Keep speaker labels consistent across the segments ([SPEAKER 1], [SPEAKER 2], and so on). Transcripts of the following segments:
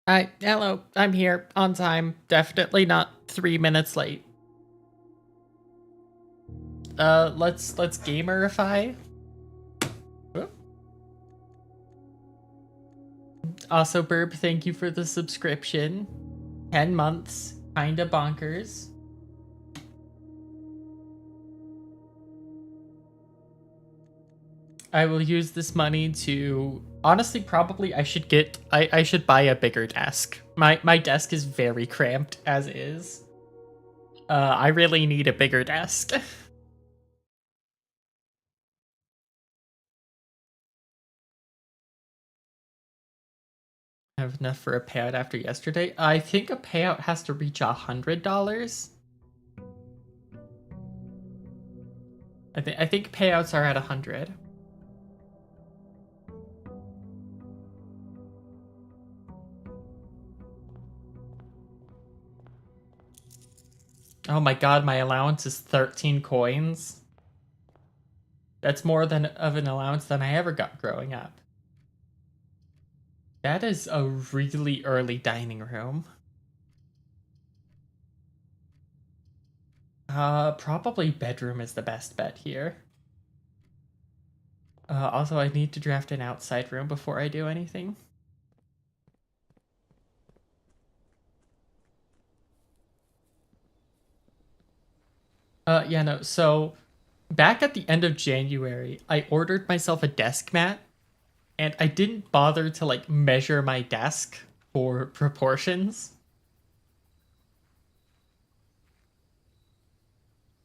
[SPEAKER 1] Hi, hello, I'm here, on time, definitely not 3 minutes late. Let's gamerify. Whoop. Also, Burb, thank you for the subscription. 10 months, kinda bonkers. I will use this money to, honestly, probably I should buy a bigger desk. My desk is very cramped as is. I really need a bigger desk. I have enough for a payout after yesterday. I think a payout has to reach $100. I think payouts are at 100. Oh my god, my allowance is 13 coins. That's more than of an allowance than I ever got growing up. That is a really early dining room. Probably bedroom is the best bet here. Also, I need to draft an outside room before I do anything. Yeah, no, so back at the end of January, I ordered myself a desk mat, and I didn't bother to, like, measure my desk for proportions.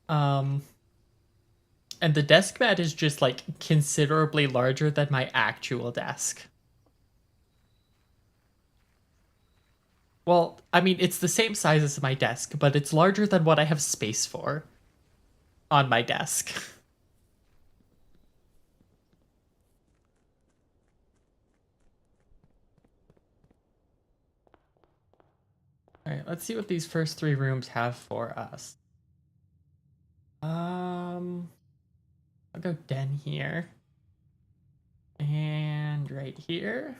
[SPEAKER 1] Um, and the desk mat is just, like, considerably larger than my actual desk. Well, I mean, it's the same size as my desk, but it's larger than what I have space for on my desk. All right, let's see what these first 3 rooms have for us. I'll go den here. And right here.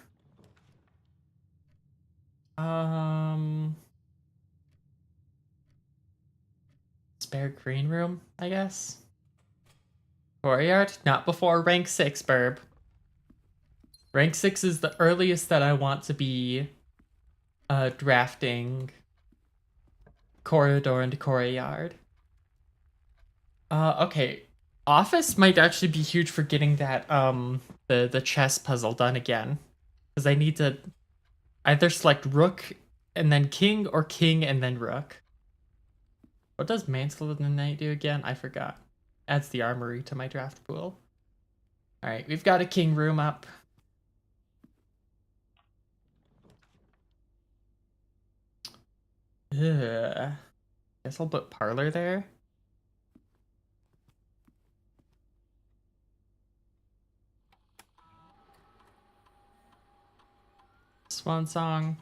[SPEAKER 1] Um, Spare green room, I guess. Courtyard, not before rank 6, Burb. Rank 6 is the earliest that I want to be drafting corridor and courtyard. Okay. Office might actually be huge for getting that the chess puzzle done again. Because I need to either select rook and then king, or king and then rook. What does Mantle of the Night do again? I forgot. Adds the armory to my draft pool. Alright, we've got a king room up. Ugh. Guess I'll put parlor there. Swan song.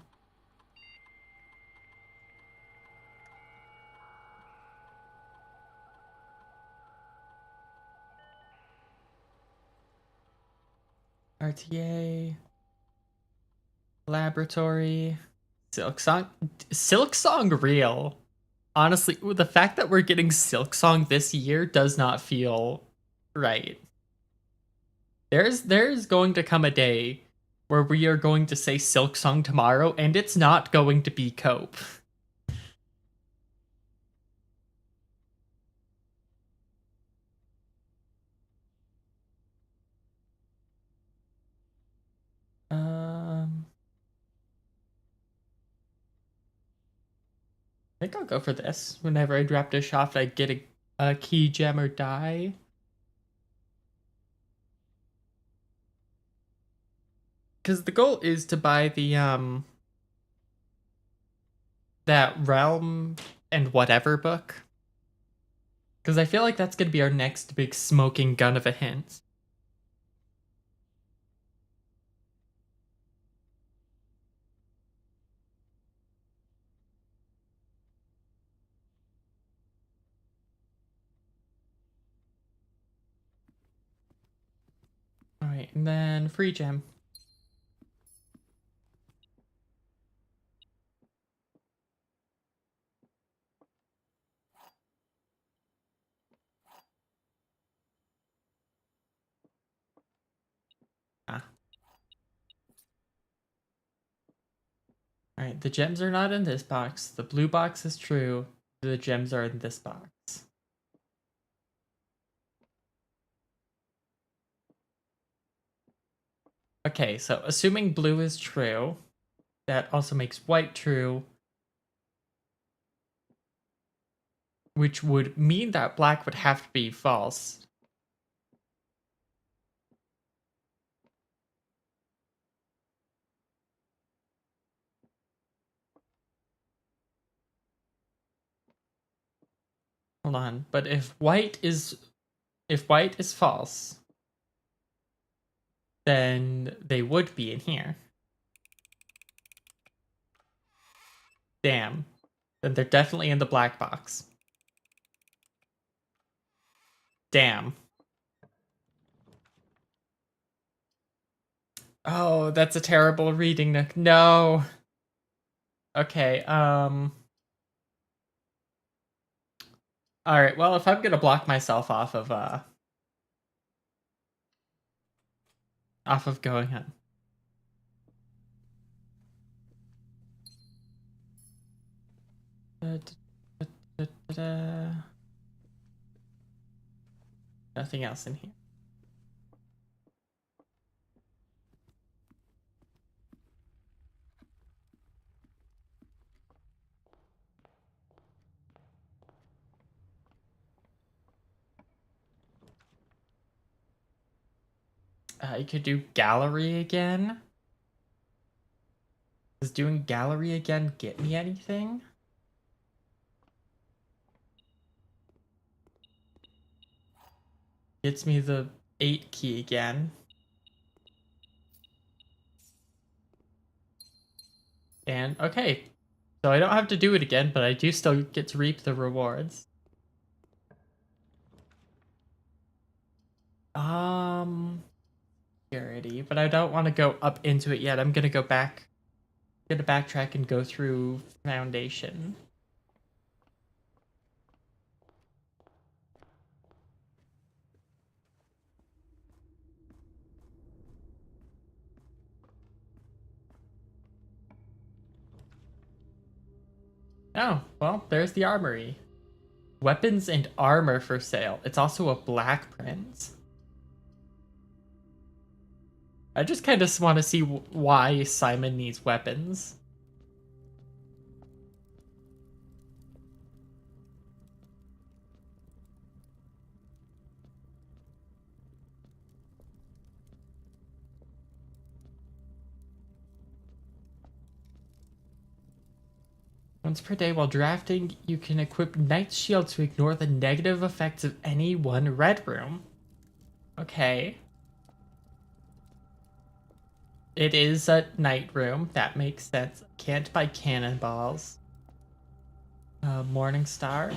[SPEAKER 1] RTA. Laboratory. Silk Song. Silk Song real. Honestly, the fact that we're getting Silk Song this year does not feel right. There's going to come a day where we are going to say Silk Song tomorrow, and it's not going to be Cope. I think I'll go for this. Whenever I draft a shaft, I get a key gem or die. Because the goal is to buy the that realm and whatever book. Because I feel like that's gonna be our next big smoking gun of a hint. Alright, and then free gem. Alright, the gems are not in this box. The blue box is true. The gems are in this box. Okay, so assuming blue is true, that also makes white true, which would mean that black would have to be false. Hold on, but if white is false, then they would be in here. Damn. Then they're definitely in the black box. Damn. Oh, that's a terrible reading, Nick. No. Okay, alright, well, if I'm gonna block myself off of going on. Nothing else in here. You could do gallery again. Does doing gallery again get me anything? Gets me the 8 key again. And okay, so I don't have to do it again, but I do still get to reap the rewards. Security, but I don't want to go up into it yet. I'm gonna go back, gonna backtrack and go through foundation. Oh, well, there's the armory. Weapons and armor for sale. It's also a black print. I just kind of want to see why Simon needs weapons. Once per day while drafting, you can equip Knight's Shield to ignore the negative effects of any one red room. Okay. It is a night room. That makes sense. Can't buy cannonballs. Morning Star.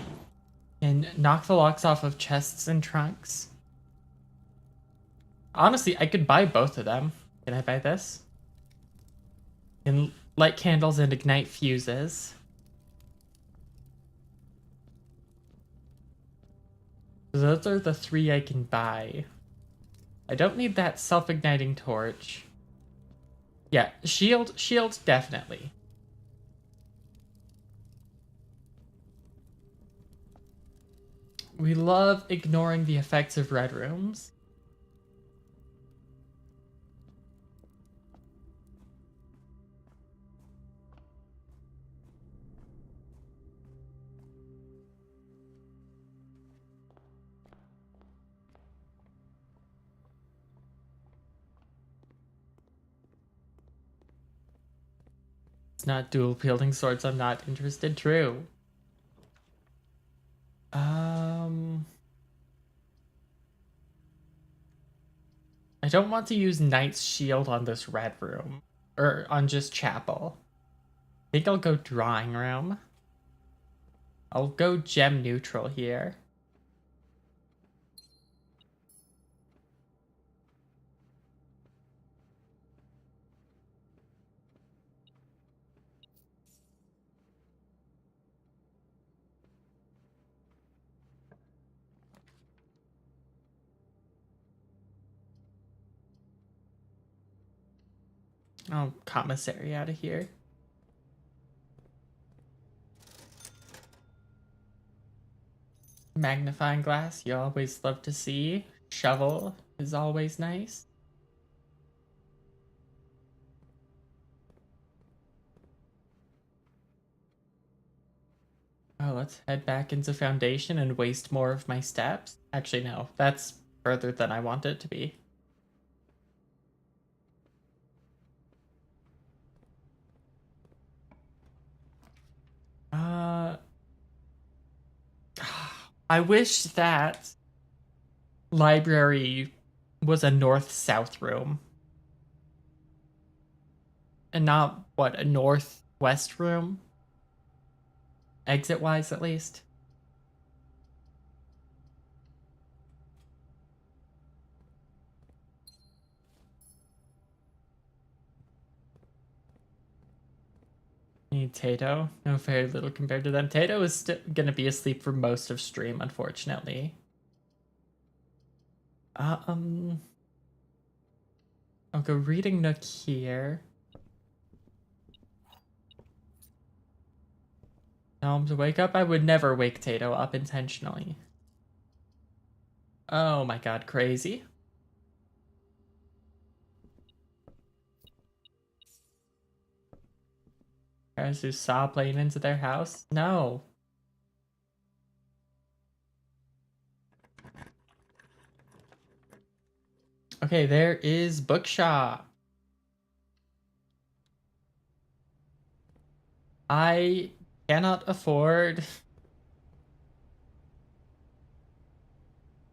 [SPEAKER 1] And knock the locks off of chests and trunks. Honestly, I could buy both of them. Can I buy this? And light candles and ignite fuses. Those are the 3 I can buy. I don't need that self-igniting torch. Yeah, shield, definitely. We love ignoring the effects of red rooms. It's not dual wielding swords, I'm not interested. True. I don't want to use Knight's Shield on this red room. Or on just Chapel. I think I'll go Drawing Room. I'll go gem neutral here. Oh, commissary out of here. Magnifying glass, you always love to see. Shovel is always nice. Oh, let's head back into foundation and waste more of my steps. Actually, no, that's further than I want it to be. I wish that library was a north-south room. And not, what, a northwest room? Exit-wise, at least. Need Tato. No, very little compared to them. Tato is gonna be asleep for most of stream, unfortunately. I'll go reading nook here. Tell him to wake up. I would never wake Tato up intentionally. Oh my god, crazy. Guys who saw playing into their house? No. Okay, there is bookshop. I cannot afford...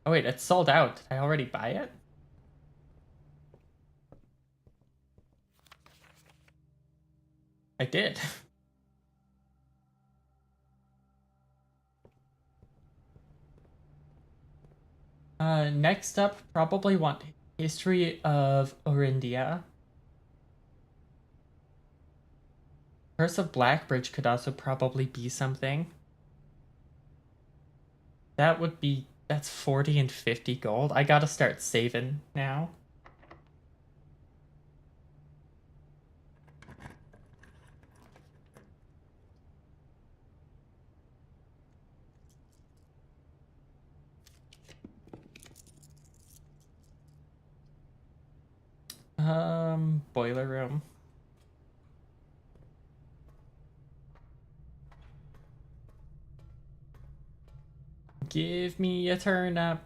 [SPEAKER 1] Oh wait, it's sold out. Did I already buy it? I did. Next up, probably want History of Orindia. Curse of Blackbridge could also probably be something. That would be... That's 40 and 50 gold. I gotta start saving now. Boiler room. Give me a turnip.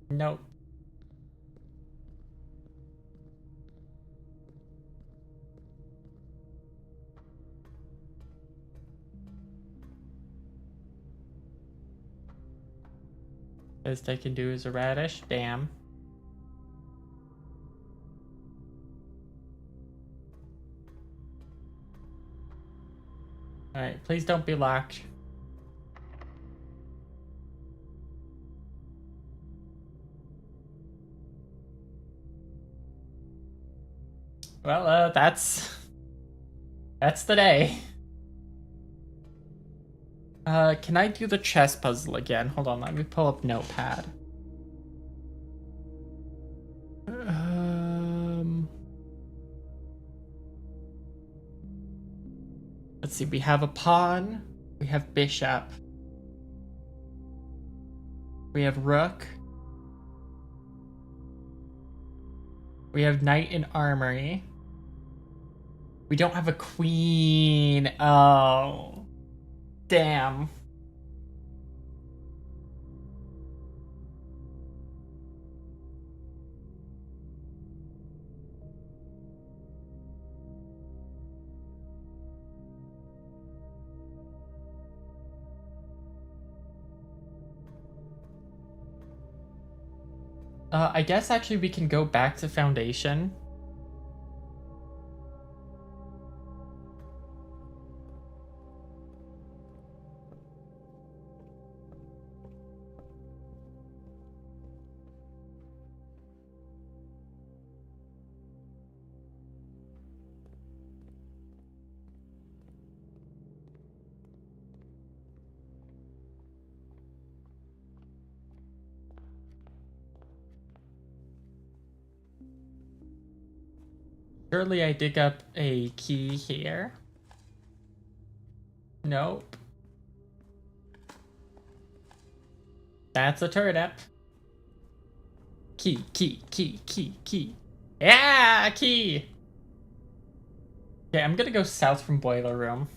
[SPEAKER 1] Nope. Best I can do is a radish. Damn. Alright, please don't be locked. Well, that's the day. Can I do the chess puzzle again? Hold on, let me pull up Notepad. Let's see, we have a pawn, we have bishop, we have rook, we have knight in armory. We don't have a queen. Oh, damn. I guess actually we can go back to foundation. Surely I dig up a key here. Nope. That's a turnip. Key, key, key, key, key. Yeah, key! Okay, I'm gonna go south from boiler room.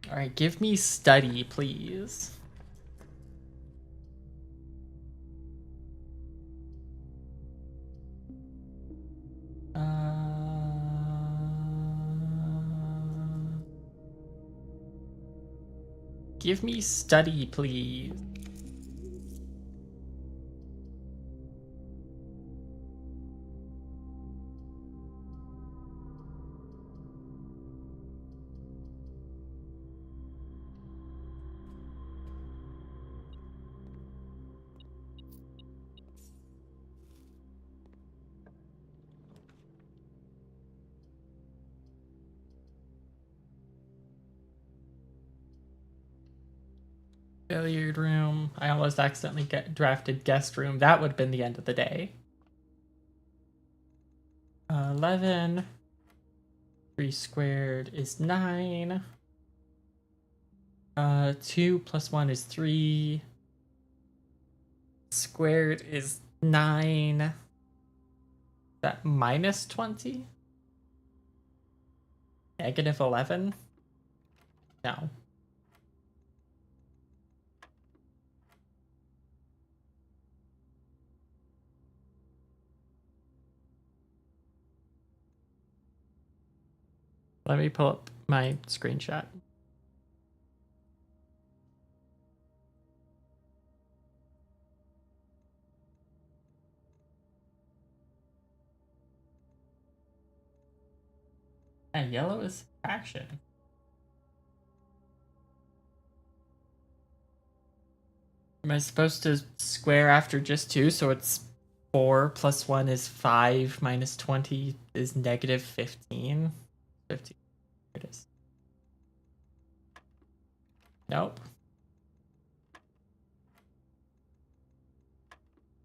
[SPEAKER 1] Alright, give me study, please. Give me study, please. Billiard room. I almost accidentally drafted guest room. That would have been the end of the day. 11. 3 squared is 9. 2 plus 1 is 3. Squared is 9. That minus 20? Negative 11? No. Let me pull up my screenshot. And yellow is action. Am I supposed to square after just 2? So it's 4 plus 1 is 5 minus 20 is negative 15. 15. Here it is. Nope.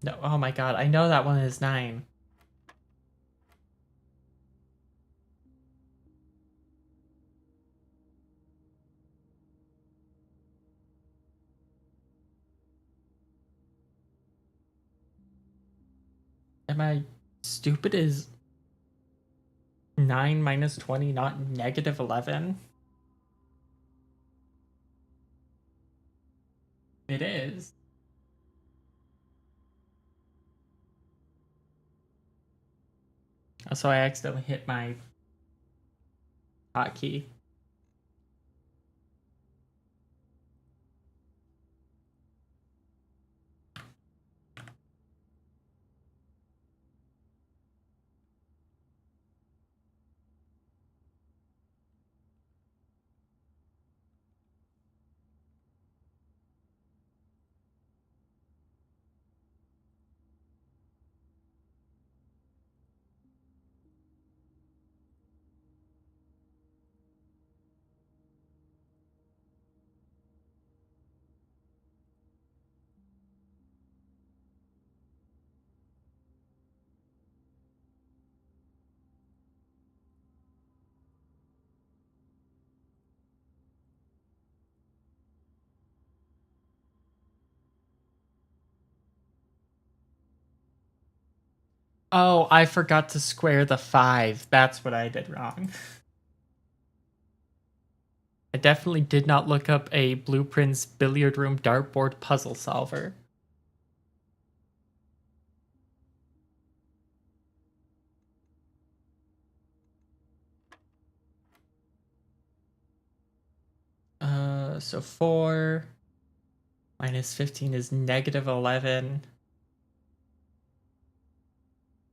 [SPEAKER 1] No. Oh my god. I know that one is 9. Am I stupid? Is 9 minus 20 not negative 11? It is. So I accidentally hit my hotkey. Oh, I forgot to square the 5. That's what I did wrong. I definitely did not look up a Blueprints billiard room dartboard puzzle solver. So 4 minus 15 is negative 11.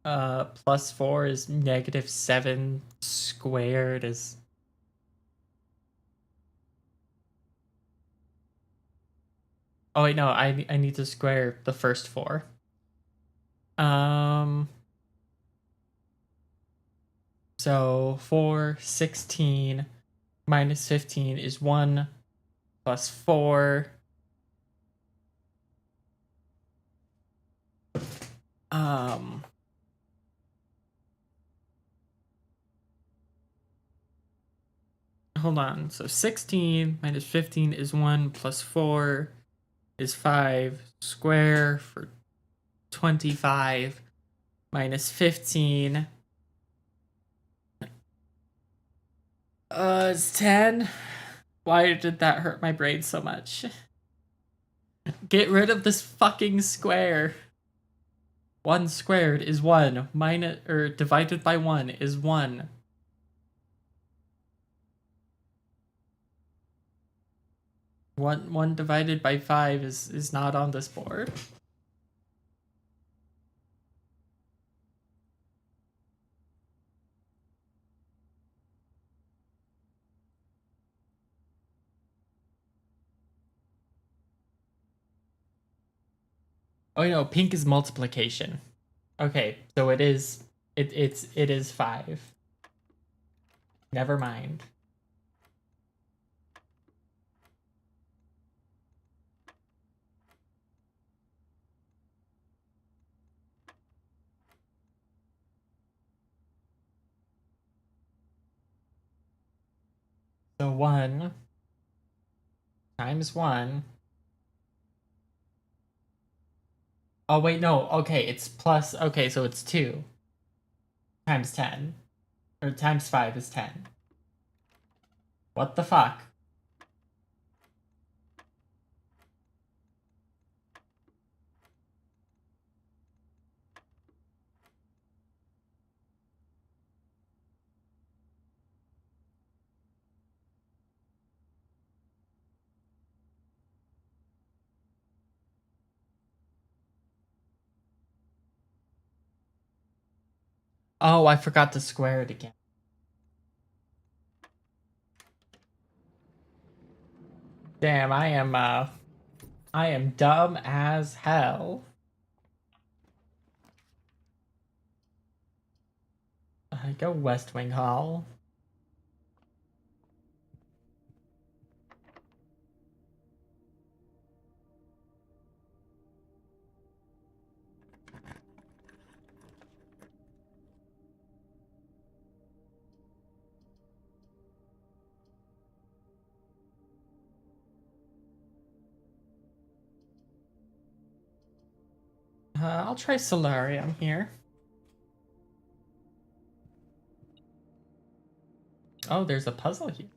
[SPEAKER 1] Plus 4 is negative 7 squared is Oh wait, no, I need to square the first 4. So 4, 16 minus 15 is 1 plus 4. Hold on. So 16 minus 15 is 1 plus 4 is 5. Square for 25 minus 15 is 10. Why did that hurt my brain so much? Get rid of this fucking square. 1 squared is 1 minus or divided by 1 is 1. One divided by 5 is not on this board. Oh no, pink is multiplication. Okay, so it is 5. Never mind. So 1 times 1. Oh wait, no. Okay, it's plus. Okay, so it's 2 times 10. Or times 5 is 10. What the fuck? Oh, I forgot to square it again. Damn, I am dumb as hell. I go West Wing Hall. I'll try Solarium here. Oh, there's a puzzle here.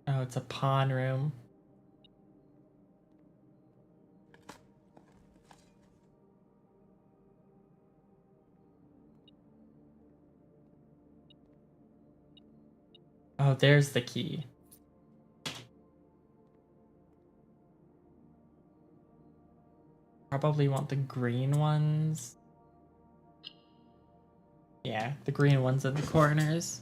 [SPEAKER 1] Oh, it's a pawn room. Oh, there's the key. Probably want the green ones. Yeah, the green ones in the corners.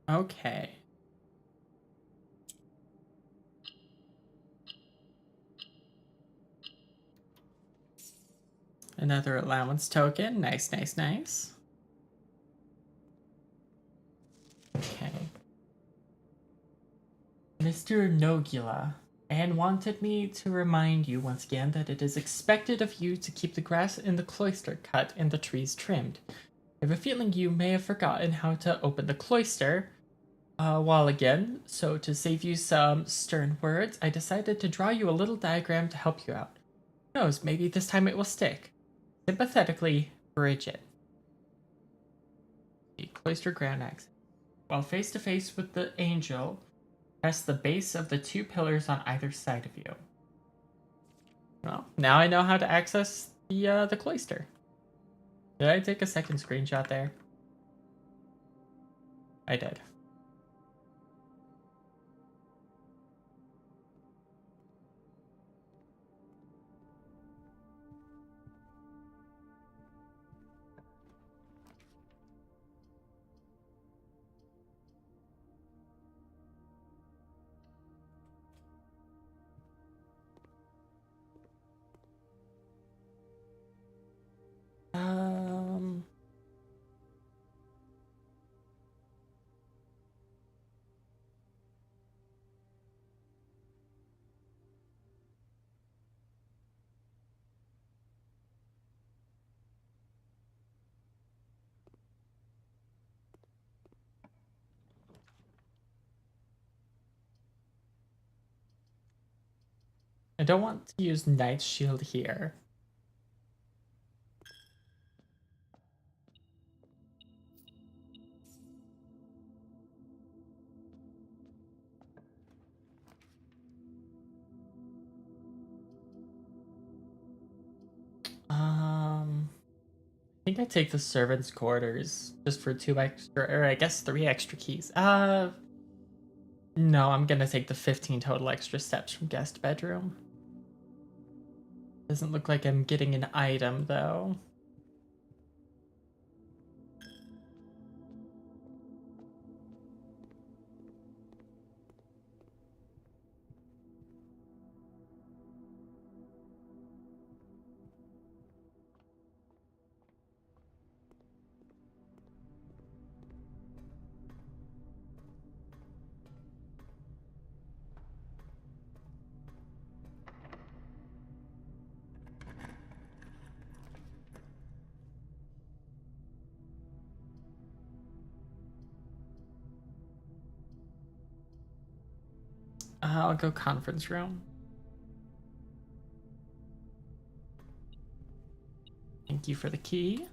[SPEAKER 1] Okay. Another allowance token. Nice, nice, nice. Okay. Mr. Nogula, Anne wanted me to remind you once again that it is expected of you to keep the grass in the cloister cut and the trees trimmed. I have a feeling you may have forgotten how to open the cloister a while again, so to save you some stern words, I decided to draw you a little diagram to help you out. Who knows, maybe this time it will stick. Sympathetically, Bridget. The cloister ground access. While face to face with the angel, press the base of the two pillars on either side of you. Well, now I know how to access the cloister. Did I take a second screenshot there? I did. Um, I don't want to use Knight's Shield here. I think I take the servants' quarters just for 2 extra, or I guess 3 extra keys. No, I'm gonna take the 15 total extra steps from guest bedroom. Doesn't look like I'm getting an item though. I'll go conference room. Thank you for the key.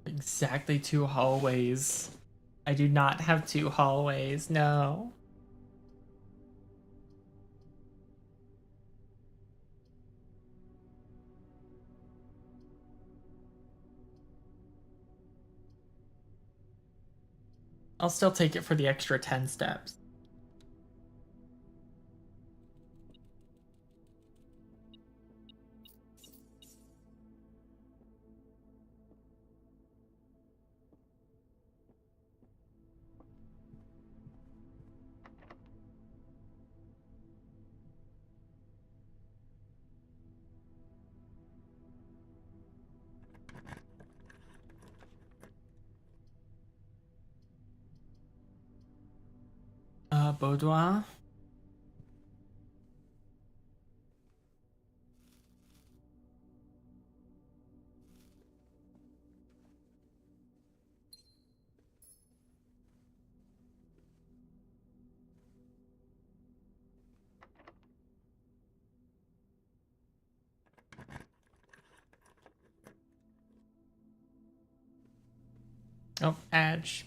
[SPEAKER 1] Exactly 2 hallways. I do not have 2 hallways, no. I'll still take it for the extra 10 steps. Boudoir. Oh, Edge.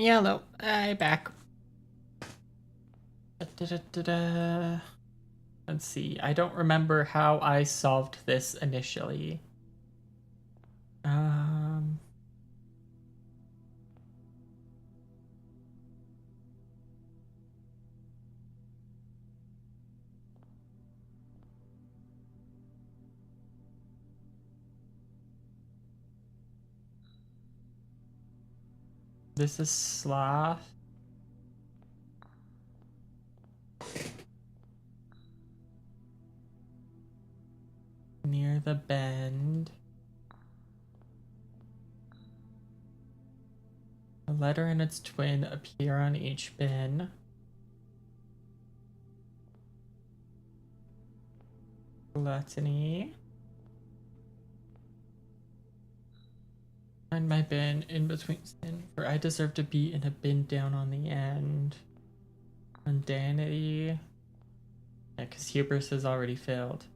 [SPEAKER 1] Yellow. I back. Da-da-da-da-da. Let's see. I don't remember how I solved this initially. This is sloth. Near the bend. A letter and its twin appear on each bin. Gluttony. Find my bin in between sin, for I deserve to be in a bin down on the end. Mundanity. Yeah, because hubris is already filled.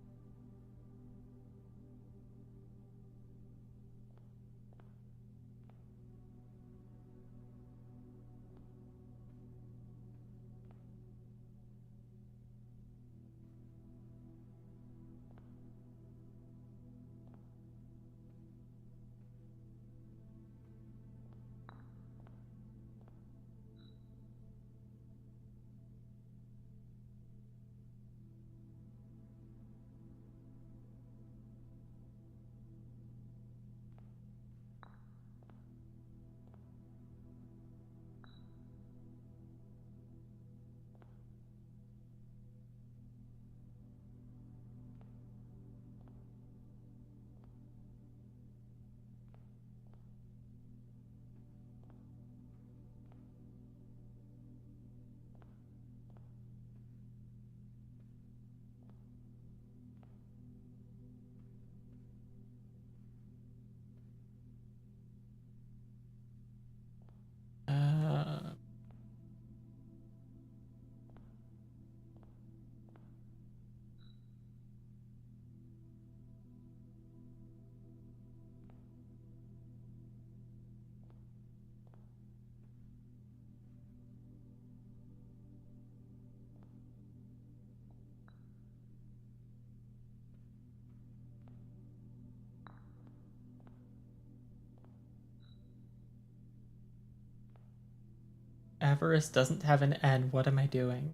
[SPEAKER 1] Avarice doesn't have an N. What am I doing?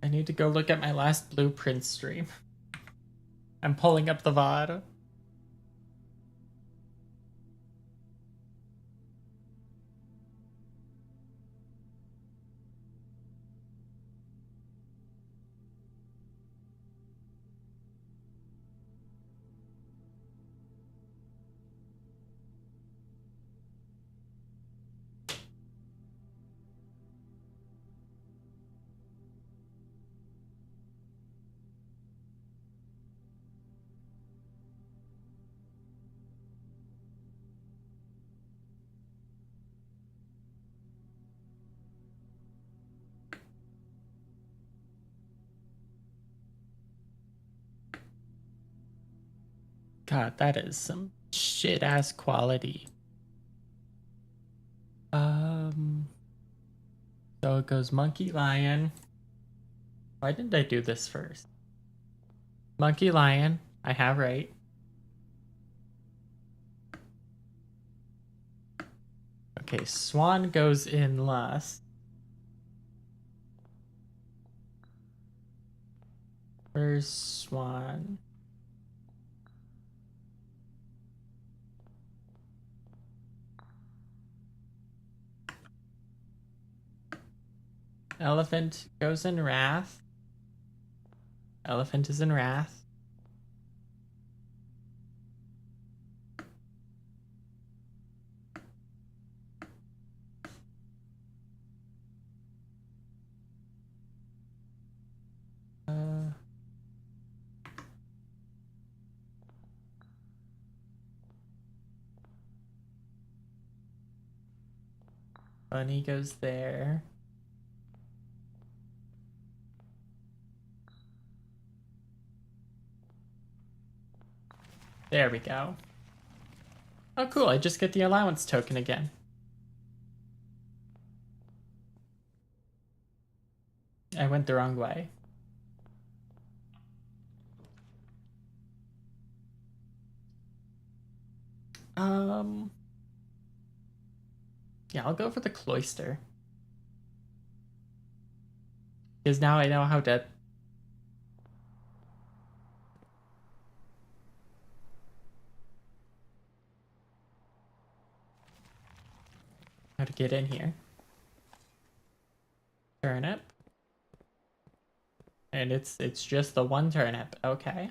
[SPEAKER 1] I need to go look at my last blueprint stream. I'm pulling up the VOD. God, that is some shit ass quality. So it goes monkey lion. Why didn't I do this first? Monkey lion, I have right. Okay, swan goes in last. Where's swan? Elephant goes in wrath. Elephant is in wrath. Bunny goes there. There we go. Oh, cool. I just get the allowance token again. I went the wrong way. Yeah, I'll go for the cloister. Because now I know how to... how to get in here. Turnip. And it's just the one turnip. Okay.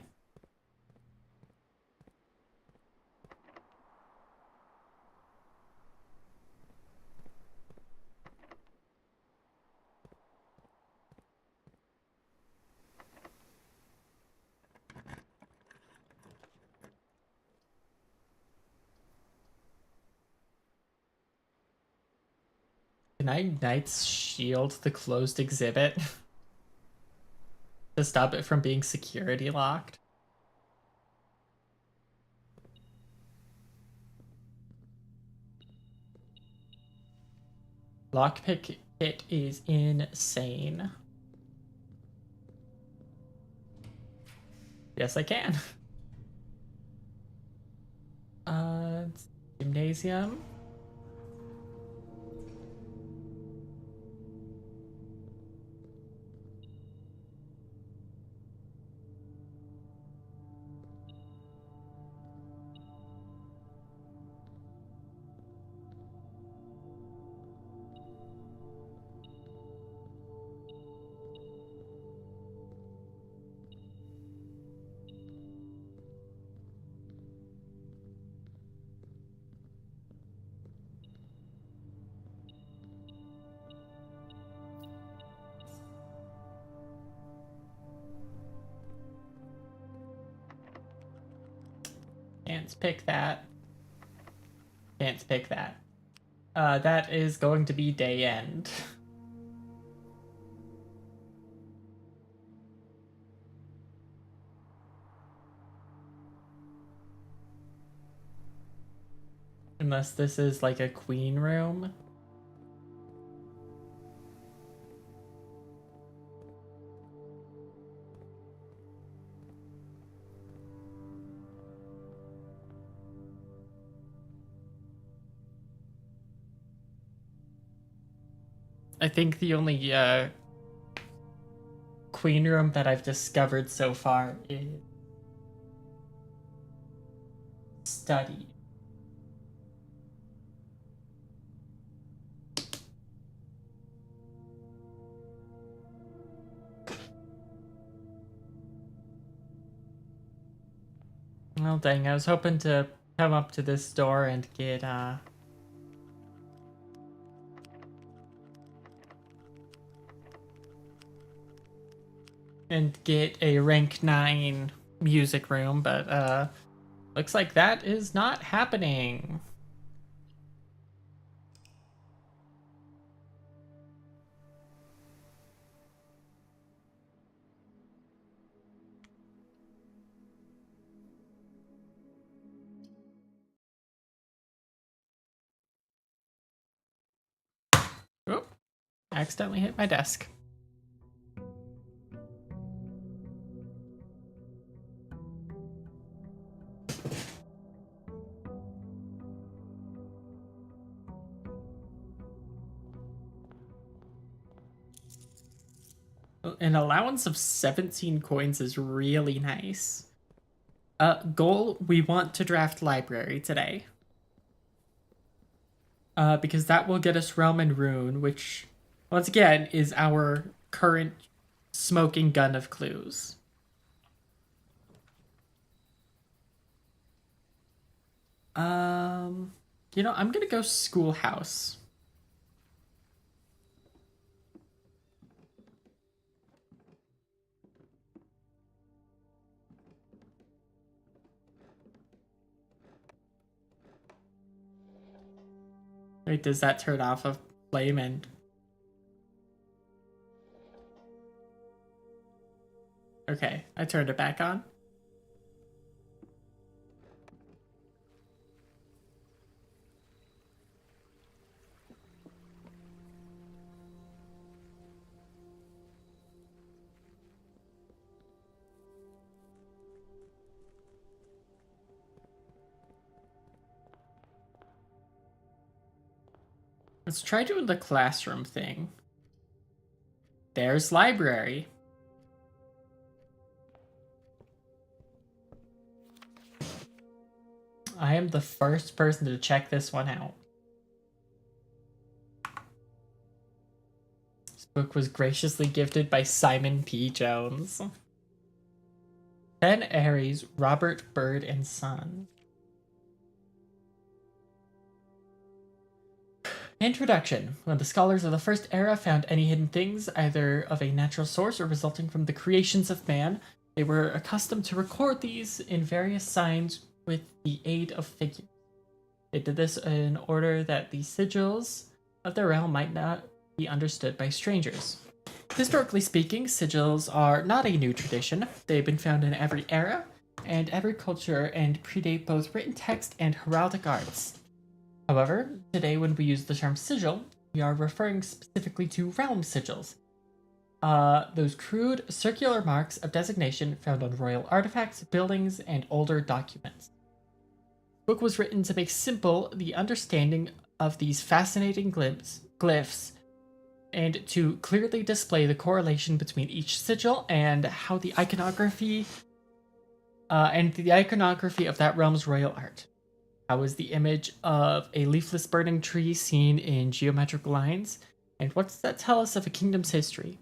[SPEAKER 1] Can I Knight's Shield the closed exhibit to stop it from being security locked? Lockpick it is insane. Yes, I can. Gymnasium. Can't pick that. Can't pick that. That is going to be day end. Unless this is like a queen room. I think the only queen room that I've discovered so far is study. Well, dang, I was hoping to come up to this door and get a rank 9 music room, but looks like that is not happening. Oh, accidentally hit my desk. An allowance of 17 coins is really nice. Goal, we want to draft library today. Because that will get us Realm and Rune, which, once again, is our current smoking gun of clues. You know, I'm gonna go Schoolhouse. Wait, does that turn off a flame and... Okay, I turned it back on. Let's try doing the classroom thing. There's library. I am the first person to check this one out. This book was graciously gifted by Simon P. Jones. 10 Aries, Robert Bird and Son. Introduction. When the scholars of the First Era found any hidden things, either of a natural source or resulting from the creations of man, they were accustomed to record these in various signs with the aid of figures. They did this in order that the sigils of their realm might not be understood by strangers. Historically speaking, sigils are not a new tradition. They've been found in every era and every culture and predate both written text and heraldic arts. However, today when we use the term sigil, we are referring specifically to realm sigils. Those crude, circular marks of designation found on royal artifacts, buildings, and older documents. The book was written to make simple the understanding of these fascinating glyphs and to clearly display the correlation between each sigil and how the iconography of that realm's royal art. How is the image of a leafless burning tree seen in geometric lines? And what does that tell us of a kingdom's history?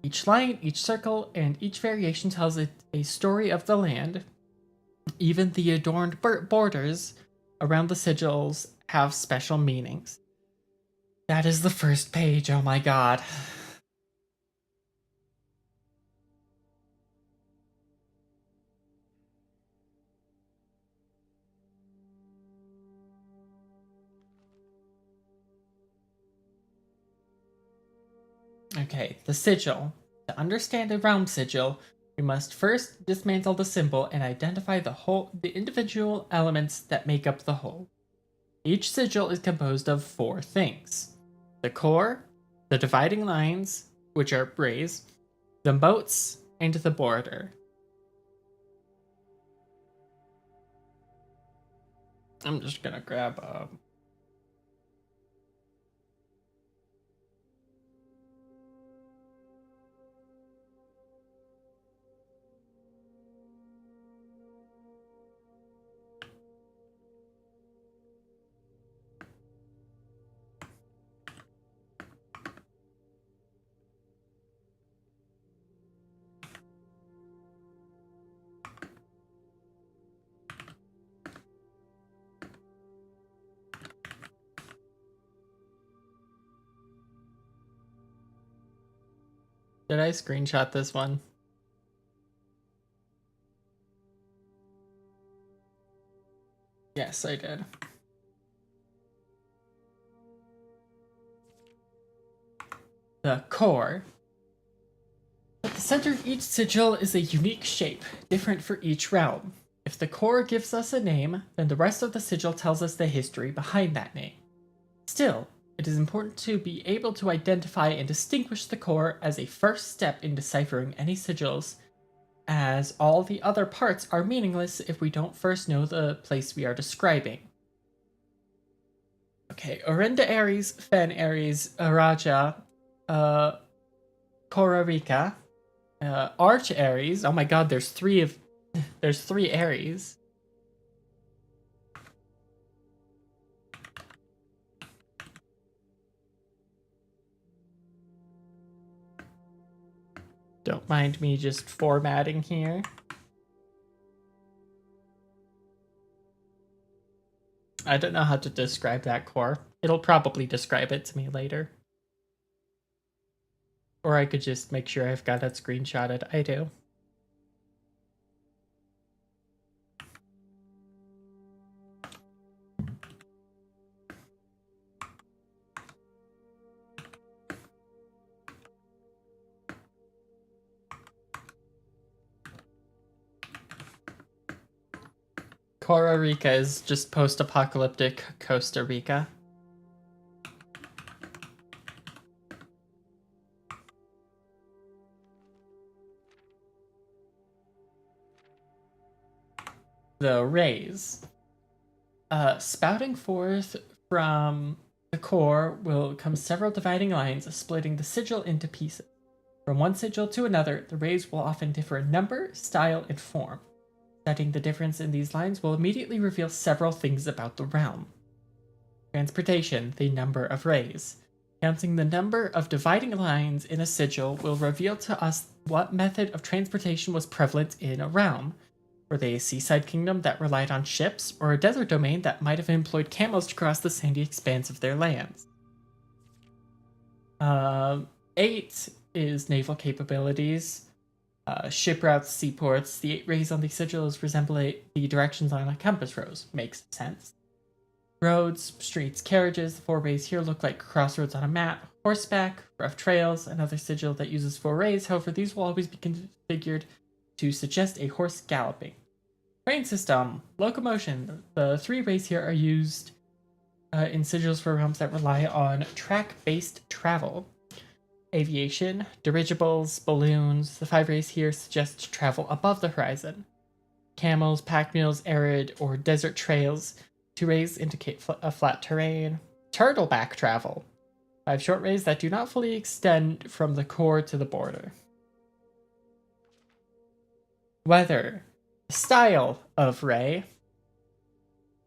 [SPEAKER 1] Each line, each circle, and each variation tells a story of the land. Even the adorned borders around the sigils have special meanings. That is the first page, oh my god. Okay, the sigil. To understand a realm sigil, we must first dismantle the symbol and identify the individual elements that make up the whole. Each sigil is composed of 4 things: the core, the dividing lines, which are rays, the moats, and the border. I'm just gonna grab Did I screenshot this one? Yes, I did. The core. At the center of each sigil is a unique shape, different for each realm. If the core gives us a name, then the rest of the sigil tells us the history behind that name. Still, it is important to be able to identify and distinguish the core as a first step in deciphering any sigils, as all the other parts are meaningless if we don't first know the place we are describing. Okay, Orinda Aries, Fen Aries, Araja, Korarika, Arch Aries. Oh my god, there's 3 Aries. Don't mind me just formatting here. I don't know how to describe that core. It'll probably describe it to me later. Or I could just make sure I've got it screenshotted. I do. Costa Rica is just post-apocalyptic Costa Rica. The rays. Spouting forth from the core will come several dividing lines, splitting the sigil into pieces. From one sigil to another, the rays will often differ in number, style, and form. Studying the difference in these lines will immediately reveal several things about the realm. Transportation, the number of rays. Counting the number of dividing lines in a sigil will reveal to us what method of transportation was prevalent in a realm. Were they a seaside kingdom that relied on ships, or a desert domain that might have employed camels to cross the sandy expanse of their lands? 8 is naval capabilities. Ship routes, seaports. The 8 rays on the sigils resemble the directions on a compass rose. Makes sense. Roads, streets, carriages. The 4 rays here look like crossroads on a map. Horseback, rough trails, another sigil that uses 4 rays. However, these will always be configured to suggest a horse galloping. Train system, locomotion. The 3 rays here are used in sigils for realms that rely on track-based travel. Aviation, dirigibles, balloons. The 5 rays here suggest travel above the horizon. Camels, pack mules, arid or desert trails. 2 rays indicate a flat terrain. Turtleback travel. 5 short rays that do not fully extend from the core to the border. Weather. Style of ray.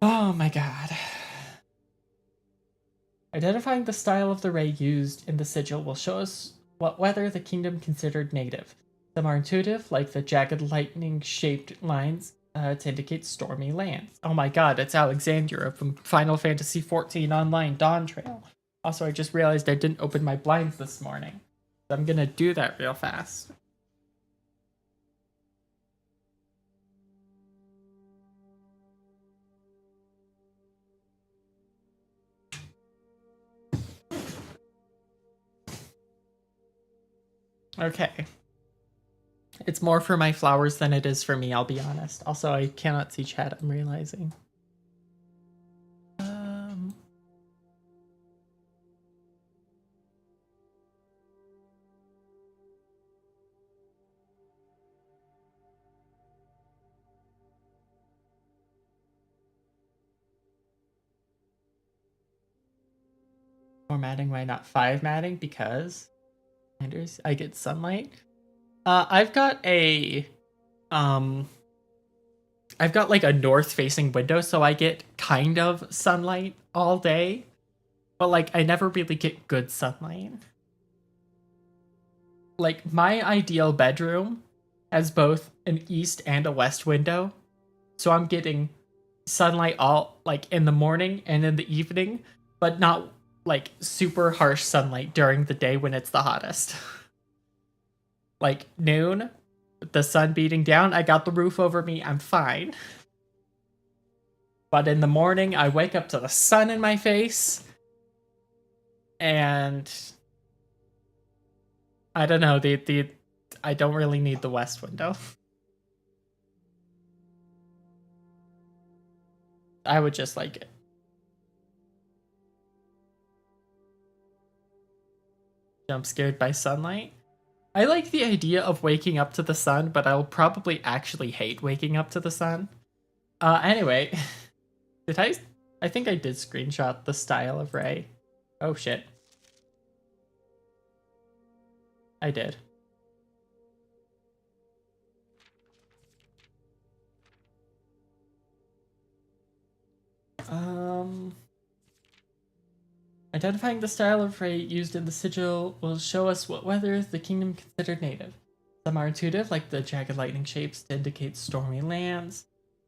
[SPEAKER 1] Oh my god. Identifying the style of the ray used in the sigil will show us what weather the kingdom considered native. Some are intuitive, like the jagged lightning-shaped lines to indicate stormy lands. Oh my god, it's Alexandria from Final Fantasy XIV Online Dawn Trail. Also, I just realized I didn't open my blinds this morning. So I'm gonna do that real fast. Okay. It's more for my flowers than it is for me, I'll be honest. Also, I cannot see chat, I'm realizing. More matting, why not 5 matting? Because I get sunlight. I've got like a north facing window, so I get kind of sunlight all day, but like I never really get good sunlight. Like my ideal bedroom has both an east and a west window, so I'm getting sunlight all like in the morning and in the evening, but not like super harsh sunlight during the day when it's the hottest. Like noon, the sun beating down, I got the roof over me, I'm fine. But in the morning, I wake up to the sun in my face, and I don't know, I don't really need the west window. I would just like it. Jump scared by sunlight. I like the idea of waking up to the sun, but I'll probably actually hate waking up to the sun. Anyway, I think I did screenshot the style of Ray. Oh shit. I did. Identifying the style of ray used in the sigil will show us what weather the kingdom considered native. Some are intuitive, like the jagged lightning shapes to indicate stormy lands.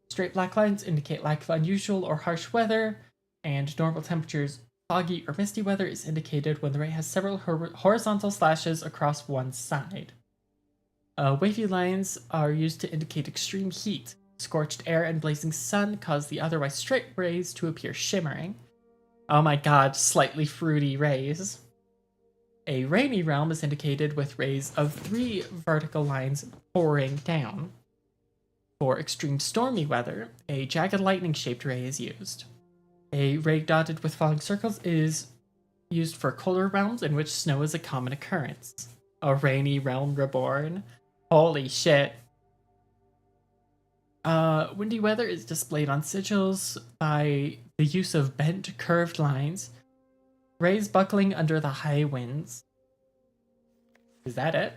[SPEAKER 1] Straight black lines indicate lack of unusual or harsh weather, and normal temperatures. Foggy or misty weather is indicated when the ray has several horizontal slashes across one side. Wavy lines are used to indicate extreme heat. Scorched air and blazing sun cause the otherwise straight rays to appear shimmering. Oh my god, slightly fruity rays. A rainy realm is indicated with rays of 3 vertical lines pouring down. For extreme stormy weather, a jagged lightning-shaped ray is used. A ray dotted with falling circles is used for colder realms in which snow is a common occurrence. A rainy realm reborn. Holy shit. Windy weather is displayed on sigils by the use of bent, curved lines, rays buckling under the high winds. Is that it?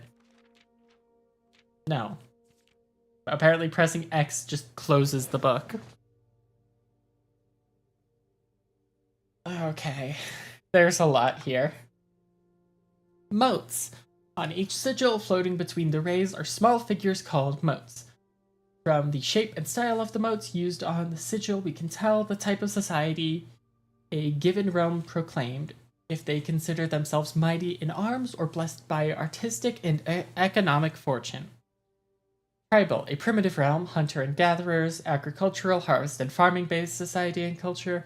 [SPEAKER 1] No. Apparently pressing X just closes the book. Okay, there's a lot here. Motes. On each sigil floating between the rays are small figures called motes. From the shape and style of the motes used on the sigil, we can tell the type of society a given realm proclaimed, if they consider themselves mighty in arms or blessed by artistic and economic fortune. Tribal, a primitive realm, hunter and gatherers, agricultural, harvest and farming-based society and culture.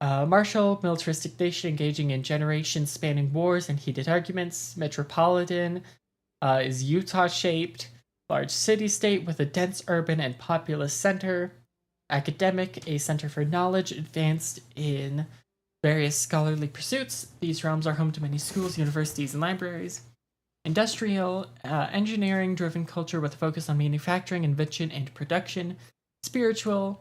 [SPEAKER 1] Martial, militaristic nation engaging in generations-spanning wars and heated arguments. Metropolitan is Utah-shaped. Large city-state with a dense urban and populous center. Academic, a center for knowledge advanced in various scholarly pursuits. These realms are home to many schools, universities, and libraries. Industrial, engineering-driven culture with a focus on manufacturing, invention, and production. Spiritual,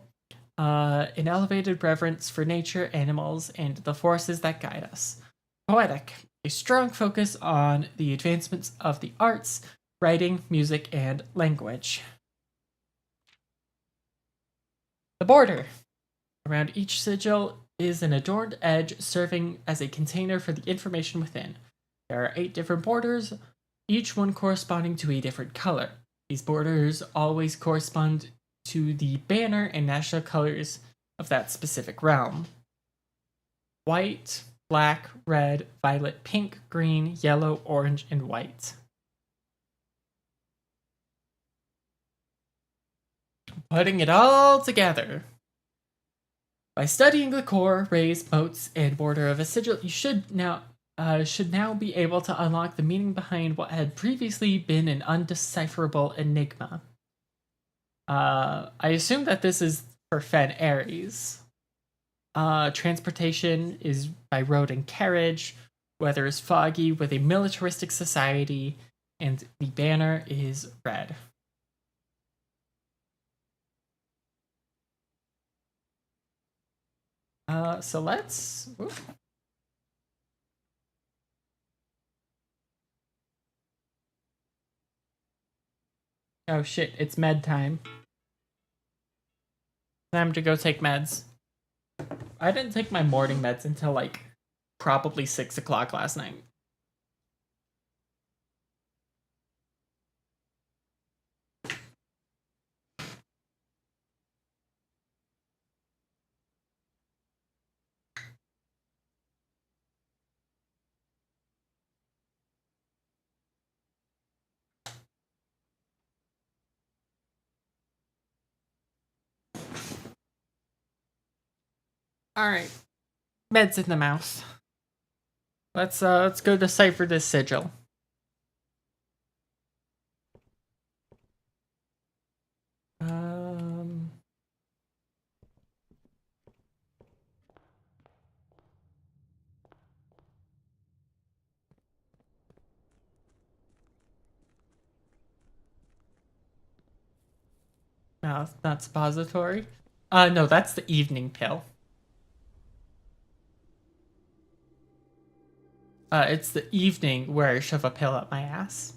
[SPEAKER 1] an elevated reverence for nature, animals, and the forces that guide us. Poetic, a strong focus on the advancements of the arts, writing, music, and language. The border. Around each sigil is an adorned edge serving as a container for the information within. There are 8 different borders, each one corresponding to a different color. These borders always correspond to the banner and national colors of that specific realm. White, black, red, violet, pink, green, yellow, orange, and white. Putting it all together. By studying the core, rays, motes, and border of a sigil, you should now be able to unlock the meaning behind what had previously been an undecipherable enigma. I assume that this is for Fen Aries. Transportation is by road and carriage. Weather is foggy with a militaristic society, and the banner is red. So let's... Ooh. Oh shit, it's med time. Time to go take meds. I didn't take my morning meds until like probably 6 o'clock last night. Alright. Meds in the mouth. Let's go decipher this sigil. No, not suppository. No, that's the evening pill. It's the evening where I shove a pill up my ass.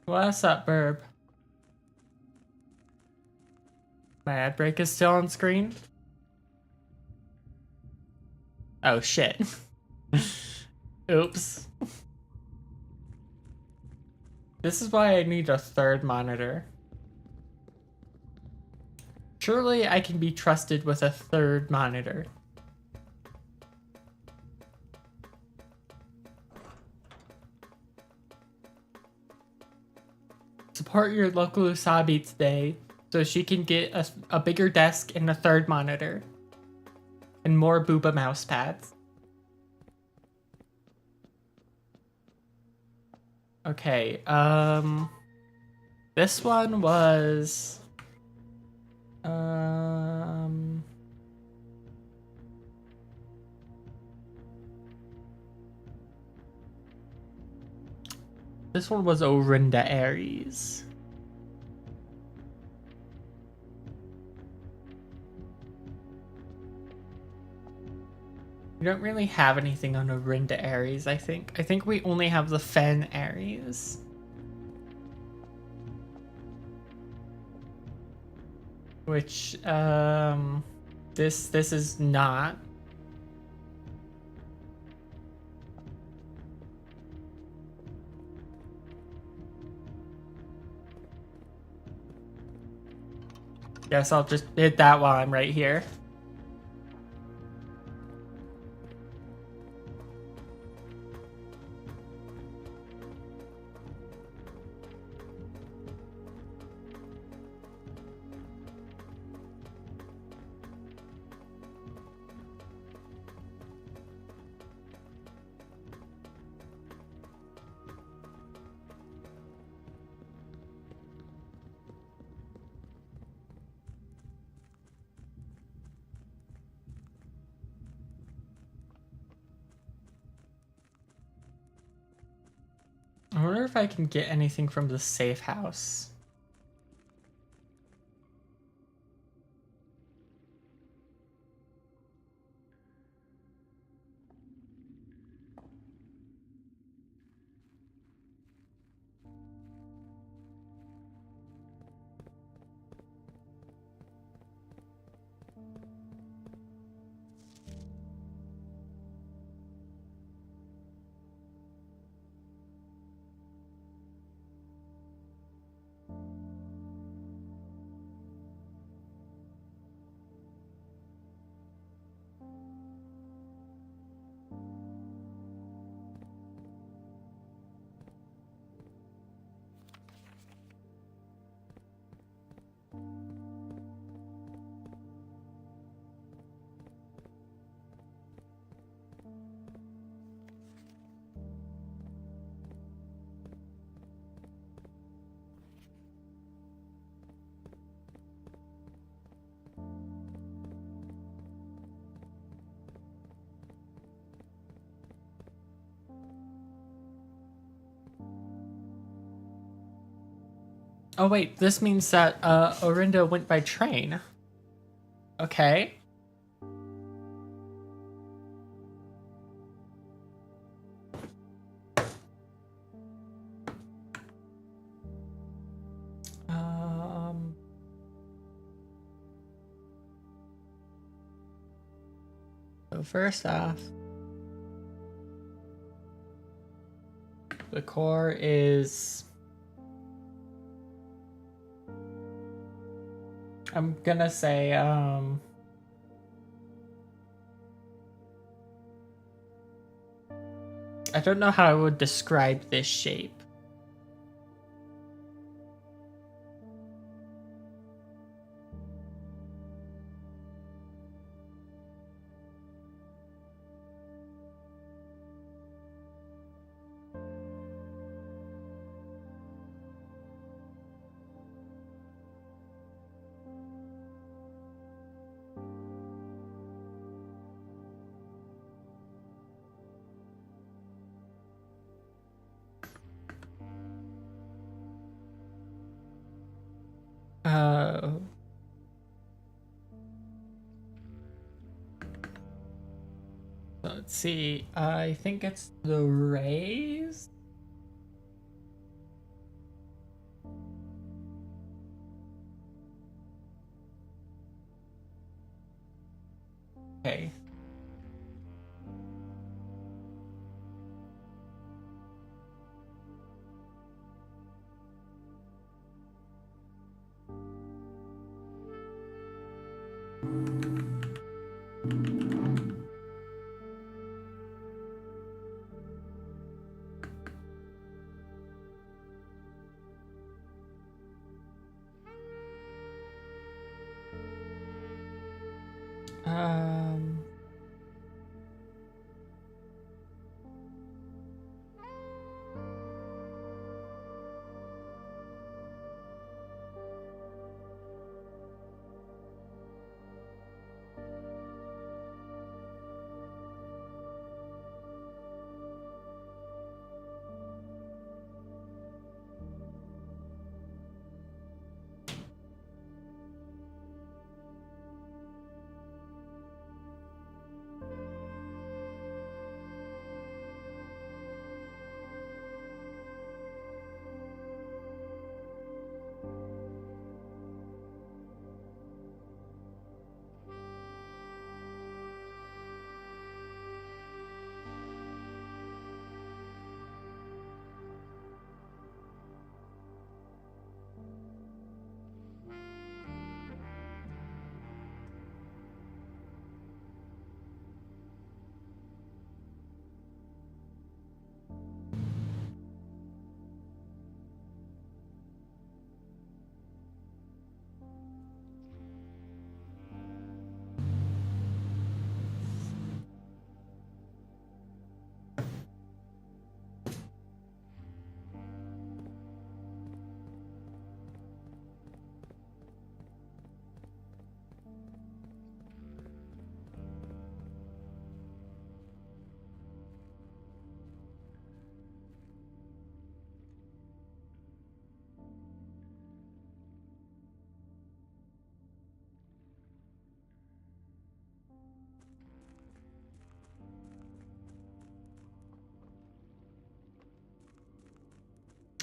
[SPEAKER 1] What's up, Burb? My ad break is still on screen? Oh shit. Oops. This is why I need a third monitor. Surely I can be trusted with a third monitor. Support your local Usabi today so she can get a bigger desk and a third monitor. And more booba mouse pads. Okay, this one was... This one was Orinda Aries. We don't really have anything on Orinda Aries, I think. I think we only have the Fen Aries. Which, this is not. Guess I'll just hit that while I'm right here. I wonder if I can get anything from the safe house. Oh wait, this means that Orinda went by train. Okay. So first off, the core is... I'm gonna say, I don't know how I would describe this shape. Let's see. I think it's the rays. Okay. Um.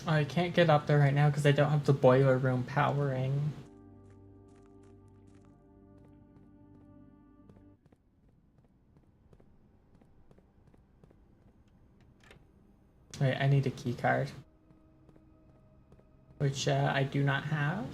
[SPEAKER 1] I can't get up there right now because I don't have the boiler room powering. Wait, I need a key card, which I do not have.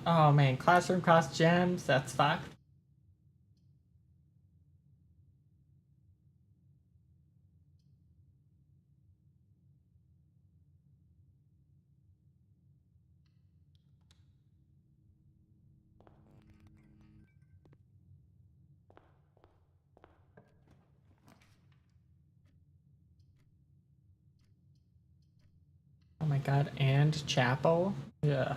[SPEAKER 1] Oh man, classroom cost gems, that's fucked. Oh my god, and chapel? Yeah.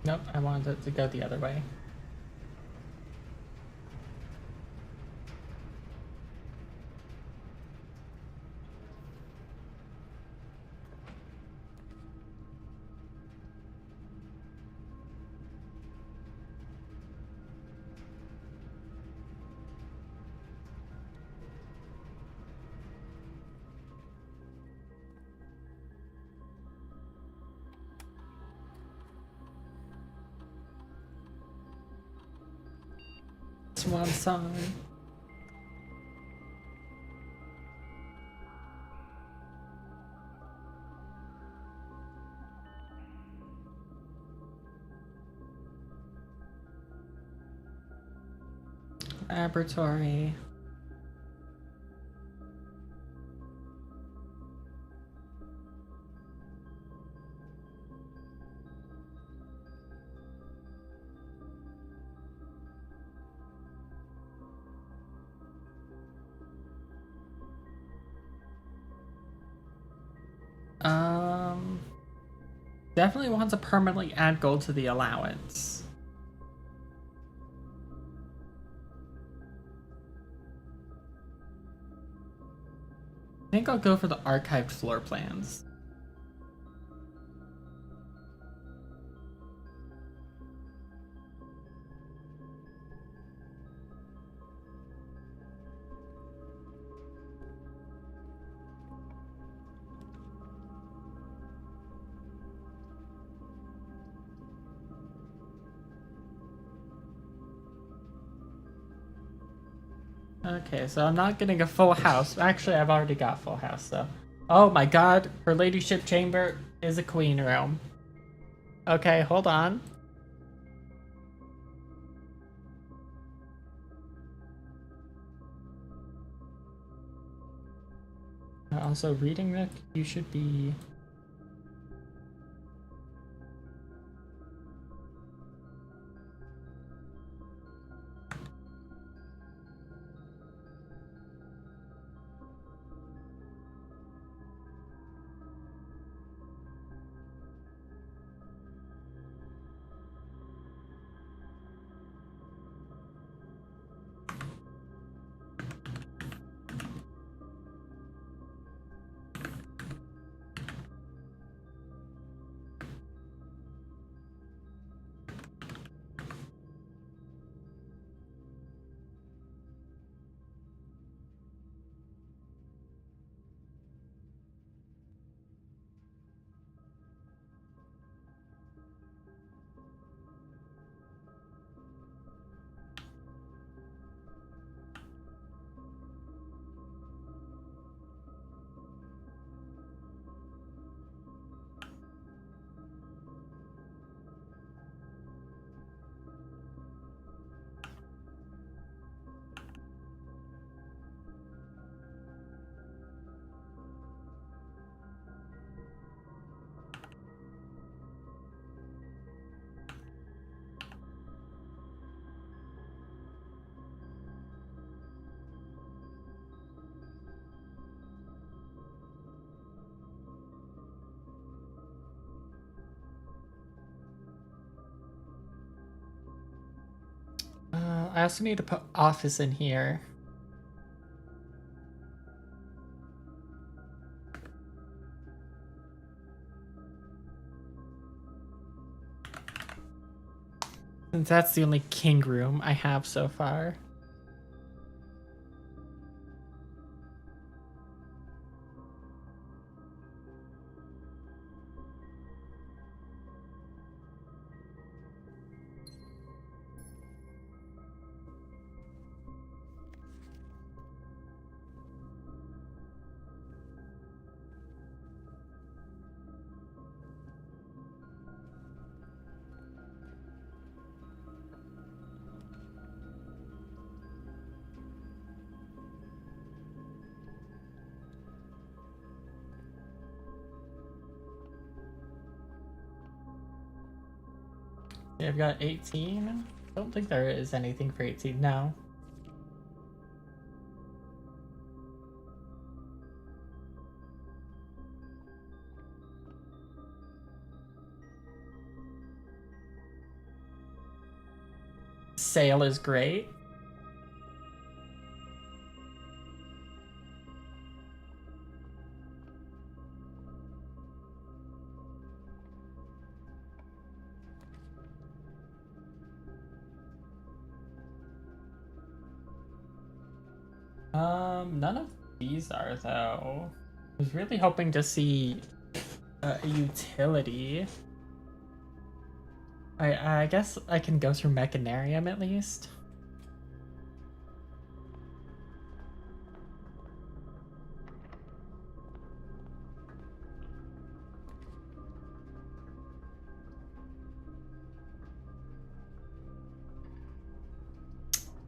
[SPEAKER 1] Nope, I wanted it to go the other way. Swan song. Laboratory. Um, definitely want to permanently add gold to the allowance. I think I'll go for the archived floor plans. Okay, so I'm not getting a full house. Actually, I've already got full house, so. Oh my god, her ladyship chamber is a queen room. Okay, hold on. Also, reading Nook, you should be... I also need to put office in here. Since that's the only king room I have so far. Yeah, I've got 18. Don't think there is anything for 18 now. Sale is great. None of these are though. I was really hoping to see a utility. I guess I can go through Mechanarium at least.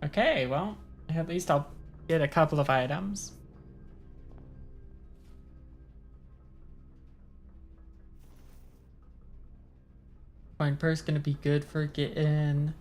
[SPEAKER 1] Okay, well, at least I'll get a couple of items. Coin purse gonna be good for getting...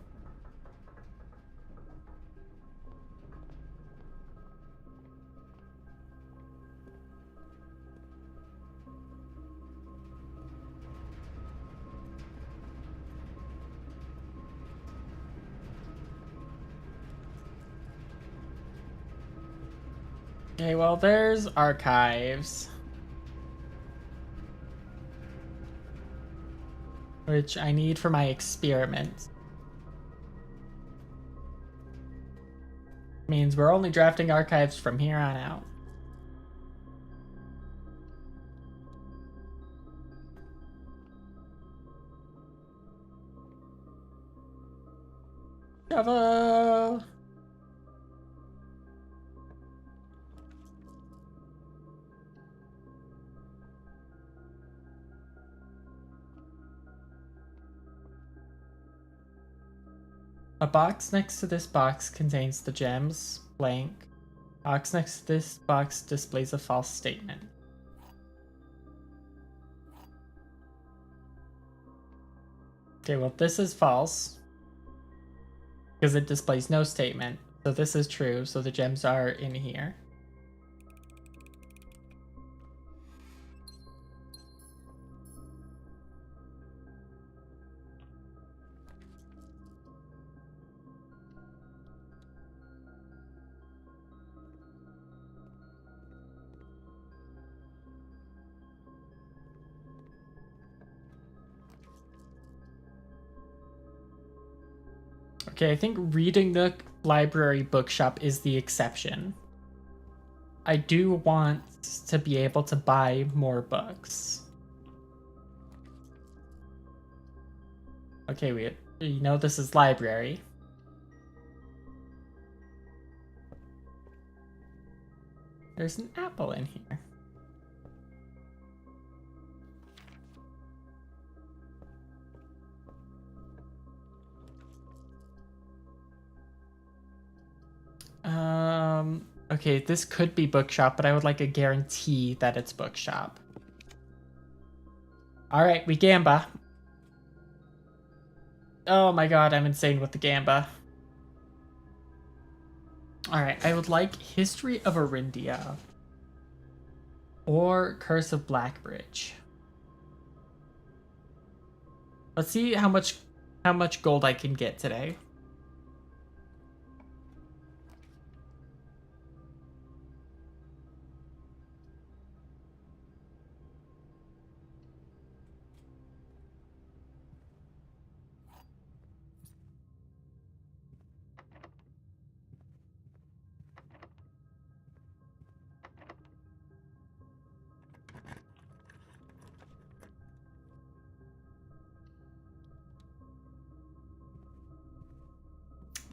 [SPEAKER 1] Okay, well, there's archives. Which I need for my experiment. Means we're only drafting archives from here on out. Shovel! A box next to this box contains the gems, blank. Box next to this box displays a false statement. Okay, well, this is false because it displays no statement. So this is true, so the gems are in here. Okay, I think reading nook, library, bookshop is the exception. I do want to be able to buy more books. Okay, you know this is library. There's an apple in here. Okay, this could be bookshop, but I would like a guarantee that it's bookshop. All right, we gamba. Oh my god, I'm insane with the gamba. All right, I would like History of Arindia or Curse of Blackbridge. Let's see how much gold I can get today.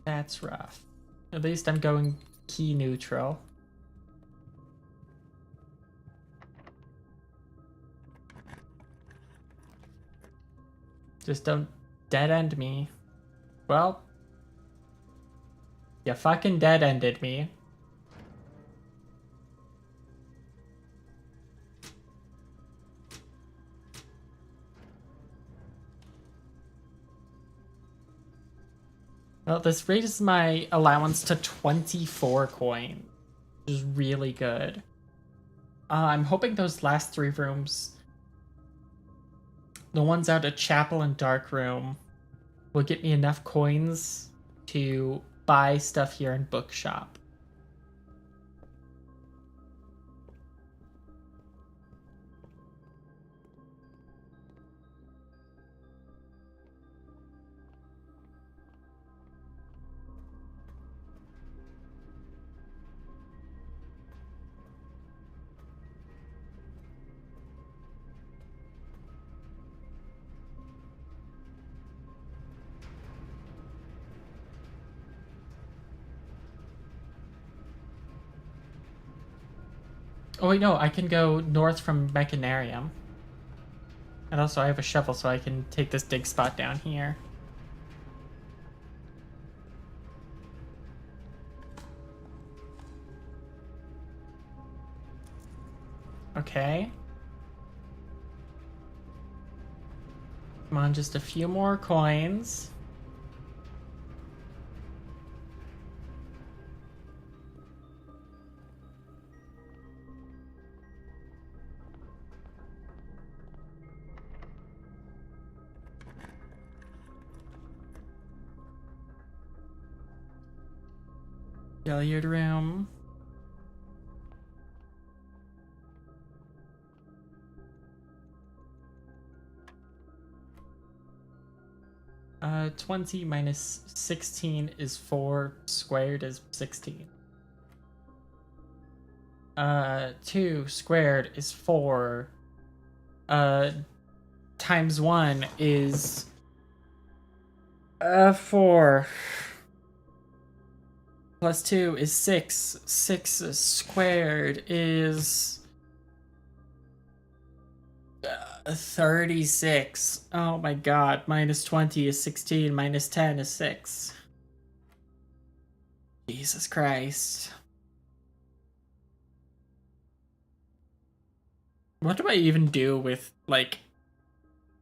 [SPEAKER 1] That's rough. At least I'm going key neutral. Just don't dead end me. Well, you fucking dead ended me. Well, this raises my allowance to 24 coins, which is really good. I'm hoping those last 3 rooms, the ones out at Chapel and Dark Room, will get me enough coins to buy stuff here in Bookshop. Oh wait, no, I can go north from Mechanarium. And also I have a shovel, so I can take this dig spot down here. Okay. Come on, just a few more coins. Billiard room. 20 minus 16 is 4, squared is 16. 2 squared is 4. Times 1 is 4. Plus 2 is 6. 6 squared is 36. Oh my god. Minus 20 is 16. Minus 10 is 6. Jesus Christ. What do I even do with, like,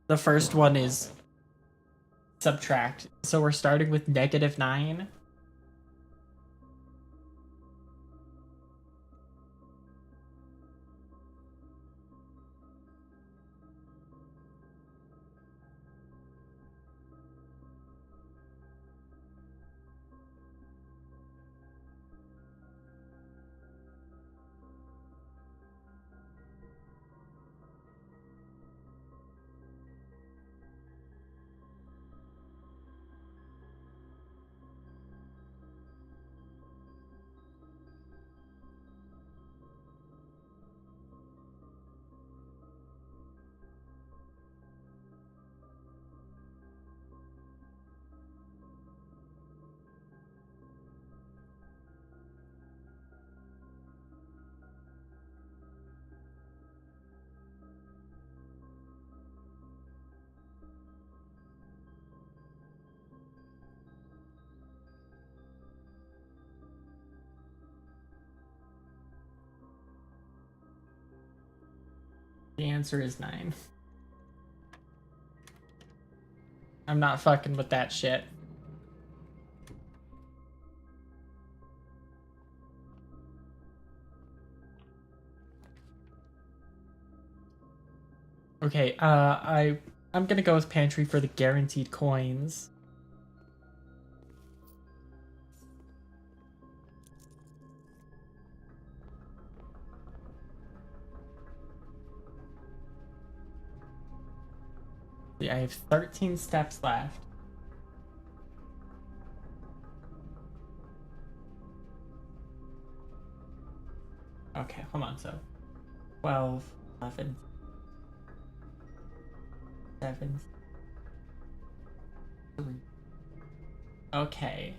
[SPEAKER 1] the first one is subtract. So we're starting with -9. The answer is 9. I'm not fucking with that shit. Okay, I'm gonna go with pantry for the guaranteed coins. See, I have 13 steps left. Okay, hold on, so 12, 11, 7, 3. Okay,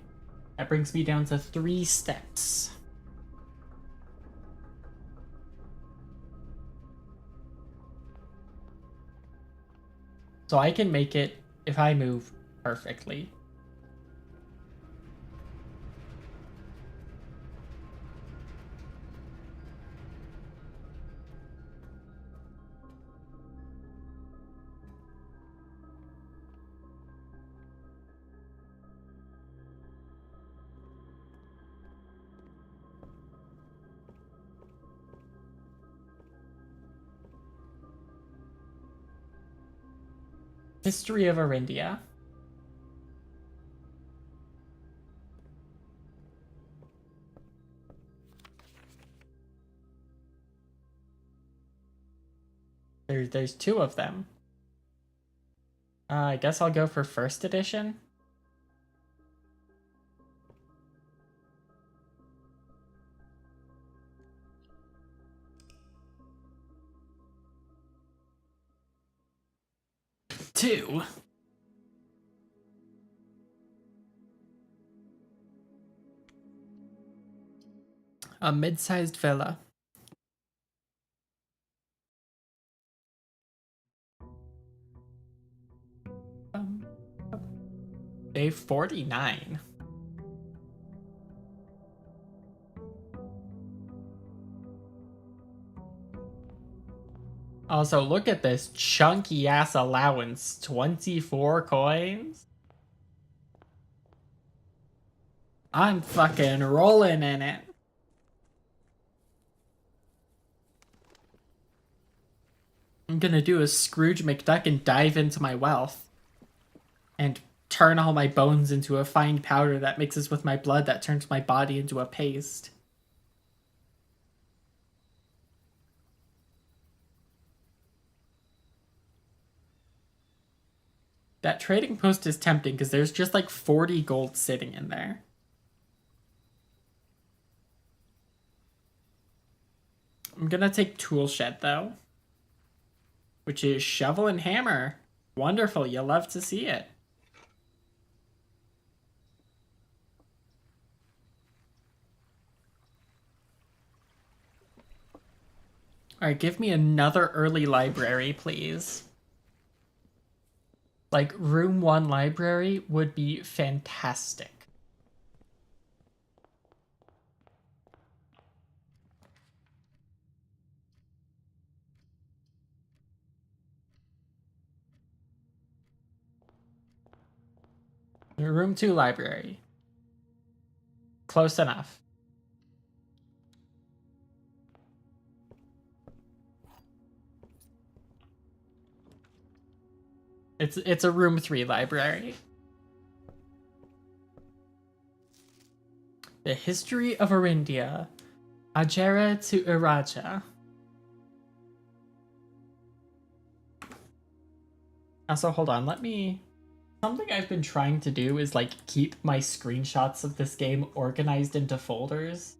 [SPEAKER 1] that brings me down to 3 steps. So I can make it if I move perfectly. History of Arindia. There's 2 of them. I guess I'll go for first edition. Two. A mid-sized villa. Day 49. Also, look at this chunky ass allowance. 24 coins. I'm fucking rolling in it. I'm gonna do a Scrooge McDuck and dive into my wealth. And turn all my bones into a fine powder that mixes with my blood that turns my body into a paste. That trading post is tempting because there's just like 40 gold sitting in there. I'm gonna take tool shed though, which is shovel and hammer. Wonderful, you'll love to see it. Alright, give me another early library, please. Like, room 1 library would be fantastic. Room 2 library. Close enough. It's a room 3 library. The History of Arindia. Ajera to Iraja. Also, hold on, let me... Something I've been trying to do is, like, keep my screenshots of this game organized into folders.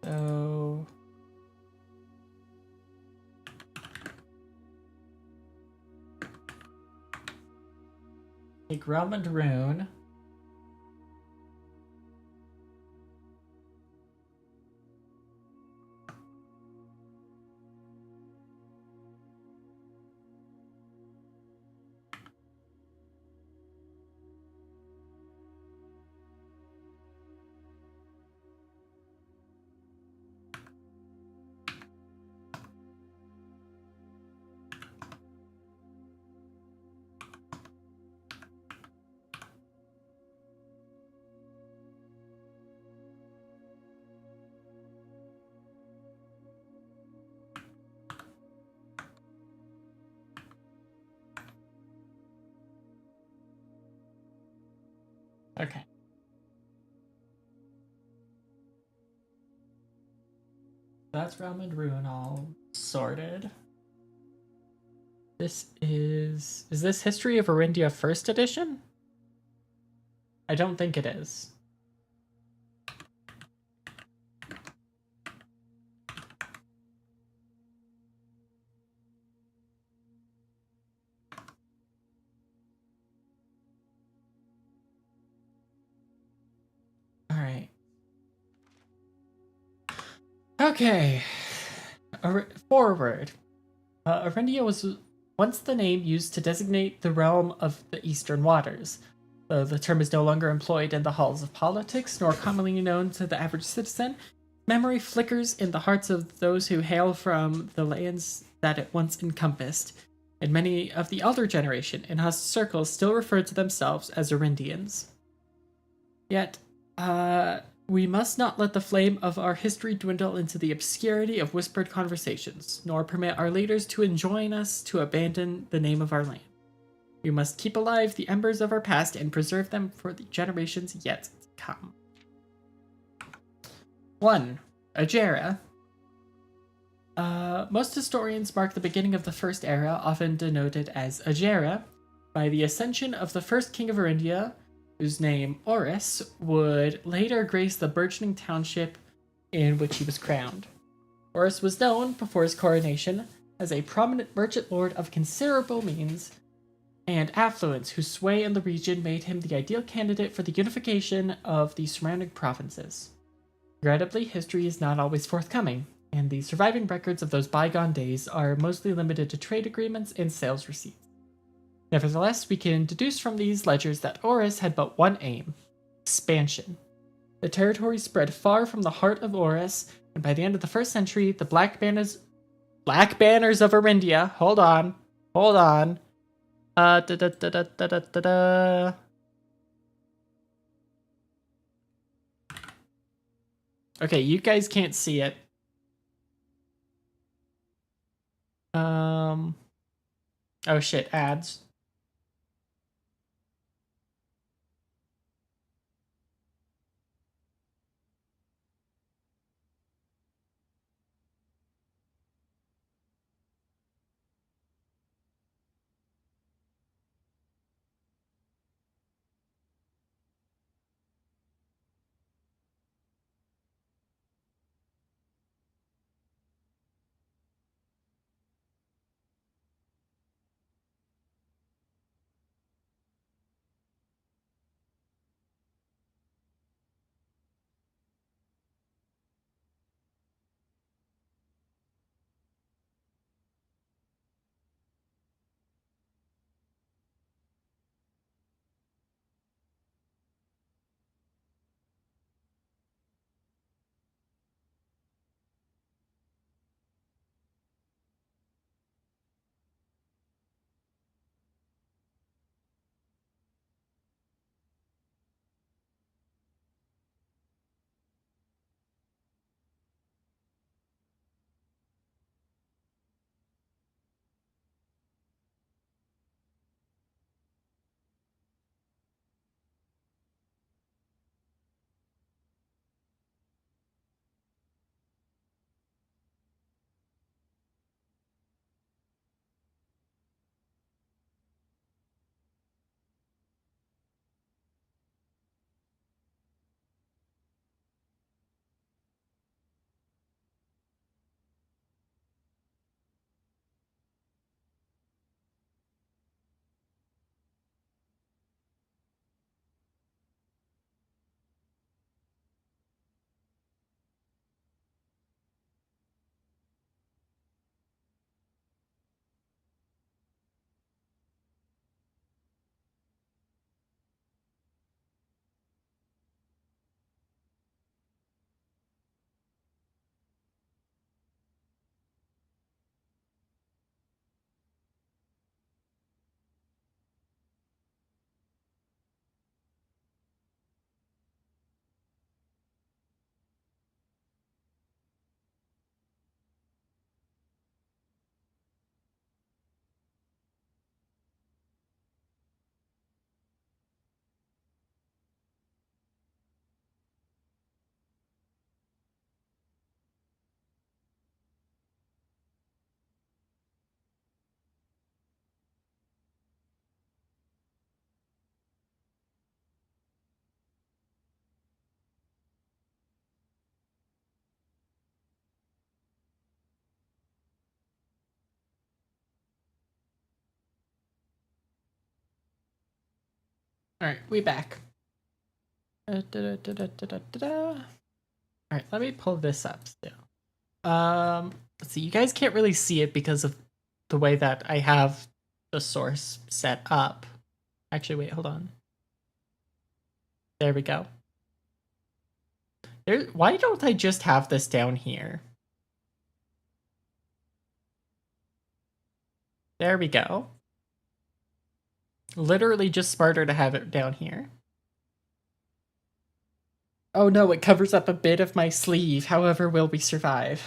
[SPEAKER 1] So... take Realm and Rune. Okay. That's Realm and Rune all sorted. This is... Is this History of Arindia 1st edition? I don't think it is. Alright. Okay. Forward. Arindia was once the name used to designate the realm of the Eastern Waters. Though the term is no longer employed in the halls of politics, nor commonly known to the average citizen, memory flickers in the hearts of those who hail from the lands that it once encompassed, and many of the elder generation in Husk circles still refer to themselves as Arindians. Yet, we must not let the flame of our history dwindle into the obscurity of whispered conversations, nor permit our leaders to enjoin us to abandon the name of our land. We must keep alive the embers of our past and preserve them for the generations yet to come. 1. Ajera. Most historians mark the beginning of the First Era, often denoted as Ajera, by the ascension of the first king of Arindia, whose name, Oris, would later grace the burgeoning township in which he was crowned. Oris was known, before his coronation, as a prominent merchant lord of considerable means and affluence, whose sway in the region made him the ideal candidate for the unification of the surrounding provinces. Regrettably, history is not always forthcoming, and the surviving records of those bygone days are mostly limited to trade agreements and sales receipts. Nevertheless, we can deduce from these ledgers that Oris had but one aim: expansion. The territory spread far from the heart of Oris, and by the end of the 1st century, the Black Banners of Arindia, hold on. Okay, you guys can't see it. Oh shit, ads. Alright, we back. Alright, let me pull this up still. Let's see, you guys can't really see it because of the way that I have the source set up. Actually, wait, hold on. There we go. Why don't I just have this down here? There we go. Literally just smarter to have it down here. Oh no, it covers up a bit of my sleeve. However, will we survive?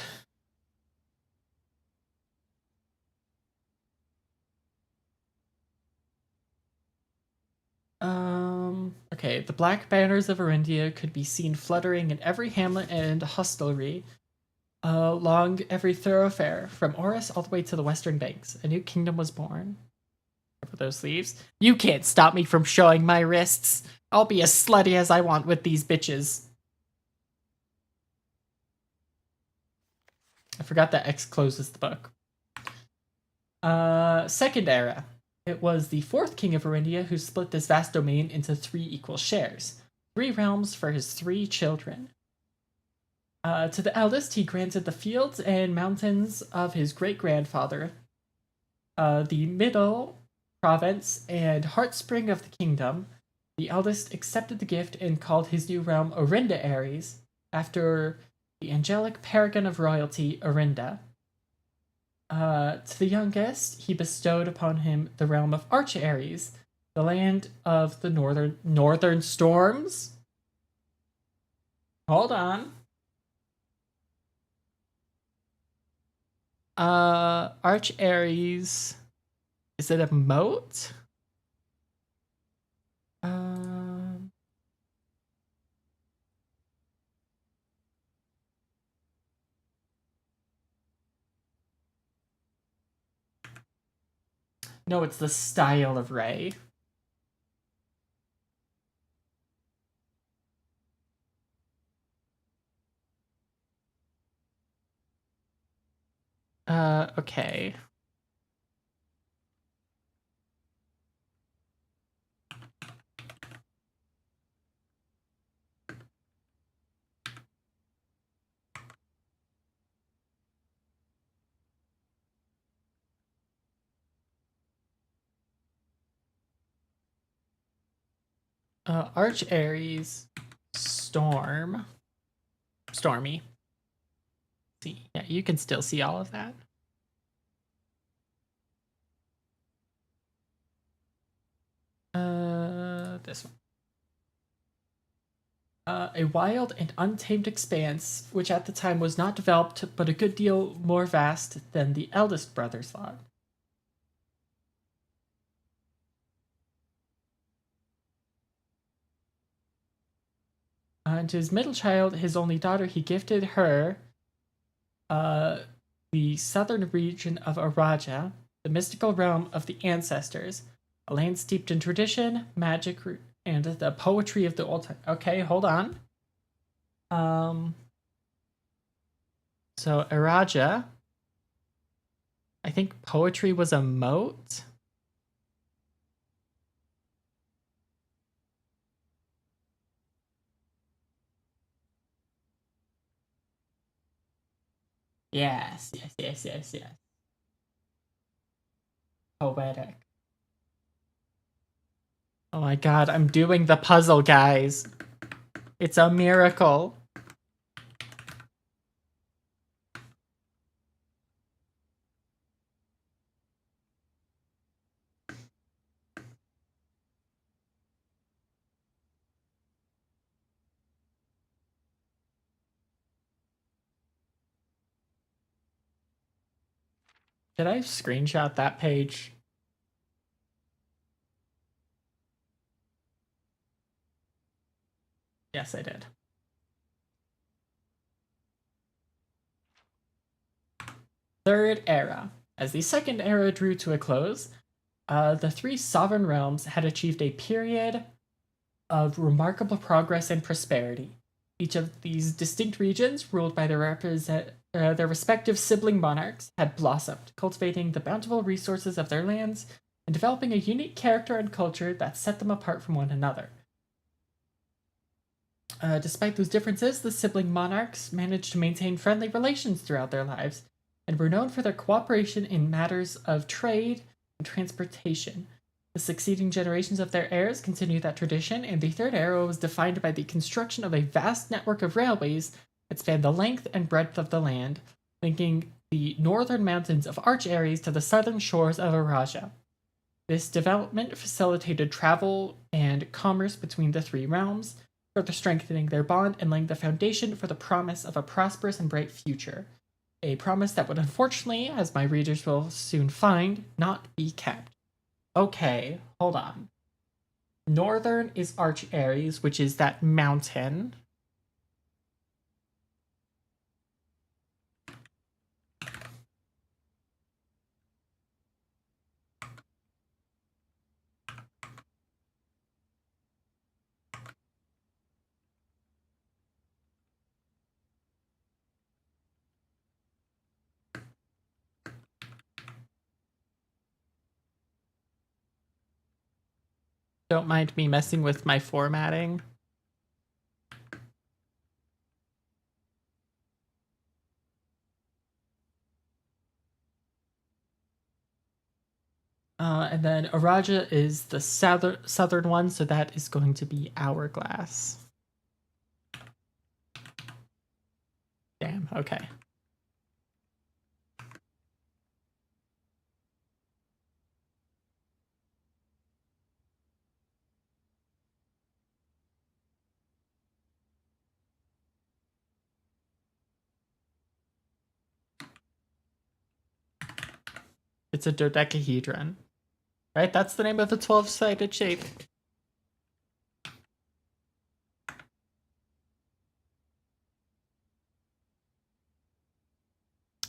[SPEAKER 1] Okay, the black banners of Arindia could be seen fluttering in every hamlet and hostelry along every thoroughfare, from Oris all the way to the western banks. A new kingdom was born. For those sleeves. You can't stop me from showing my wrists. I'll be as slutty as I want with these bitches. I forgot that X closes the book. Second era. It was the fourth king of Arindia who split this vast domain into 3 equal shares. 3 realms for his 3 children. To the eldest, he granted the fields and mountains of his great-grandfather. The middle province and heartspring of the kingdom. The eldest accepted the gift and called his new realm Orinda Aries, after the angelic paragon of royalty, Orinda. To the youngest, he bestowed upon him the realm of Arch Aries, the land of the northern storms. Hold on. Arch Aries. Is it a moat? Um, no, it's the style of Ray. Okay. Arch Aries, Storm, Stormy. See, yeah, you can still see all of that. This one. A wild and untamed expanse, which at the time was not developed, but a good deal more vast than the eldest brother's thought. And to his middle child, his only daughter, he gifted her the southern region of Araja, the mystical realm of the ancestors, a land steeped in tradition, magic, and the poetry of the old time. Okay, hold on. So Araja, I think poetry was a moat. Yes, yes, yes, yes, yes. Poetic. Oh my god, I'm doing the puzzle, guys. It's a miracle. Did I screenshot that page? Yes, I did. Third era. As the second era drew to a close, the three sovereign realms had achieved a period of remarkable progress and prosperity. Each of these distinct regions, ruled by their respective sibling monarchs, had blossomed, cultivating the bountiful resources of their lands and developing a unique character and culture that set them apart from one another. Despite those differences, the sibling monarchs managed to maintain friendly relations throughout their lives and were known for their cooperation in matters of trade and transportation. The succeeding generations of their heirs continued that tradition, and the Third Era was defined by the construction of a vast network of railways that spanned the length and breadth of the land, linking the northern mountains of Arch Aries to the southern shores of Araja. This development facilitated travel and commerce between the three realms, further strengthening their bond and laying the foundation for the promise of a prosperous and bright future. A promise that would unfortunately, as my readers will soon find, not be kept. Okay, hold on. Northern is Arch Aries, which is that mountain. Don't mind me messing with my formatting. And then Araja is the southern one, so that is going to be Hourglass. Damn, okay. It's a dodecahedron. Right? That's the name of the 12-sided shape.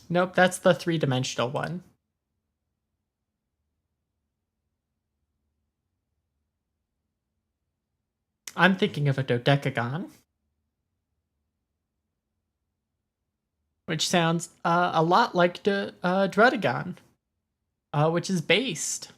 [SPEAKER 1] Nope, that's the 3-dimensional one. I'm thinking of a dodecagon, which sounds a lot like Drudagon, which is based.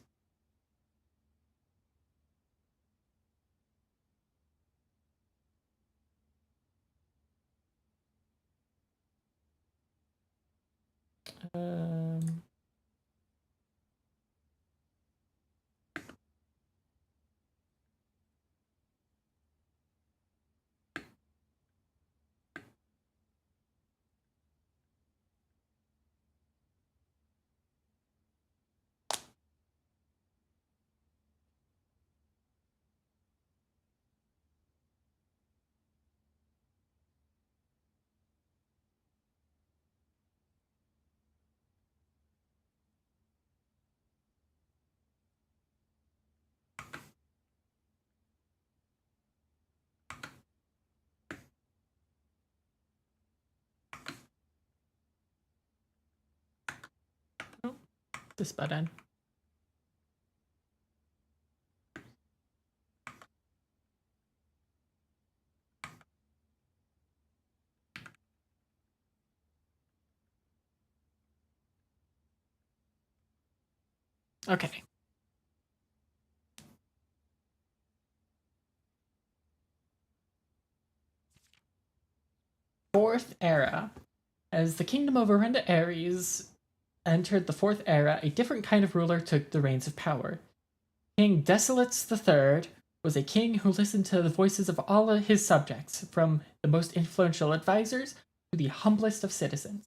[SPEAKER 1] This button. Okay. Fourth era. As the kingdom of Arenda Ares entered the fourth era, a different kind of ruler took the reins of power. King Desolates III was a king who listened to the voices of all of his subjects, from the most influential advisors to the humblest of citizens.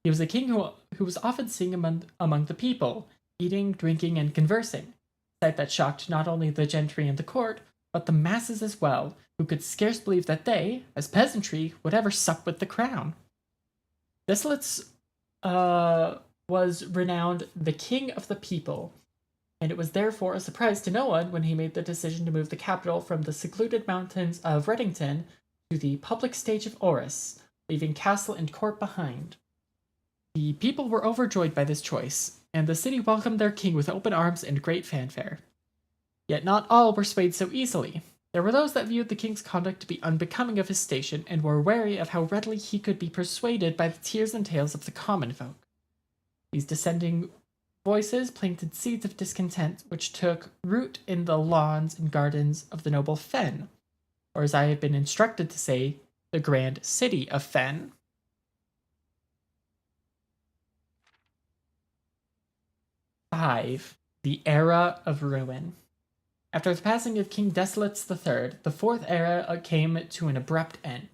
[SPEAKER 1] He was a king who was often seen among the people, eating, drinking, and conversing, a sight that shocked not only the gentry and the court, but the masses as well, who could scarce believe that they, as peasantry, would ever sup with the crown. Desolates was renowned the king of the people, and it was therefore a surprise to no one when he made the decision to move the capital from the secluded mountains of Reddington to the public stage of Oris, leaving castle and court behind. The people were overjoyed by this choice, and the city welcomed their king with open arms and great fanfare. Yet not all were swayed so easily. There were those that viewed the king's conduct to be unbecoming of his station, and were wary of how readily he could be persuaded by the tears and tales of the common folk. These dissenting voices planted seeds of discontent which took root in the lawns and gardens of the noble Fen, or as I have been instructed to say, the grand city of Fen. The Era of Ruin. After the passing of King Desolates III, the fourth era came to an abrupt end.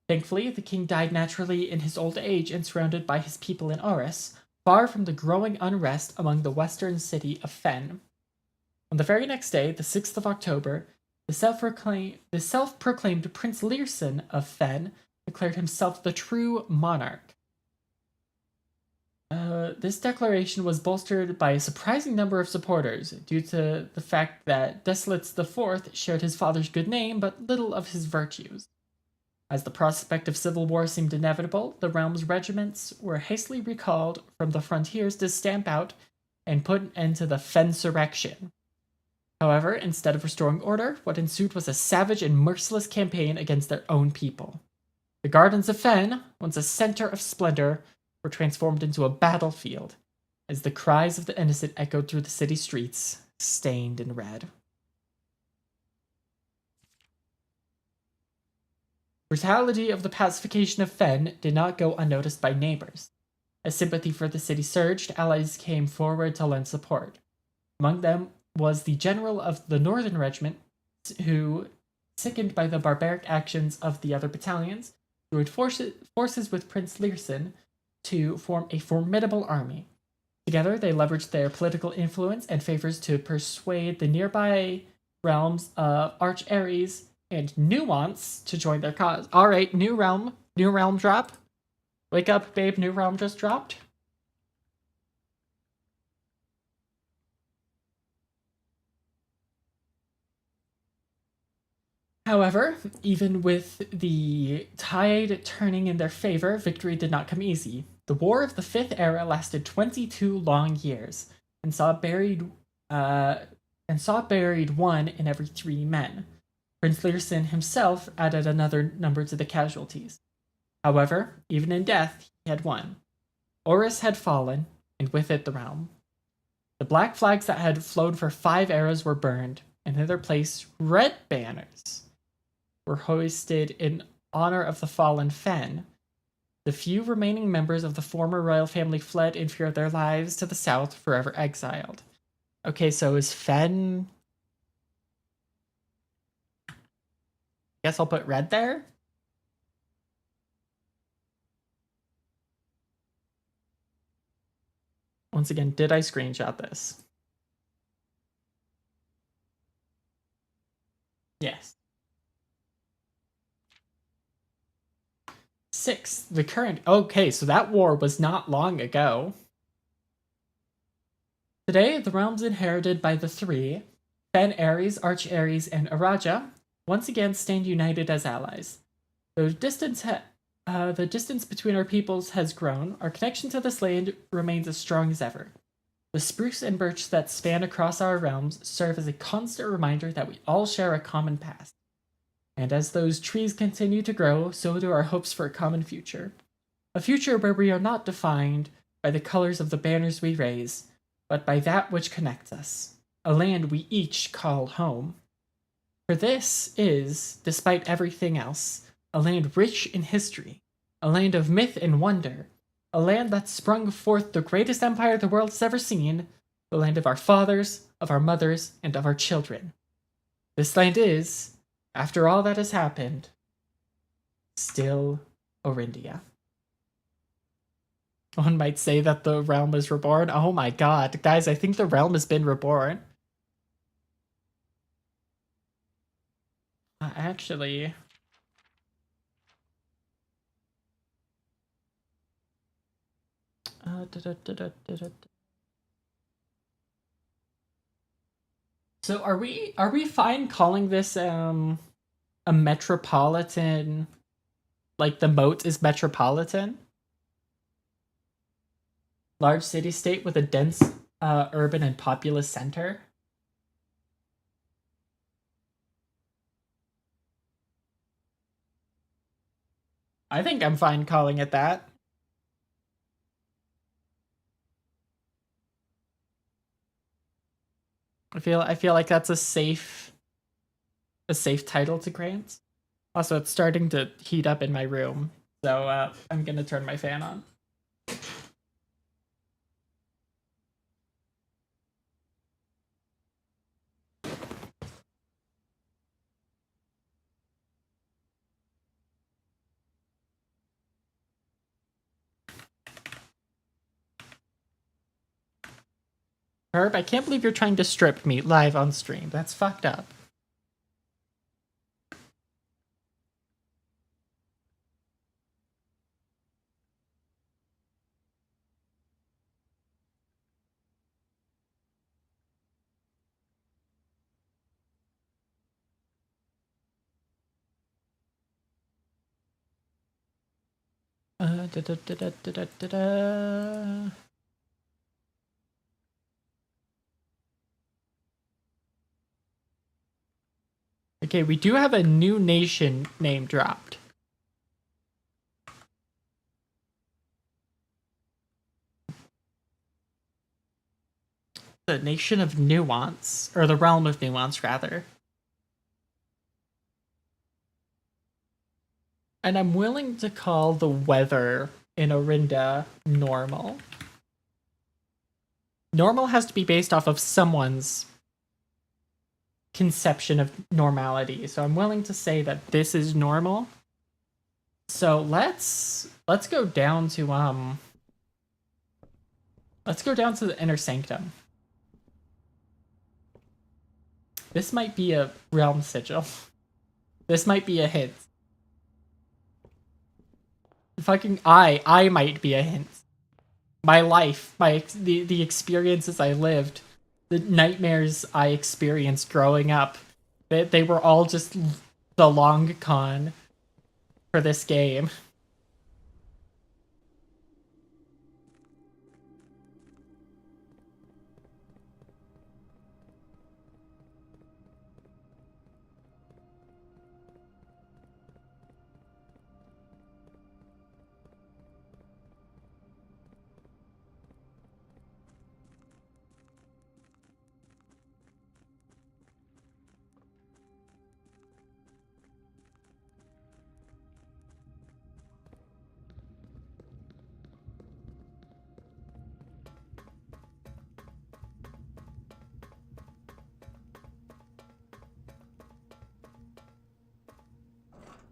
[SPEAKER 1] Thankfully, the king died naturally in his old age and surrounded by his people in Oris, far from the growing unrest among the western city of Fen. On the very next day, the 6th of October, the self-proclaimed Prince Learson of Fen declared himself the true monarch. This declaration was bolstered by a surprising number of supporters, due to the fact that Desolates IV shared his father's good name but little of his virtues. As the prospect of civil war seemed inevitable, the realm's regiments were hastily recalled from the frontiers to stamp out and put an end to the Fensurrection. However, instead of restoring order, what ensued was a savage and merciless campaign against their own people. The gardens of Fen, once a center of splendor, were transformed into a battlefield, as the cries of the innocent echoed through the city streets, stained in red. Brutality of the pacification of Fen did not go unnoticed by neighbors. As sympathy for the city surged, allies came forward to lend support. Among them was the general of the Northern Regiment, who, sickened by the barbaric actions of the other battalions, joined forces with Prince Learson to form a formidable army. Together, they leveraged their political influence and favors to persuade the nearby realms of Arch Ares and Nuance to join their cause. Alright, new realm drop. Wake up, babe, new realm just dropped. However, even with the tide turning in their favor, victory did not come easy. The War of the Fifth Era lasted 22 long years and saw buried one in every 3 men. Prince Learson himself added another number to the casualties. However, even in death, he had won. Horus had fallen, and with it the realm. The black flags that had flown for 5 eras were burned, and in their place, red banners were hoisted in honor of the fallen Fen. The few remaining members of the former royal family fled in fear of their lives to the south, forever exiled. Okay, so is Fen... Guess I'll put red there? Once again, did I screenshot this? Yes. 6. The current... Okay, so that war was not long ago. Today, the realms inherited by the three, Fen Ares, Arch Ares, and Araja, once again stand united as allies. The distance between our peoples has grown. Our connection to this land remains as strong as ever. The spruce and birch that span across our realms serve as a constant reminder that we all share a common past. And as those trees continue to grow, so do our hopes for a common future. A future where we are not defined by the colors of the banners we raise, but by that which connects us. A land we each call home. For this is, despite everything else, a land rich in history, a land of myth and wonder, a land that sprung forth the greatest empire the world has ever seen, the land of our fathers, of our mothers, and of our children. This land is, after all that has happened, still Orindia. One might say that the realm is reborn. Oh my god, guys, I think the realm has been reborn. Actually... So are we fine calling this a metropolitan, like the moat is metropolitan? Large city-state with a dense urban and populous center? I think I'm fine calling it that. I feel like that's a safe title to grant. Also, it's starting to heat up in my room, so I'm gonna turn my fan on. Herb, I can't believe you're trying to strip me live on stream. That's fucked up. Da, da, da, da, da, da, da. Okay, we do have a new nation name dropped. The Nation of Nuance, or the Realm of Nuance, rather. And I'm willing to call the weather in Orinda normal. Normal has to be based off of someone's conception of normality, so I'm willing to say that this is normal. So let's go down to the Inner Sanctum. This might be a realm sigil. This might be a hint. Fucking I might be a hint. My life, the experiences I lived, the nightmares I experienced growing up, they were all just the long con for this game.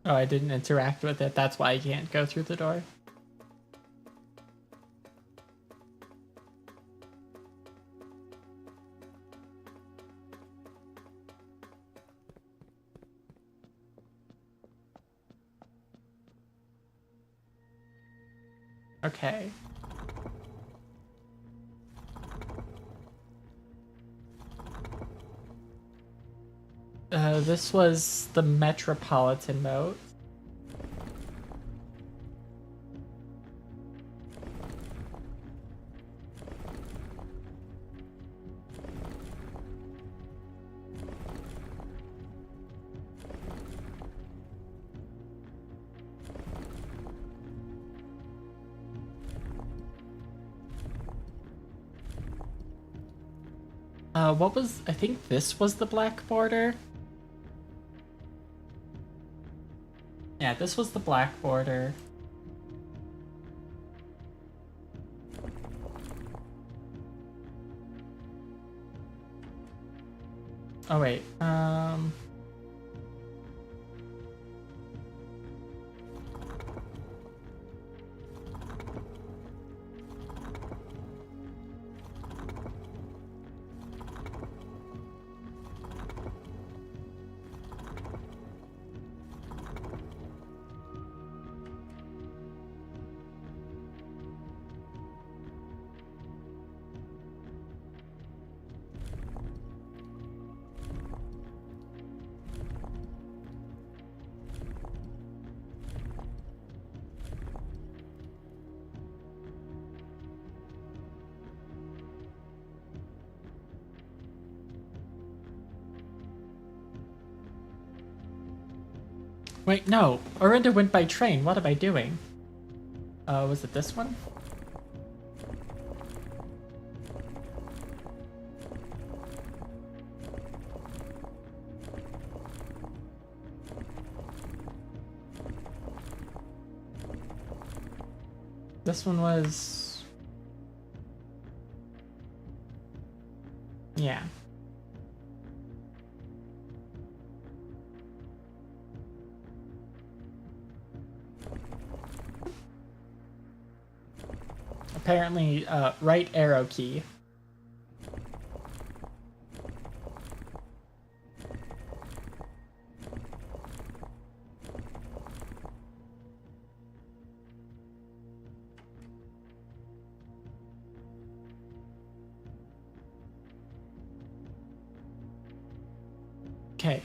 [SPEAKER 1] Oh, I didn't interact with it. That's why I can't go through the door. Okay. This was the Metropolitan Moat. I think this was the black border. Yeah, this was the black border. Oh wait, wait, no. Orinda went by train. What am I doing? Was it this one? This one was... Yeah. Apparently, right arrow key. Okay.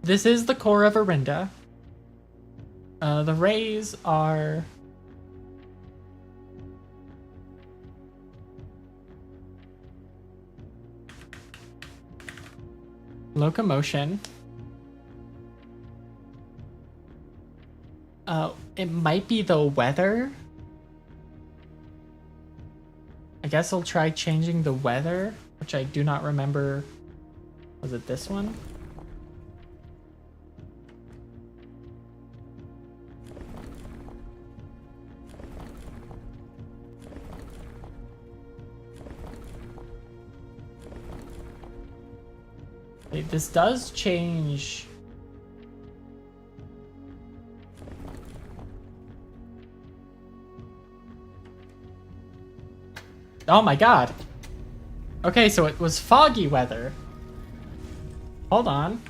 [SPEAKER 1] This is the core of Orinda. The rays are... locomotion. It might be the weather. I guess I'll try changing the weather, which I do not remember. Was it this one? Wait, this does change. Oh my god. Okay, so it was foggy weather. Hold on.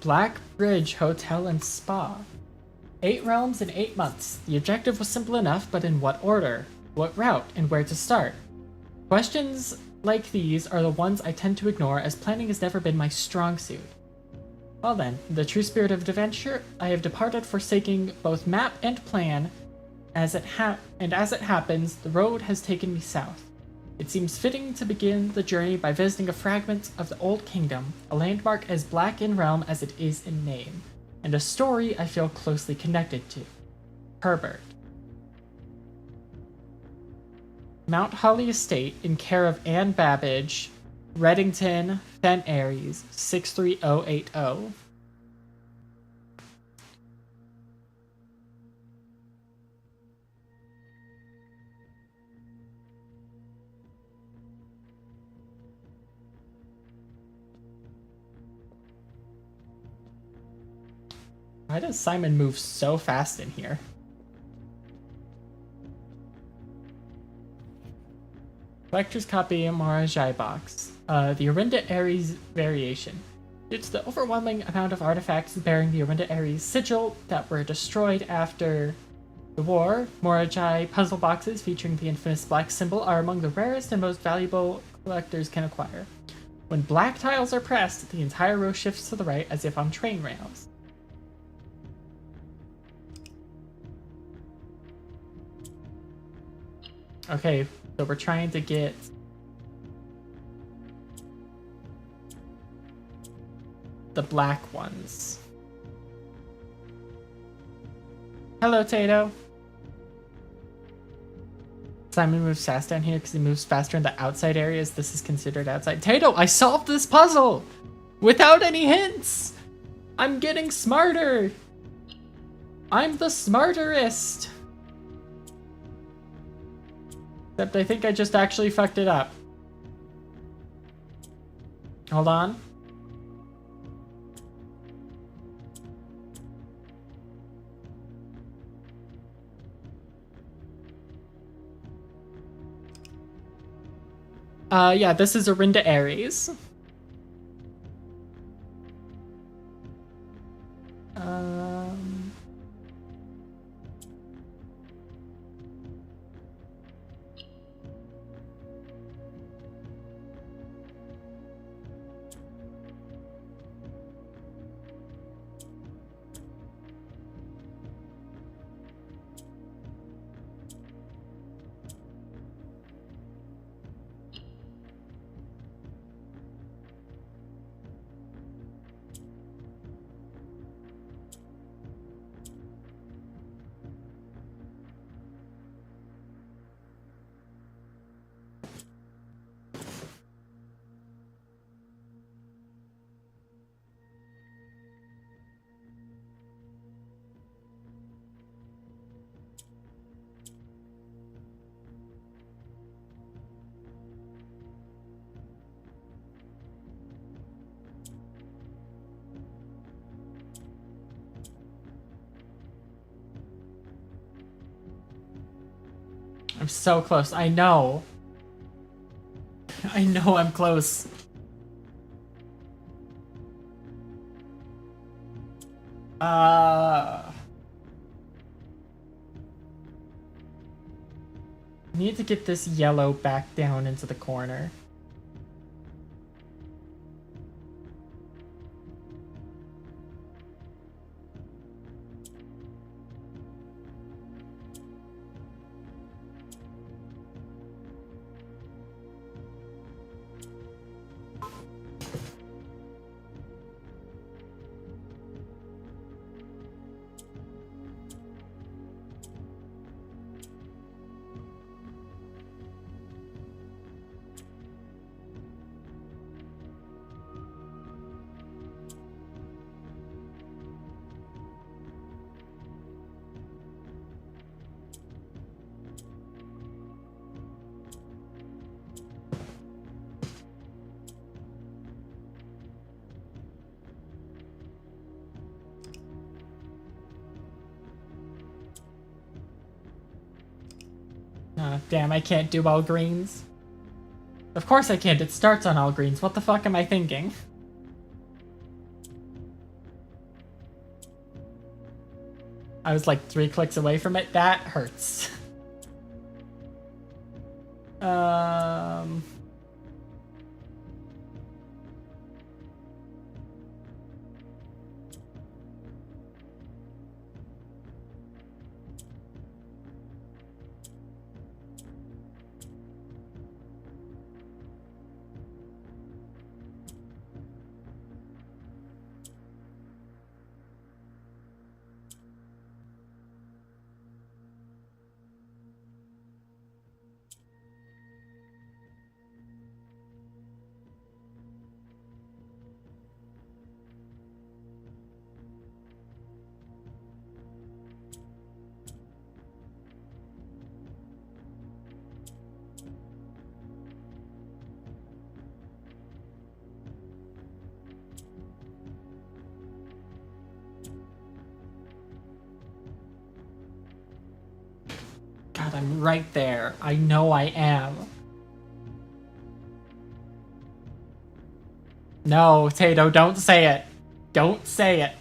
[SPEAKER 1] Black Bridge Hotel and Spa. 8 realms in 8 months. The objective was simple enough, but in what order? What route, and where to start? Questions like these are the ones I tend to ignore, as planning has never been my strong suit. Well then, in the true spirit of adventure, I have departed, forsaking both map and plan. As it happens, the road has taken me south. It seems fitting to begin the journey by visiting a fragment of the Old Kingdom, a landmark as black in realm as it is in name, and a story I feel closely connected to. Herbert. Mount Holly Estate, in care of Anne Babbage, Reddington, Fen Aries, 63080. Why does Simon move so fast in here? Collector's copy Marajai box. The Orinda Aries variation. Due to the overwhelming amount of artifacts bearing the Orinda Aries sigil that were destroyed after the war, Morajai puzzle boxes featuring the infamous black symbol are among the rarest and most valuable collectors can acquire. When black tiles are pressed, the entire row shifts to the right as if on train rails. Okay, so we're trying to get the black ones. Hello, Tato. Simon moves fast down here because he moves faster in the outside areas. This is considered outside. Tato, I solved this puzzle without any hints. I'm getting smarter. I'm the smarterest. Except I think I just actually fucked it up. Hold on. Yeah, this is Orinda Aries. I'm so close. I know. I know I'm close. Need to get this yellow back down into the corner. Damn, I can't do all greens. Of course I can't, it starts on all greens. What the fuck am I thinking? I was like 3 clicks away from it. That hurts. God, I'm right there. I know I am. No, Tato, don't say it. Don't say it.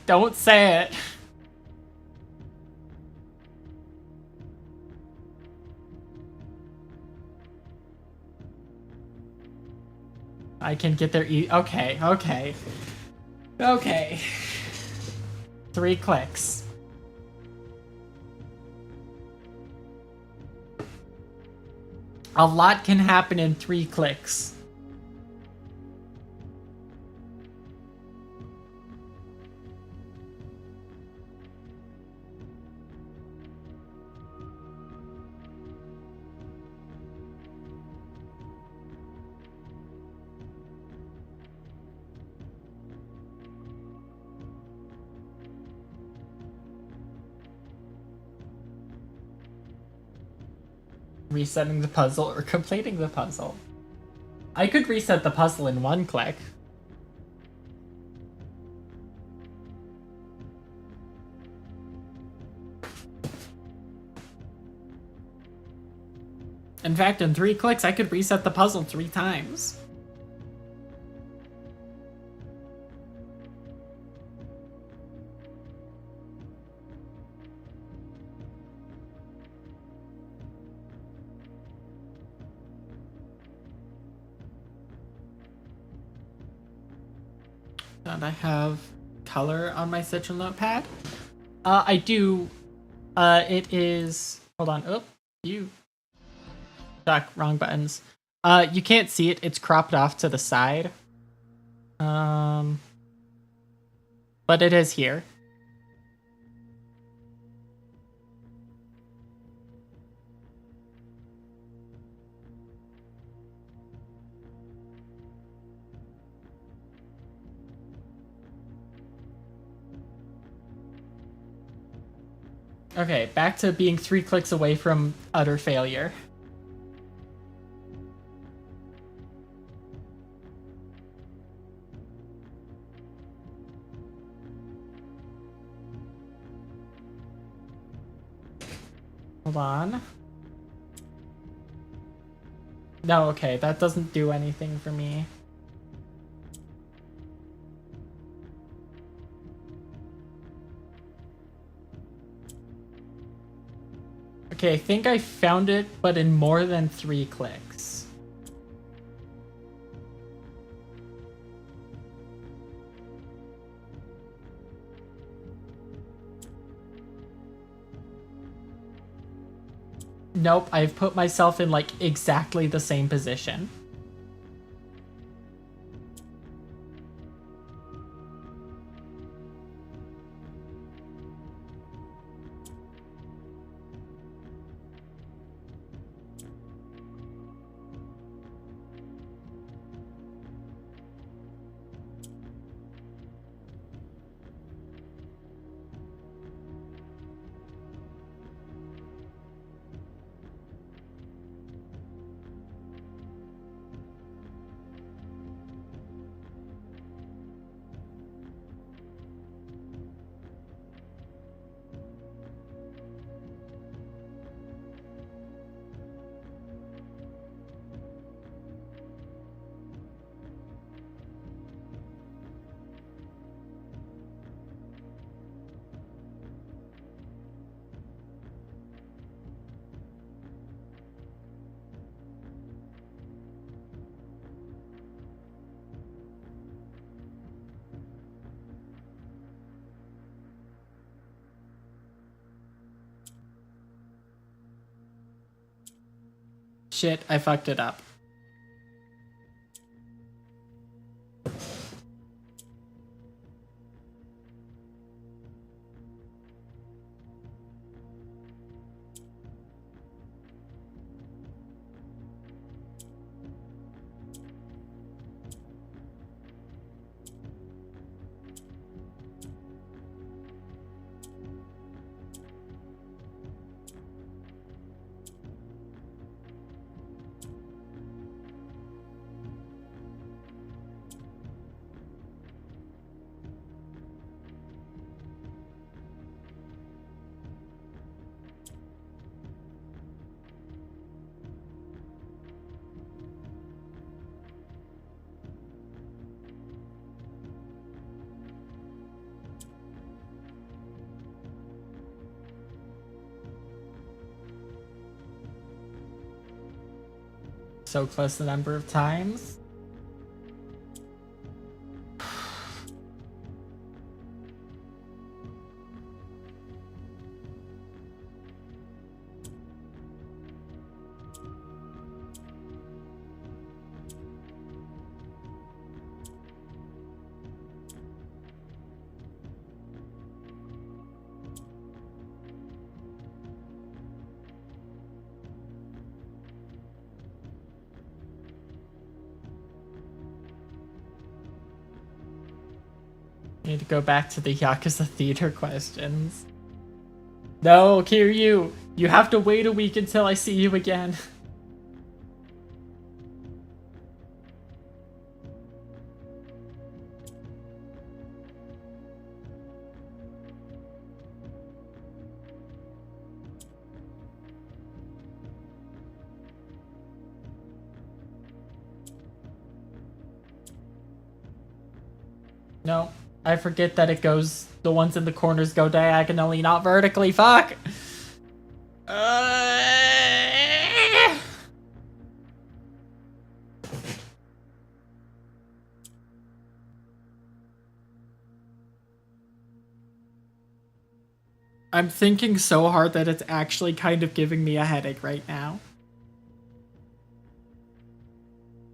[SPEAKER 1] Don't say it. I can get there okay, okay. Okay. 3 clicks. A lot can happen in 3 clicks. Resetting the puzzle or completing the puzzle. I could reset the puzzle in 1 click. In fact, in 3 clicks, I could reset the puzzle 3 times. And I have color on my Sigil notepad. I do. It is. Hold on. Oh, you. Stuck. Wrong buttons. You can't see it. It's cropped off to the side. But it is here. Okay, back to being 3 clicks away from utter failure. Hold on. No, okay, that doesn't do anything for me. Okay, I think I found it, but in more than 3 clicks. Nope, I've put myself in like exactly the same position. Shit, I fucked it up. So close the number of times. Need to go back to the Yakuza Theater questions. No, Kiryu! You have to wait a week until I see you again. No. I forget that it goes, the ones in the corners go diagonally, not vertically. Fuck! I'm thinking so hard that it's actually kind of giving me a headache right now.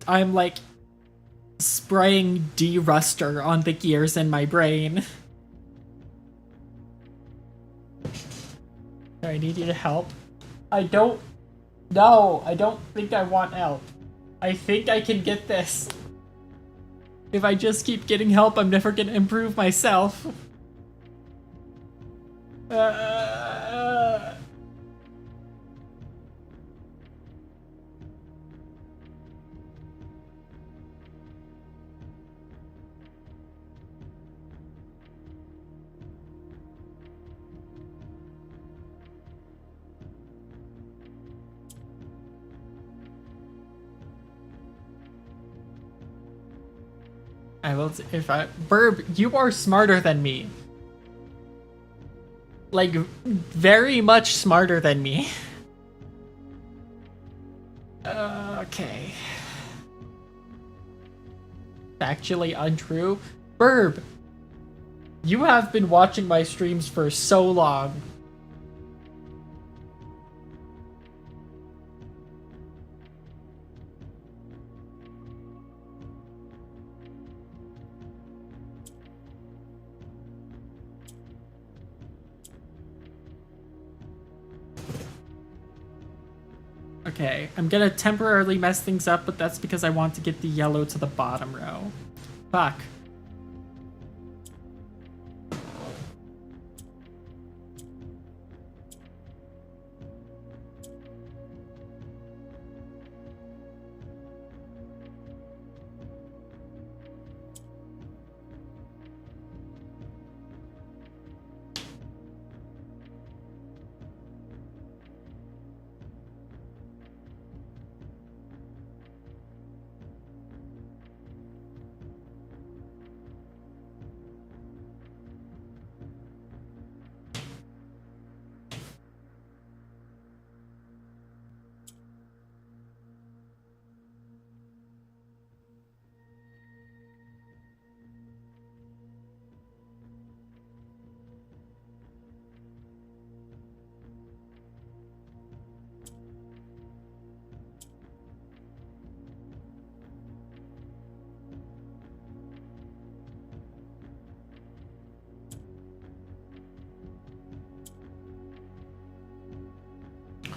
[SPEAKER 1] I'm like spraying de-ruster on the gears in my brain. I need you to help. I don't think I want help. I think I can get this. If I just keep getting help, I'm never gonna improve myself. I will, if I, Burb, you are smarter than me. Like, very much smarter than me. Okay. Factually untrue. Burb, you have been watching my streams for so long. Okay, I'm gonna temporarily mess things up, but that's because I want to get the yellow to the bottom row. Fuck.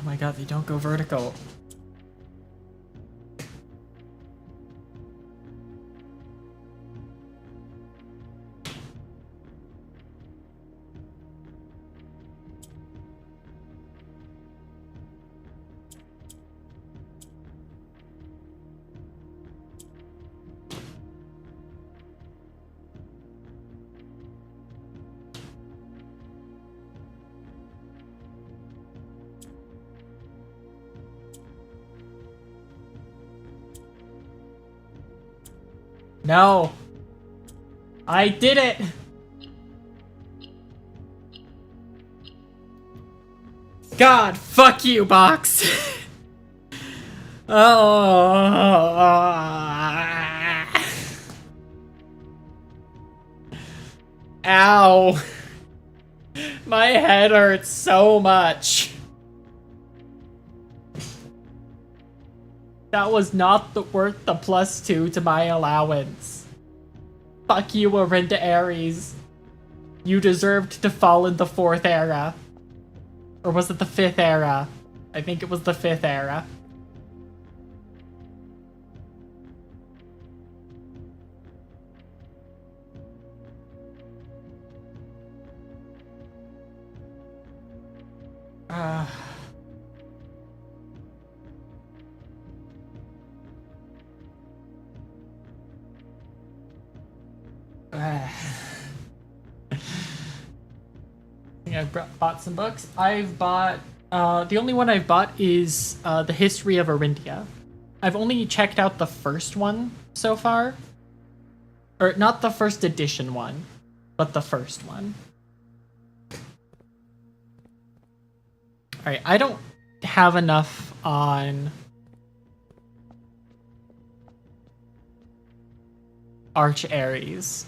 [SPEAKER 1] my god, they don't go vertical. No! I did it! God, fuck you, box! Oh. Ow. My head hurts so much. That was not worth the +2 to my allowance. Fuck you, Usabi Eria. You deserved to fall in the 4th era. Or was it the 5th era? I think it was the 5th era. I think I've bought some books. I've bought... the only one I've bought is The History of Arindia. I've only checked out the first one so far. Or, not the first edition one, but the first one. Alright, I don't have enough on... Arch Aries.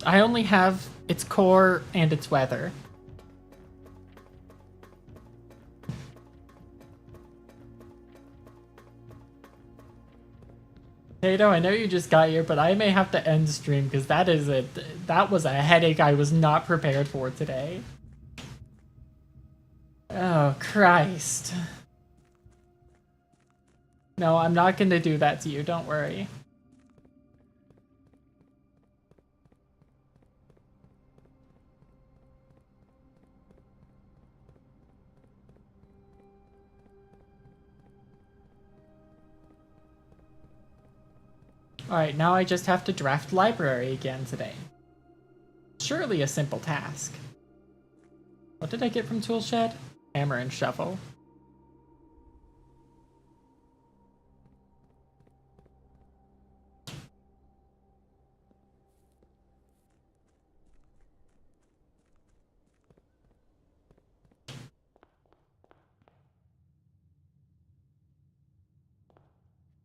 [SPEAKER 1] I only have its core and its weather. Tato, I know you just got here, but I may have to end stream because that was a headache I was not prepared for today. Oh, Christ. No, I'm not going to do that to you, don't worry. Alright, now I just have to draft library again today. Surely a simple task. What did I get from Toolshed? Hammer and shovel.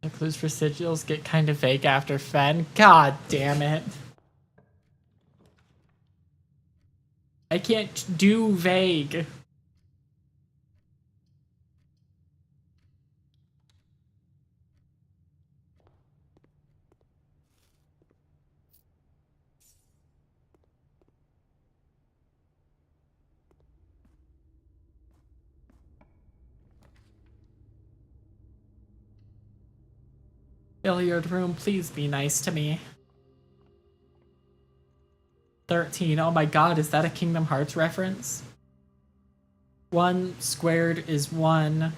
[SPEAKER 1] The clues for sigils get kind of vague after Fen. God damn it. I can't do vague. Billiard room, please be nice to me. 13. Oh my god, is that a Kingdom Hearts reference? 1 squared is 1.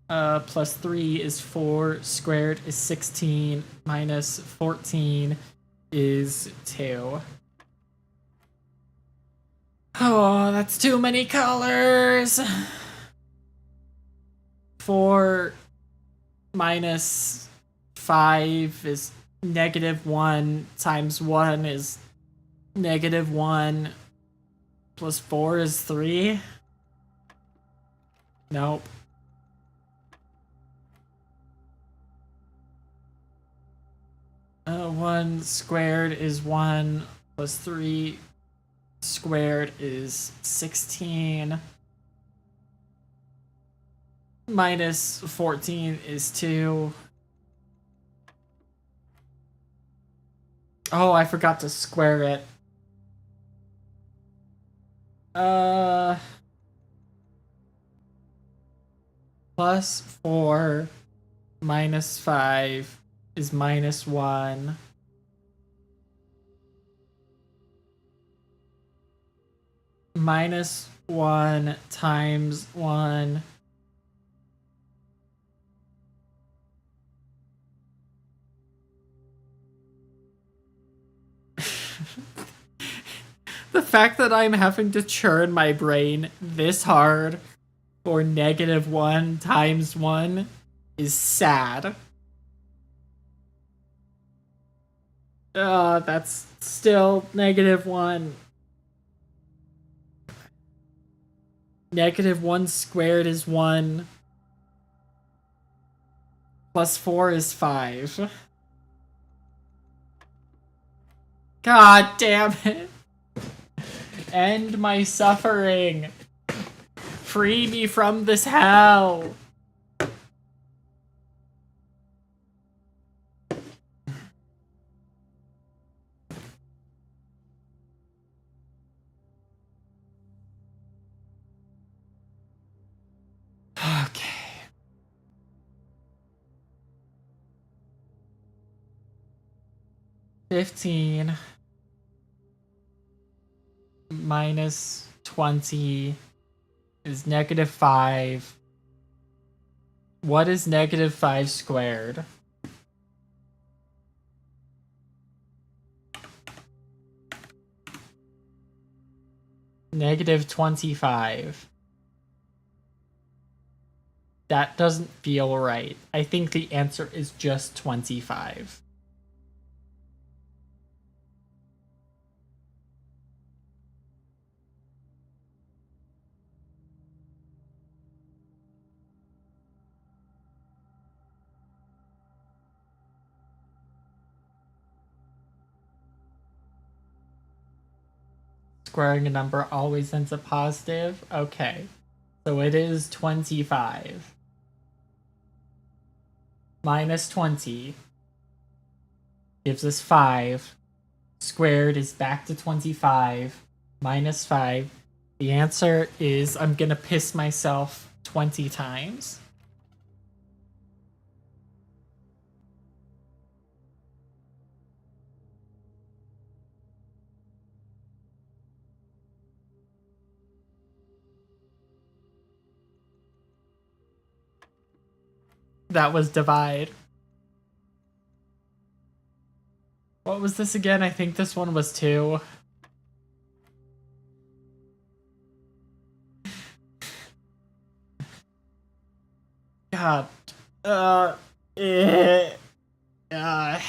[SPEAKER 1] Plus 3 is 4. Squared is 16. Minus 14 is 2. Oh, that's too many colors! 4 minus 5 is -1 times 1 is -1 plus 4 is 3. Nope. One squared is 1 plus 3 squared is 16. minus 14 is 2. Oh, I forgot to square it. Plus 4 minus 5 is minus 1. Minus 1 times 1. The fact that I'm having to churn my brain this hard for -1 times 1 is sad. That's still -1. -1 squared is 1. Plus 4 is 5. God damn it. End my suffering. Free me from this hell. Okay. $15 minus 20 is -5. What is -5 squared? -25. That doesn't feel right. I think the answer is just 25. Squaring a number always ends up positive. Okay. So it is 25. Minus 20 gives us 5. Squared is back to 25. Minus 5. The answer is I'm gonna piss myself 20 times. That was divide. What was this again? I think this one was 2. God. Eh, uh.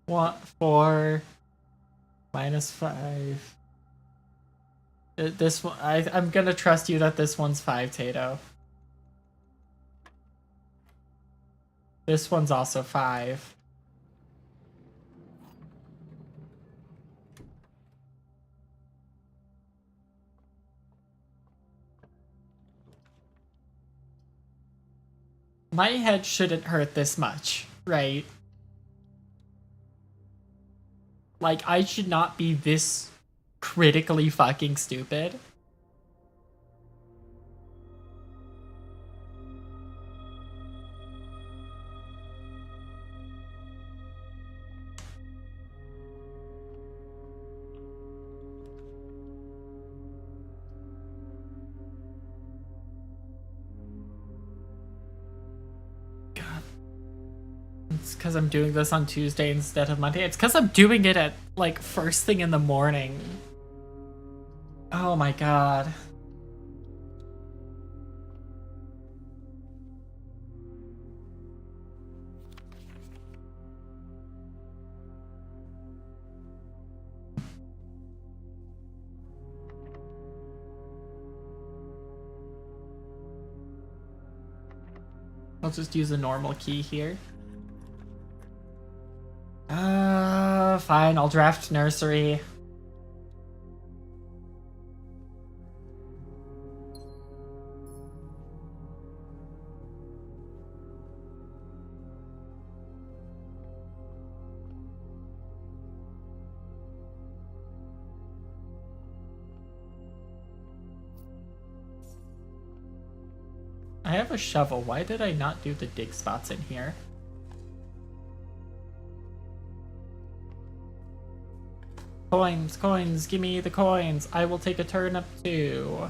[SPEAKER 1] What? 4 minus 5. This one, I'm gonna trust you that this one's 5, Tato. This one's also 5. My head shouldn't hurt this much, right? Like, I should not be this critically fucking stupid. It's because I'm doing this on Tuesday instead of Monday. It's because I'm doing it at, like, first thing in the morning. Oh my god. I'll just use a normal key here. Fine, I'll draft nursery. I have a shovel. Why did I not do the dig spots in here? Coins, coins, give me the coins. I will take a turnip too.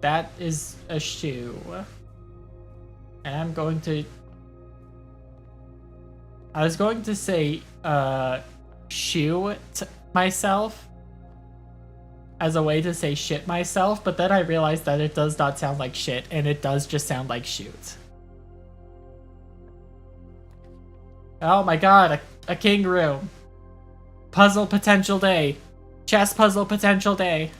[SPEAKER 1] That is a shoe. And I'm going to... I was going to say, shoe to myself as a way to say shit myself, but then I realized that it does not sound like shit, and it does just sound like shoot. Oh my god, a king room. Puzzle potential day. Chess puzzle potential day.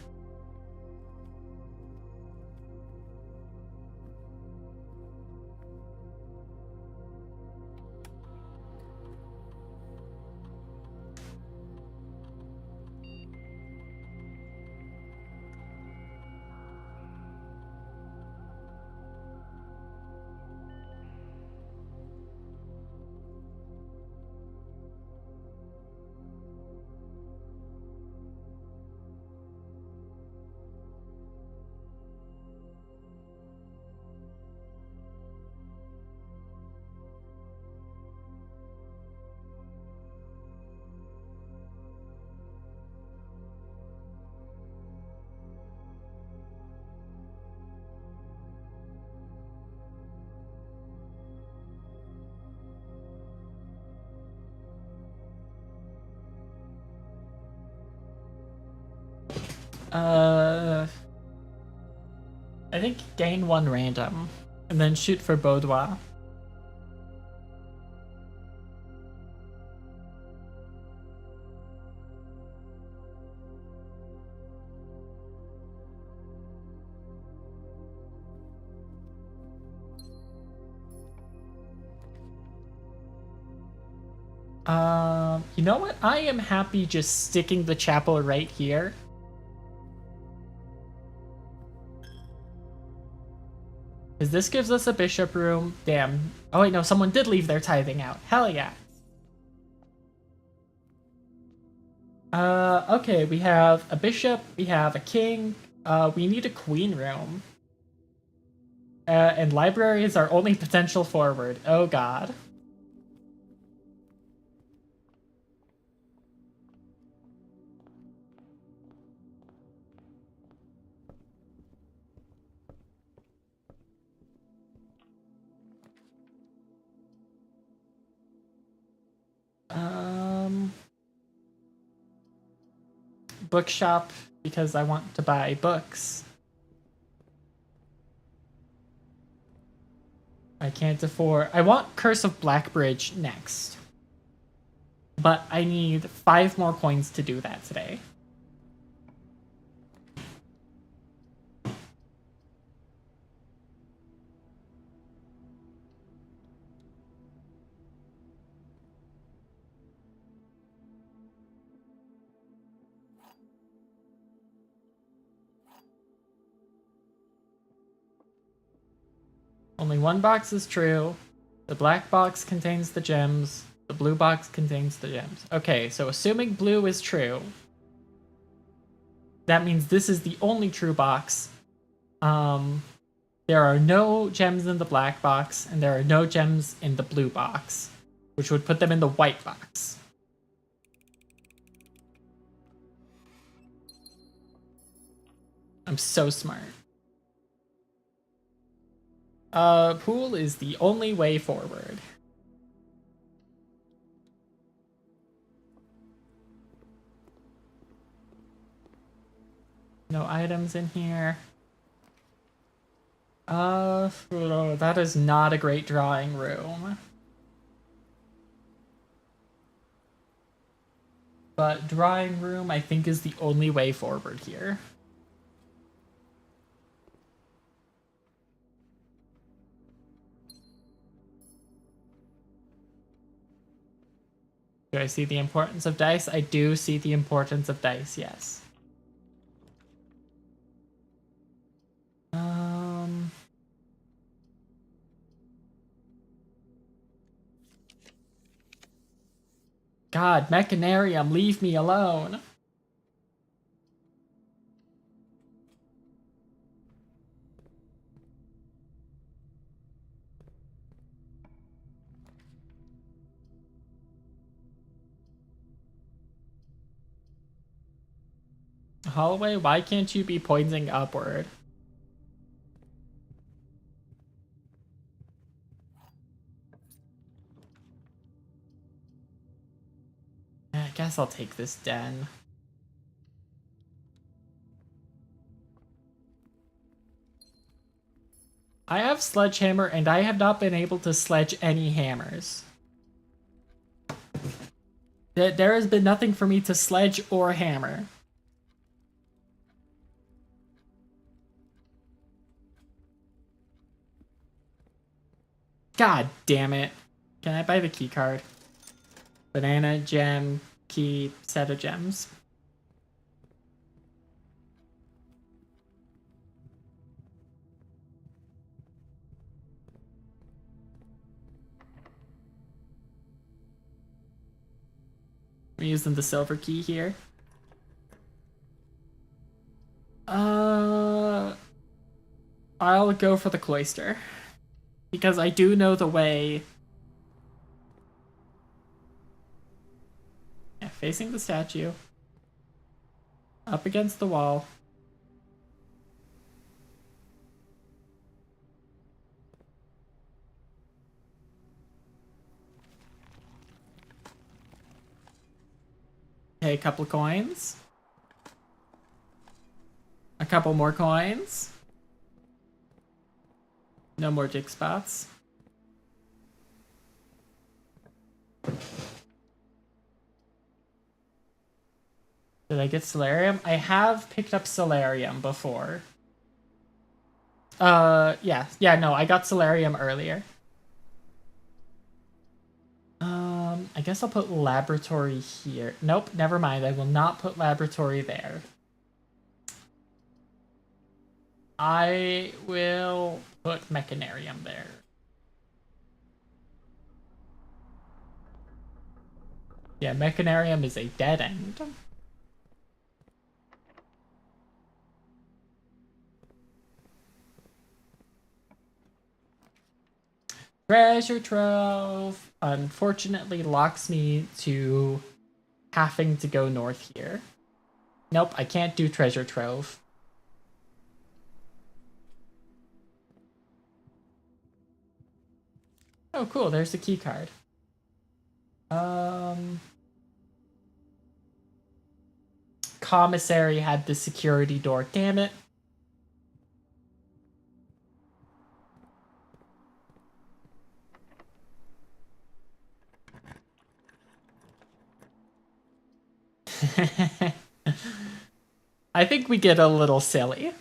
[SPEAKER 1] I think gain 1 random, and then shoot for boudoir. You know what? I am happy just sticking the chapel right here. Because this gives us a bishop room. Damn. Oh wait, no, someone did leave their tithing out. Hell yeah. Okay, we have a bishop, we have a king, we need a queen room. And library is our only potential forward. Oh god. Bookshop, because I want to buy books. I can't afford... I want Curse of Blackbridge next. But I need 5 more coins to do that today. Only 1 box is true. The black box contains the gems. The blue box contains the gems. Okay, so assuming blue is true, that means this is the only true box. There are no gems in the black box, and there are no gems in the blue box, which would put them in the white box. I'm so smart. Pool is the only way forward. No items in here. That is not a great drawing room. But drawing room, I think, is the only way forward here. Do I see the importance of dice? I do see the importance of dice, yes. God, Mechanarium, leave me alone. Hallway, why can't you be pointing upward? I guess I'll take this den. I have Sledgehammer, and I have not been able to sledge any hammers. There has been nothing for me to sledge or hammer. God damn it. Can I buy the key card? Banana, gem, key, set of gems. I'm using the silver key here. I'll go for the cloister. Because I do know the way. Yeah, facing the statue. Up against the wall. Okay, a couple of coins. A couple more coins. No more dig spots. Did I get Solarium? I have picked up Solarium before. Yeah. Yeah, no, I got Solarium earlier. I guess I'll put Laboratory here. Nope, never mind. I will not put Laboratory there. I will put Mechanarium there. Yeah, Mechanarium is a dead end. Treasure Trove unfortunately locks me to having to go north here. Nope, I can't do Treasure Trove. Oh, cool, there's the key card. Commissary had the security door, damn it. I think we get a little silly.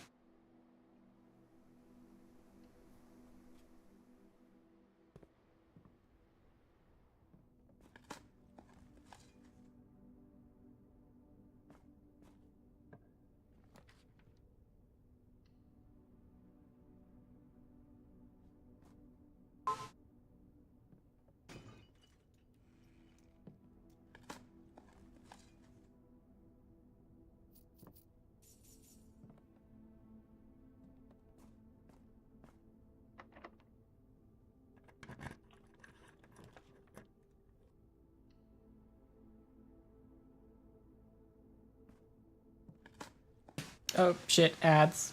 [SPEAKER 1] Oh shit, ads.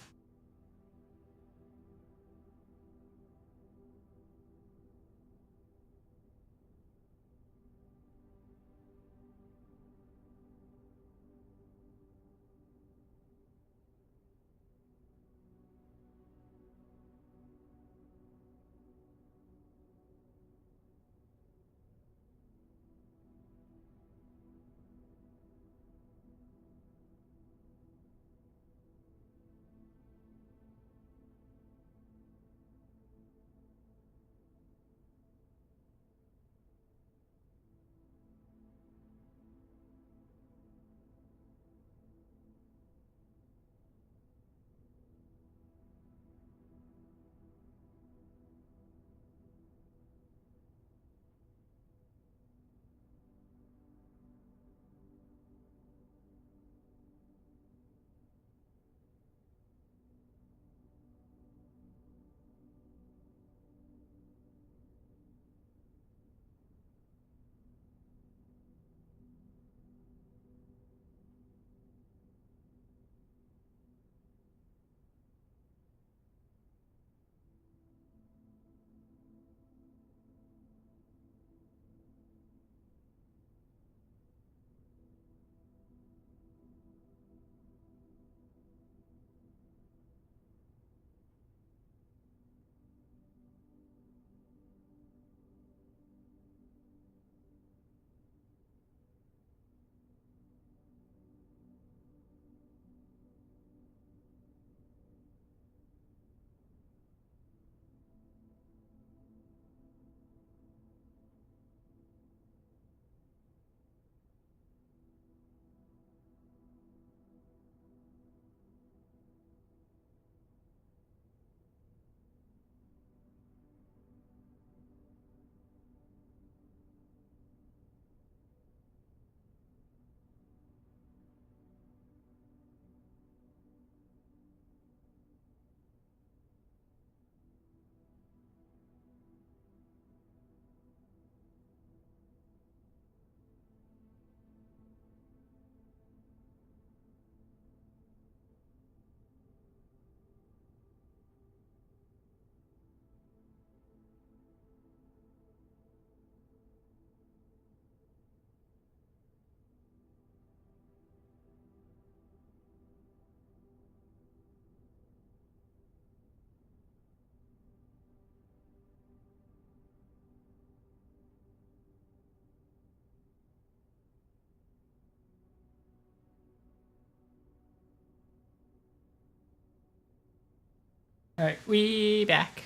[SPEAKER 1] Alright, we back.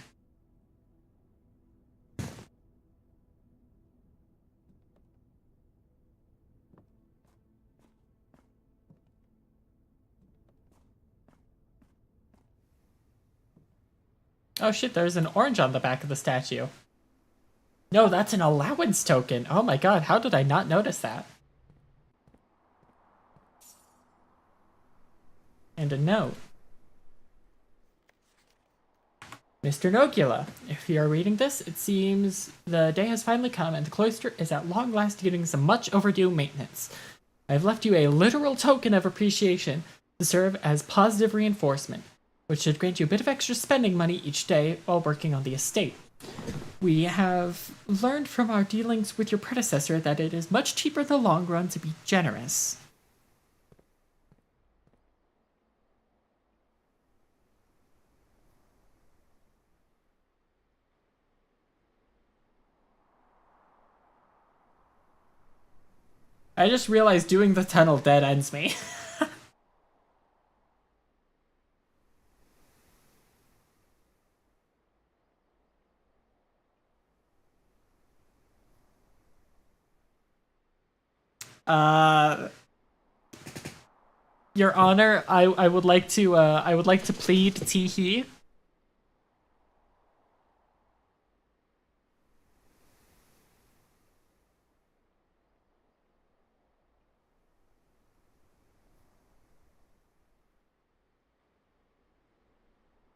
[SPEAKER 1] Oh shit, there's an orange on the back of the statue. No, that's an allowance token. Oh my god, how did I not notice that? And a note. Mr. Nogula, if you are reading this, it seems the day has finally come and the cloister is at long last getting some much overdue maintenance. I have left you a literal token of appreciation to serve as positive reinforcement, which should grant you a bit of extra spending money each day while working on the estate. We have learned from our dealings with your predecessor that it is much cheaper in the long run to be generous. I just realized doing the tunnel dead ends me. Your Honor, I would like to plead tee-hee.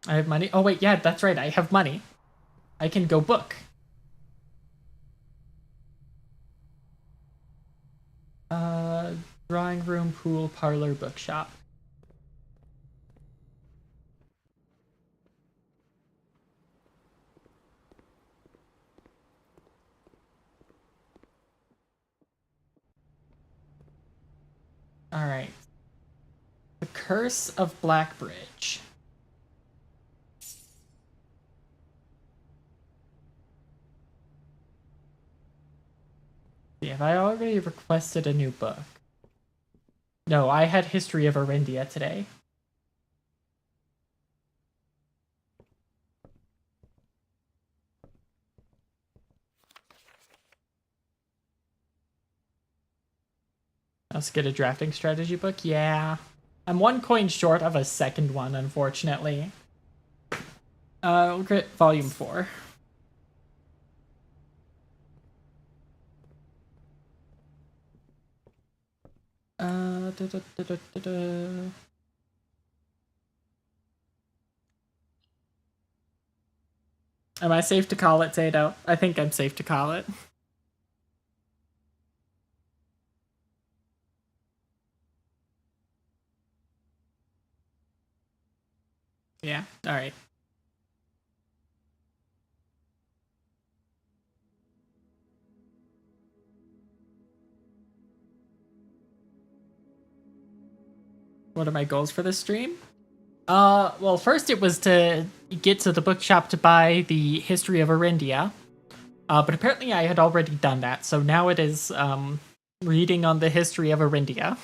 [SPEAKER 1] I have money. Oh wait, yeah, that's right. I have money. I can go book. Drawing room, pool, parlor, bookshop. All right. The Curse of Blackbridge. See, have I already requested a new book? No, I had History of Erindia today. Let's get a drafting strategy book. Yeah. I'm 1 coin short of a second one, unfortunately. We'll get volume 4. Am I safe to call it, Tato? I think I'm safe to call it. Yeah, alright. What are my goals for this stream? Well, first it was to get to the bookshop to buy the History of Erindia. But apparently I had already done that, so now it is, reading on the History of Erindia.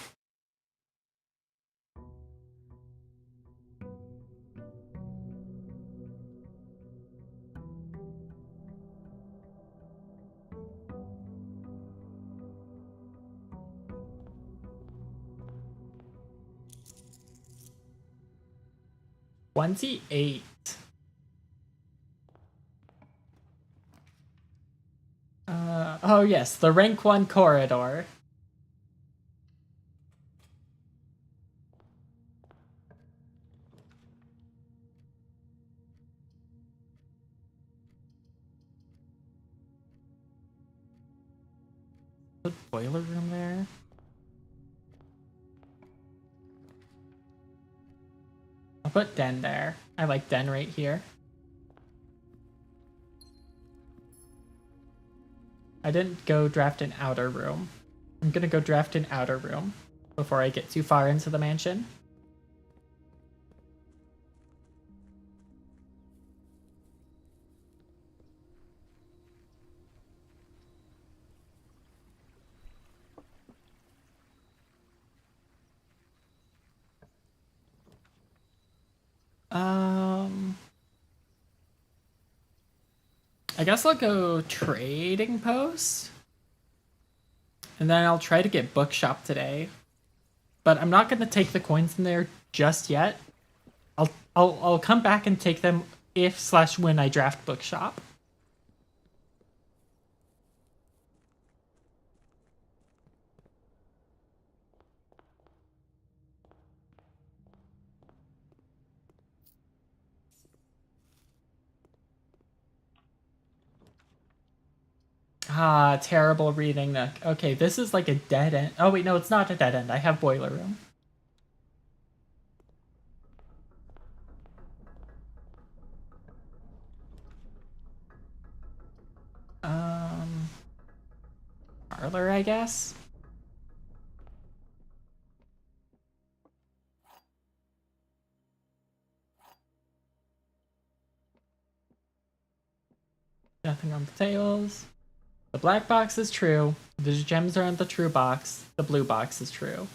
[SPEAKER 1] $28. Oh yes, the rank 1 corridor. The boiler room there. I'll put Den there. I like Den right here. I didn't go draft an outer room. I'm gonna go draft an outer room before I get too far into the mansion. I guess I'll go trading post. And then I'll try to get bookshop today. But I'm not going to take the coins in there just yet. I'll come back and take them if/when I draft bookshop. Ah, terrible reading, Nook. Okay, this is like a dead end. Oh, wait, no, it's not a dead end. I have boiler room. Parlor, I guess? Nothing on the tables. The black box is true. The gems are in the true box. The blue box is true.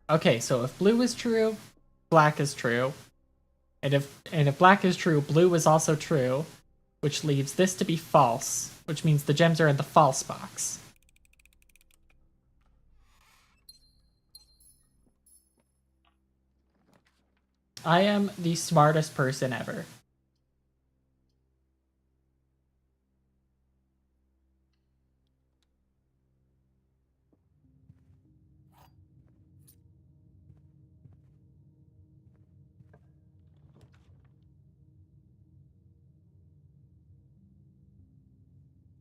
[SPEAKER 1] Okay, so if blue is true, black is true. And if black is true, blue is also true, which leaves this to be false, which means the gems are in the false box. I am the smartest person ever.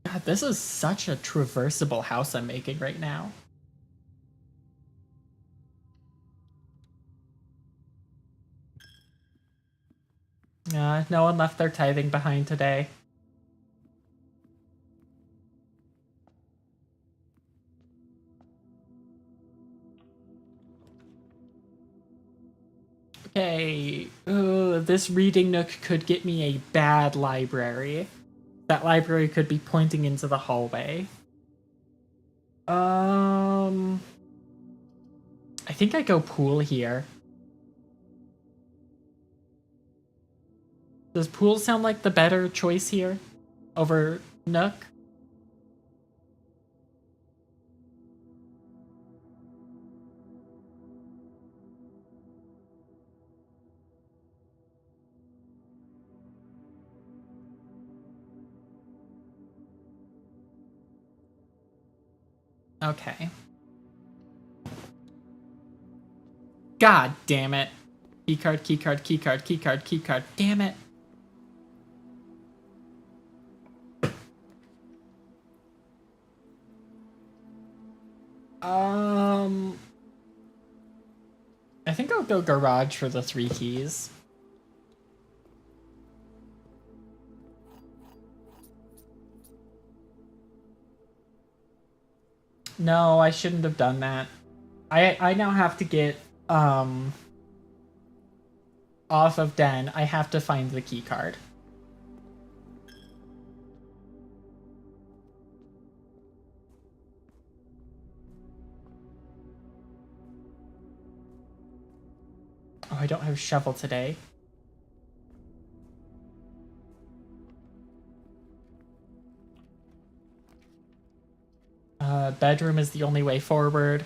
[SPEAKER 1] God, this is such a traversable house I'm making right now. No one left their tithing behind today. Okay, this reading nook could get me a bad library. That library could be pointing into the hallway. I think I go pool here. Does pool sound like the better choice here over nook? Okay. God damn it. Keycard, keycard, keycard, keycard, keycard. Damn it. I think I'll go garage for the 3 keys. No, I shouldn't have done that. I now have to get off of Den. I have to find the key card. Oh, I don't have shovel today. Bedroom is the only way forward.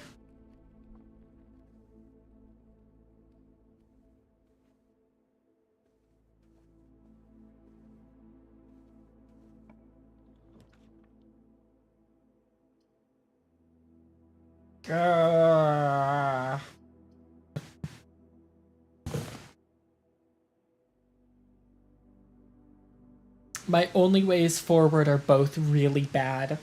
[SPEAKER 1] My only ways forward are both really bad.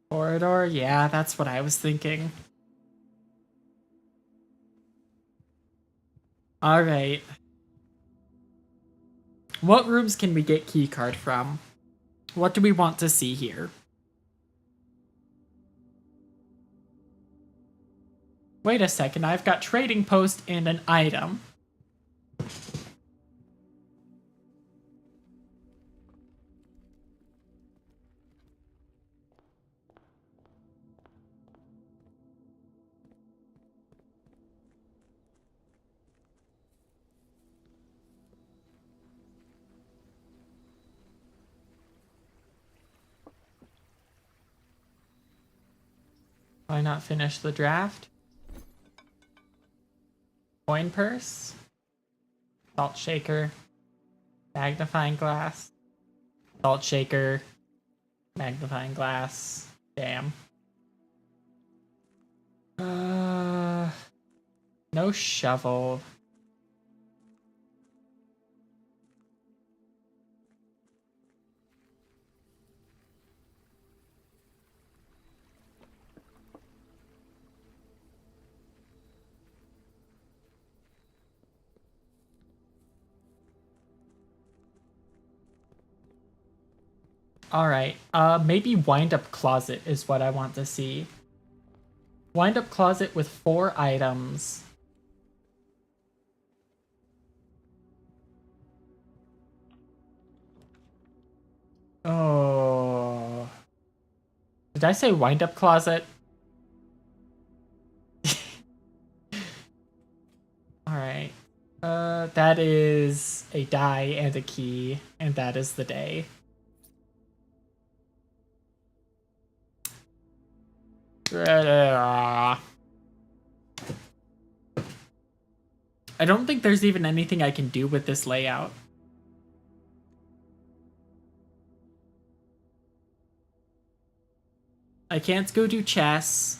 [SPEAKER 1] Corridor? Yeah, that's what I was thinking. Alright. What rooms can we get keycard from? What do we want to see here? Wait a second, I've got trading post and an item. Why not finish the draft? Coin purse. Salt shaker. Magnifying glass. Salt shaker. Magnifying glass. Damn. No shovel. All right. Maybe wind up closet is what I want to see. Wind up closet with 4 items. Oh. Did I say wind up closet? All right. That is a die and a key, and that is the day. I don't think there's even anything I can do with this layout. I can't go do chess.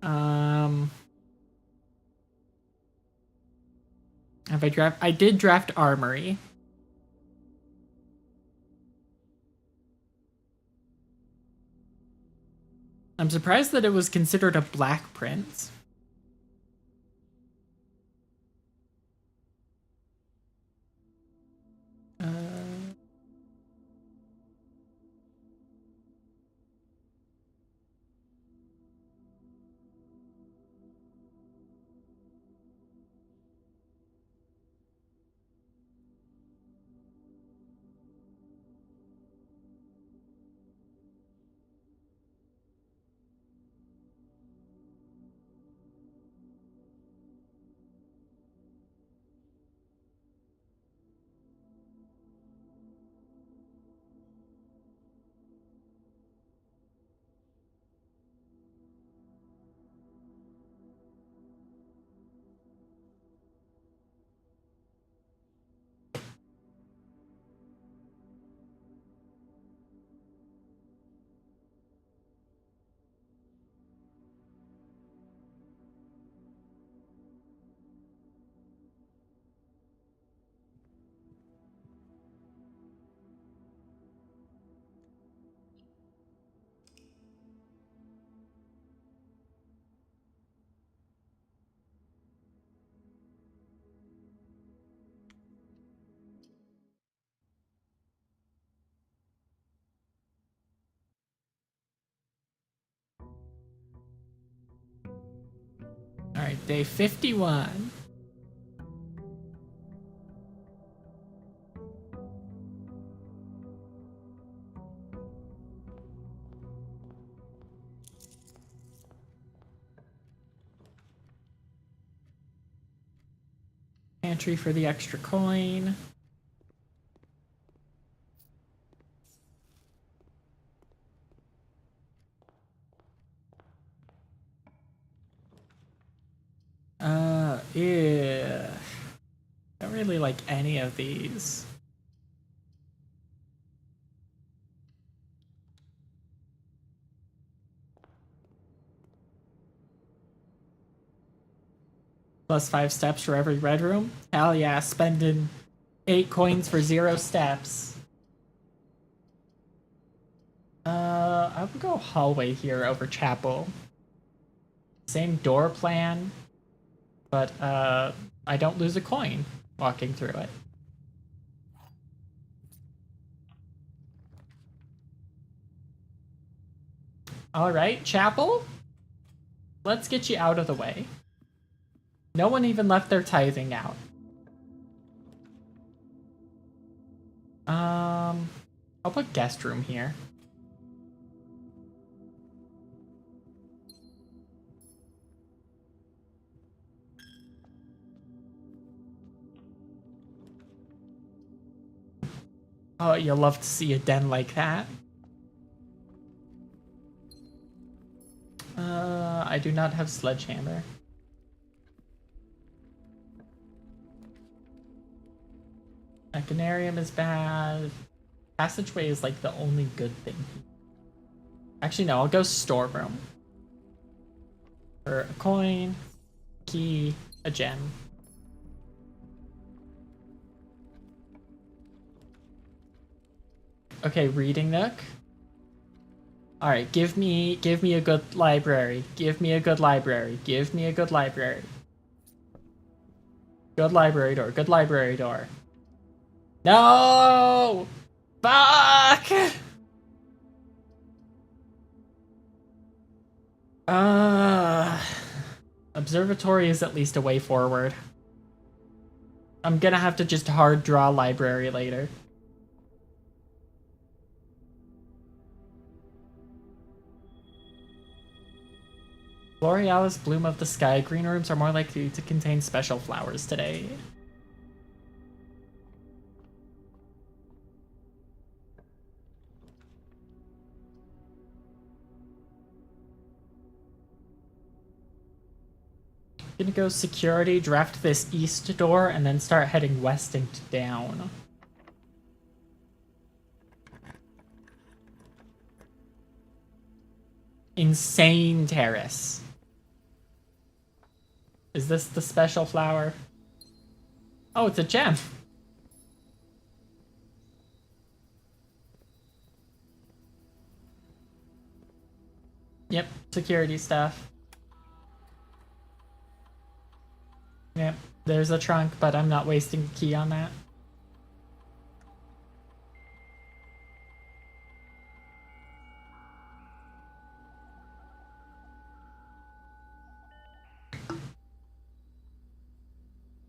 [SPEAKER 1] Have I draft? I did draft armory. I'm surprised that it was considered a black print. All right, day 51. Pantry for the extra coin. Yeah. Don't really like any of these. Plus 5 steps for every red room. Hell yeah, spending 8 coins for 0 steps. I would go hallway here over chapel. Same door plan, but I don't lose a coin walking through it. All right, chapel. Let's get you out of the way. No one even left their tithing out. I'll put guest room here. Oh, you'll love to see a den like that. I do not have sledgehammer. Mechanarium is bad. Passageway is like the only good thing. Actually, no, I'll go storeroom. For a coin, key, a gem. Okay, reading nook. All right, give me a good library. Give me a good library. Give me a good library. Good library door. Good library door. No! Fuck! Observatory is at least a way forward. I'm gonna have to just hard draw library later. Borealis, bloom of the sky. Green rooms are more likely to contain special flowers today. Gonna go security, draft this east door, and then start heading west and down. Insane terrace. Is this the special flower? Oh, it's a gem. Yep, security stuff. Yep, there's a trunk, but I'm not wasting a key on that.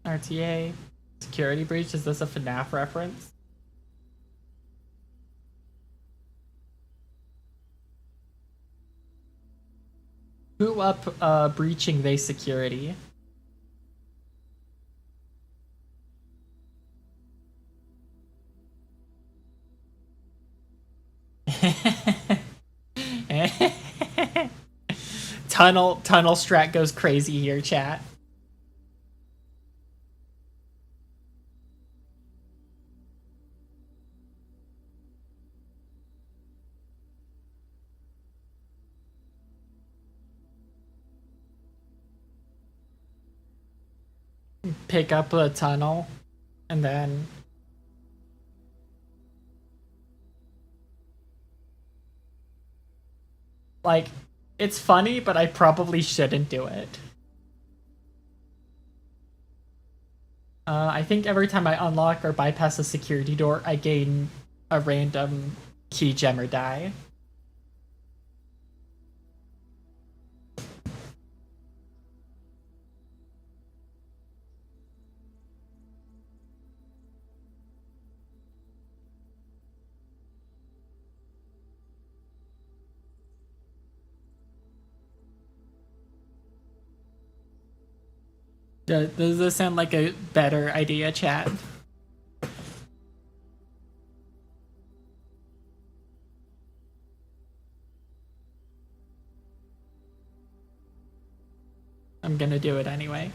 [SPEAKER 1] RTA. Security breach, is this a FNAF reference? Who up breaching they security? Tunnel strat goes crazy here, chat. Pick up a tunnel and then like, it's funny, but I probably shouldn't do it. I think every time I unlock or bypass a security door, I gain a random key gem or die. Does this sound like a better idea, chat? I'm gonna do it anyway.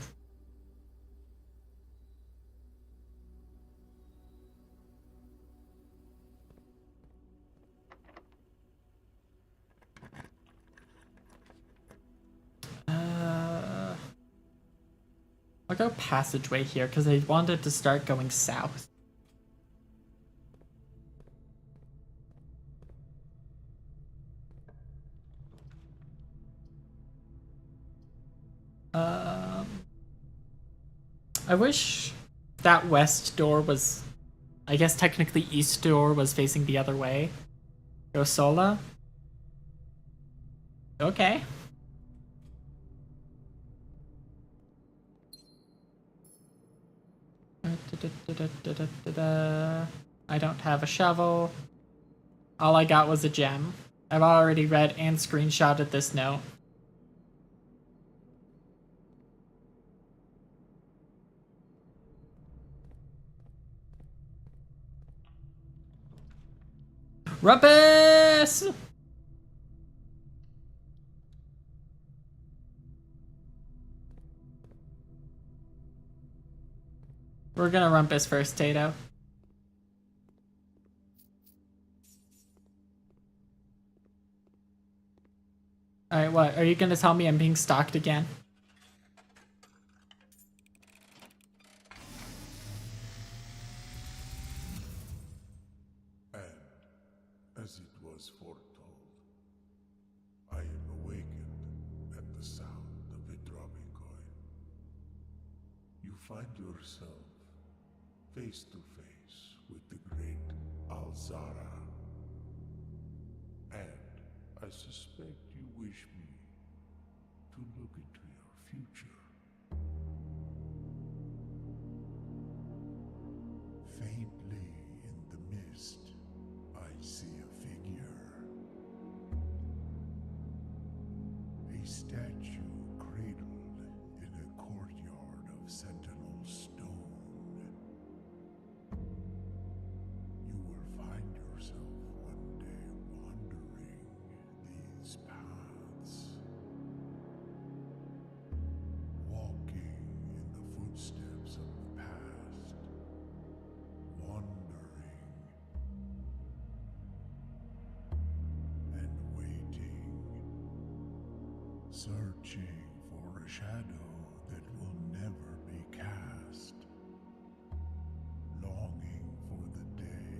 [SPEAKER 1] I'll go passageway here because I wanted to start going south. I wish that west door was, I guess technically east door was facing the other way. Go Sola. Okay. I don't have a shovel. All I got was a gem. I've already read and screenshotted this note. Rumpus! We're gonna rumpus first, Tato. Alright, what? Are you gonna tell me I'm being stalked again?
[SPEAKER 2] And, as it was foretold, I am awakened at the sound of a dropping coin. You find yourself face to face with the great Alzara. And I suspect you wish me to look into your future. Faintly in the mist, I see a figure. A statue cradled in a courtyard of sentinel stone. You will find yourself one day wandering these paths, walking in the footsteps of the past, wandering and waiting, searching for a shadow that will never be cast, longing for the day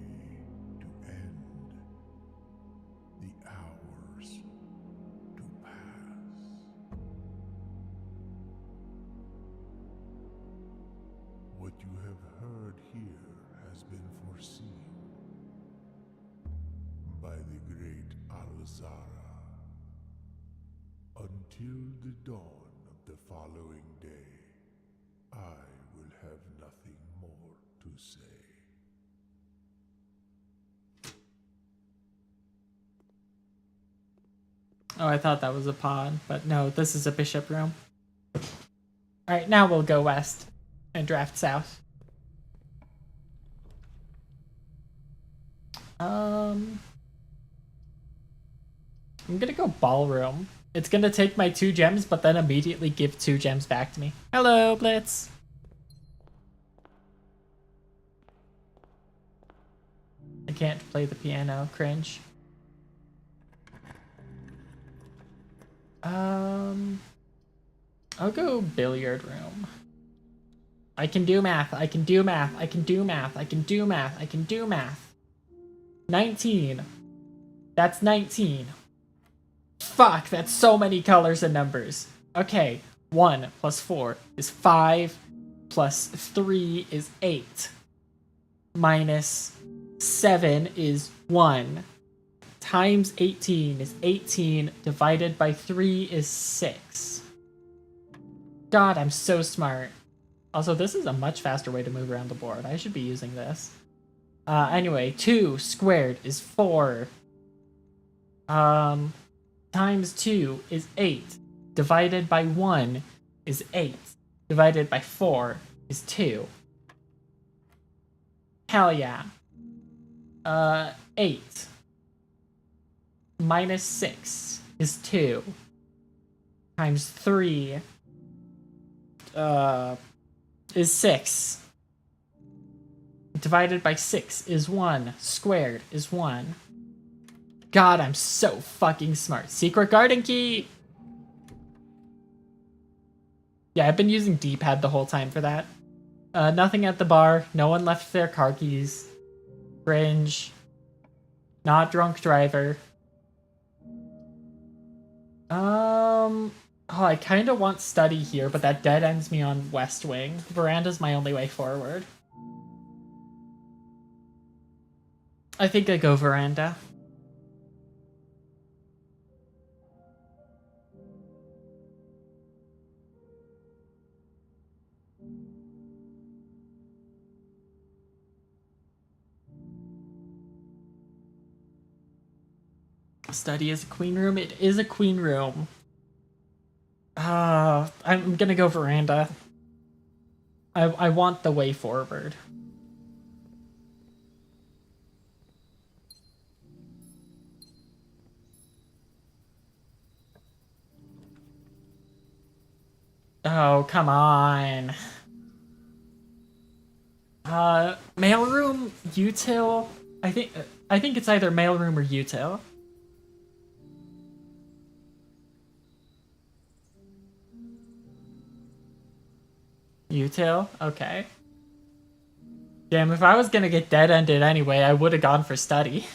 [SPEAKER 2] to end, the hours to pass. What you have heard here has been foreseen by the great Alzara. Until the dawn of the following day, I will have nothing more to say.
[SPEAKER 1] Oh, I thought that was a pod, but no, this is a bishop room. Alright, now we'll go west and draft south. I'm gonna go ballroom. It's gonna take my 2 gems, but then immediately give 2 gems back to me. Hello, Blitz. I can't play the piano. Cringe. I'll go billiard room. I can do math. I can do math. I can do math. I can do math. I can do math. 19. That's 19. Fuck, that's so many colors and numbers. Okay, 1 plus 4 is 5, plus 3 is 8, minus 7 is 1, times 18 is 18, divided by 3 is 6. God, I'm so smart. Also, this is a much faster way to move around the board. I should be using this. Anyway, 2 squared is 4. Times 2 is 8. Divided by 1 is 8. Divided by 4 is 2. Hell yeah. 8 minus 6 is 2. Times 3 is 6. Divided by 6 is 1. Squared is 1. God, I'm so fucking smart. Secret garden key! Yeah, I've been using D-pad the whole time for that. Nothing at the bar. No one left their car keys. Cringe. Not drunk driver. Oh, I kind of want study here, but that dead ends me on West Wing. Veranda's my only way forward. I think I go veranda. Study is a queen room. It is a queen room. I'm gonna go veranda. I want the way forward. Oh, come on. Mailroom, util. I think it's either mailroom or util. Util? Okay. Damn, if I was gonna get dead-ended anyway, I would have gone for study.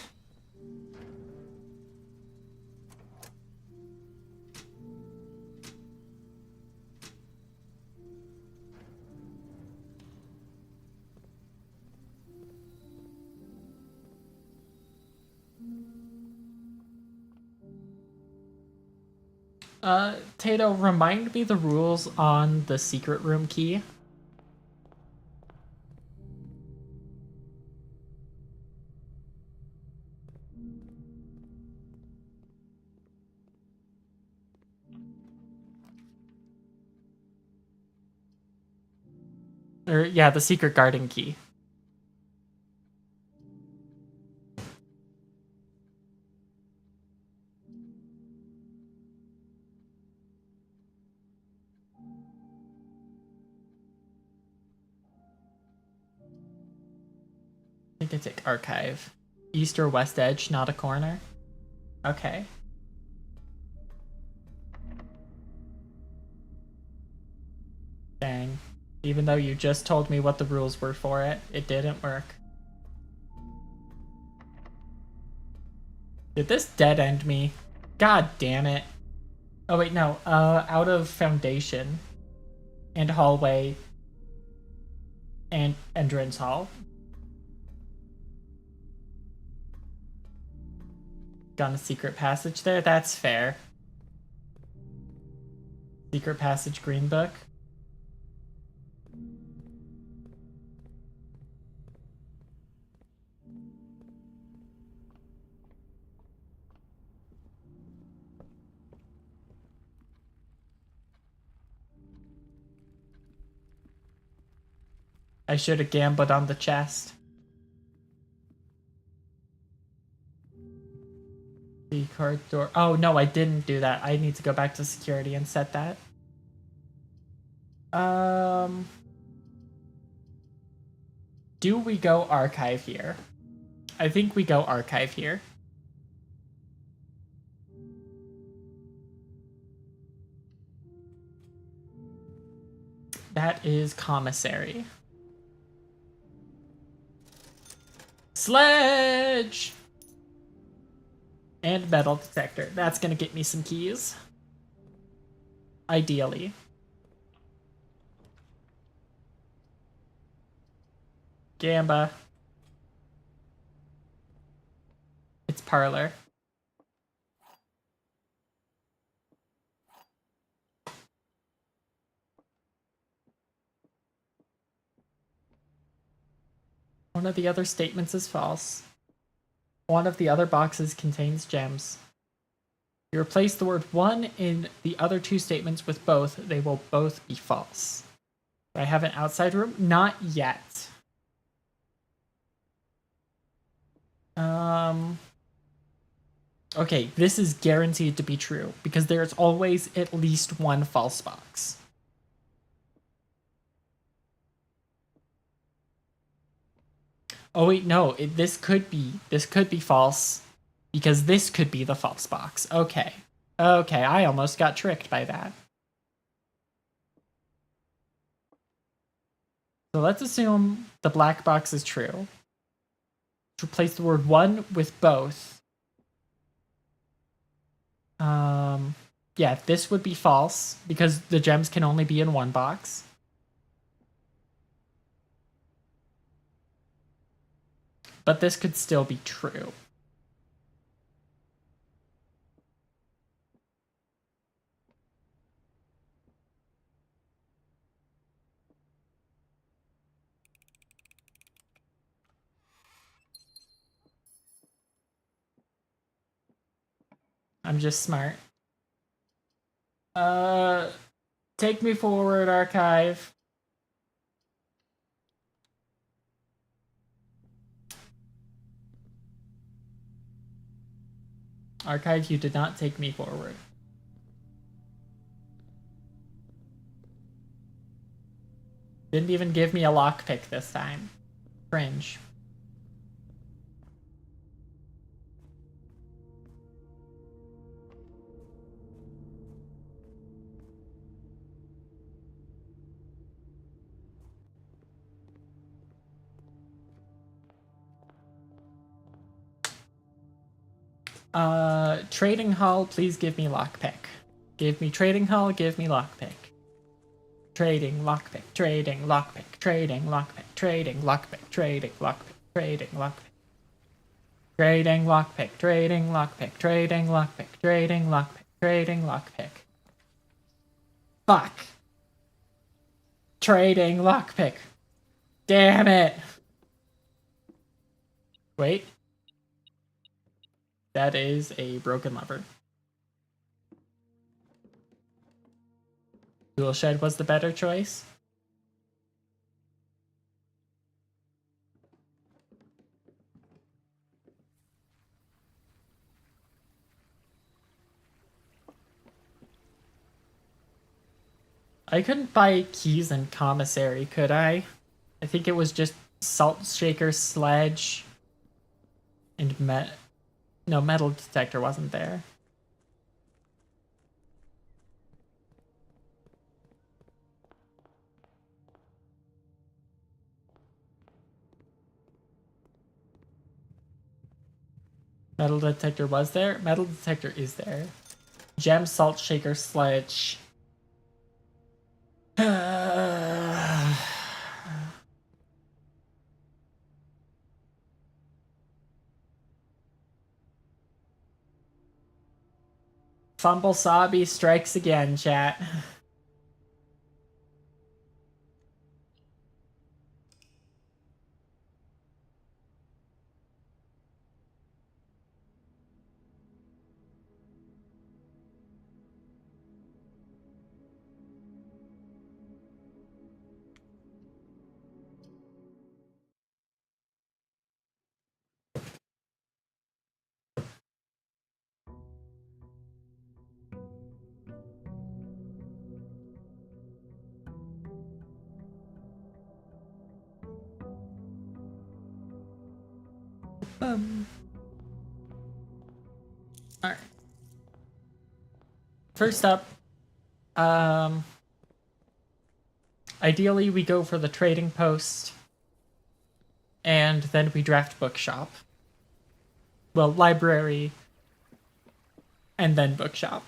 [SPEAKER 1] Tato, remind me the rules on the secret room key. Or, yeah, the secret garden key. I think I take archive. East or west edge, not a corner. Okay. Dang. Even though you just told me what the rules were for it, it didn't work. Did this dead end me? God damn it. Oh wait, no. Out of foundation and hallway and entrance hall. Got a secret passage there? That's fair. Secret passage green book. I should have gambled on the chest. The card door. Oh no, I didn't do that. I need to go back to security and set that. Do we go archive here? I think we go archive here. That is commissary. Sledge! And metal detector. That's gonna get me some keys. Ideally. Gamba. It's parlor. One of the other statements is false. One of the other boxes contains gems. You replace the word one in the other two statements with both, they will both be false. Do I have an outside room? Not yet. Okay, this is guaranteed to be true because there's always at least one false box. Oh wait, no, this could be false because this could be the false box. Okay. Okay, I almost got tricked by that. So let's assume the black box is true. Replace the word one with both. Yeah, this would be false because the gems can only be in one box. But this could still be true. I'm just smart. Take me forward, archive. Archive, you did not take me forward. Didn't even give me a lockpick this time. Fringe. Trading hall, please give me lockpick. Give me trading hall, give me lockpick. Trading lockpick, trading lockpick, trading lockpick, trading lockpick, trading lockpick, trading lockpick. Trading lockpick, trading lockpick, trading lockpick, trading lockpick, trading lockpick. Fuck. Trading lockpick. Damn it. Wait. That is a broken lever. Tool shed was the better choice. I couldn't buy keys in commissary, could I? I think it was just salt shaker, sledge, and metal detector wasn't there. Metal detector was there. Metal detector is there. Gem, salt shaker, sledge. Fumble Sabi strikes again, chat. Alright. First up, ideally we go for the trading post, and then we draft bookshop. Well, library, and then bookshop.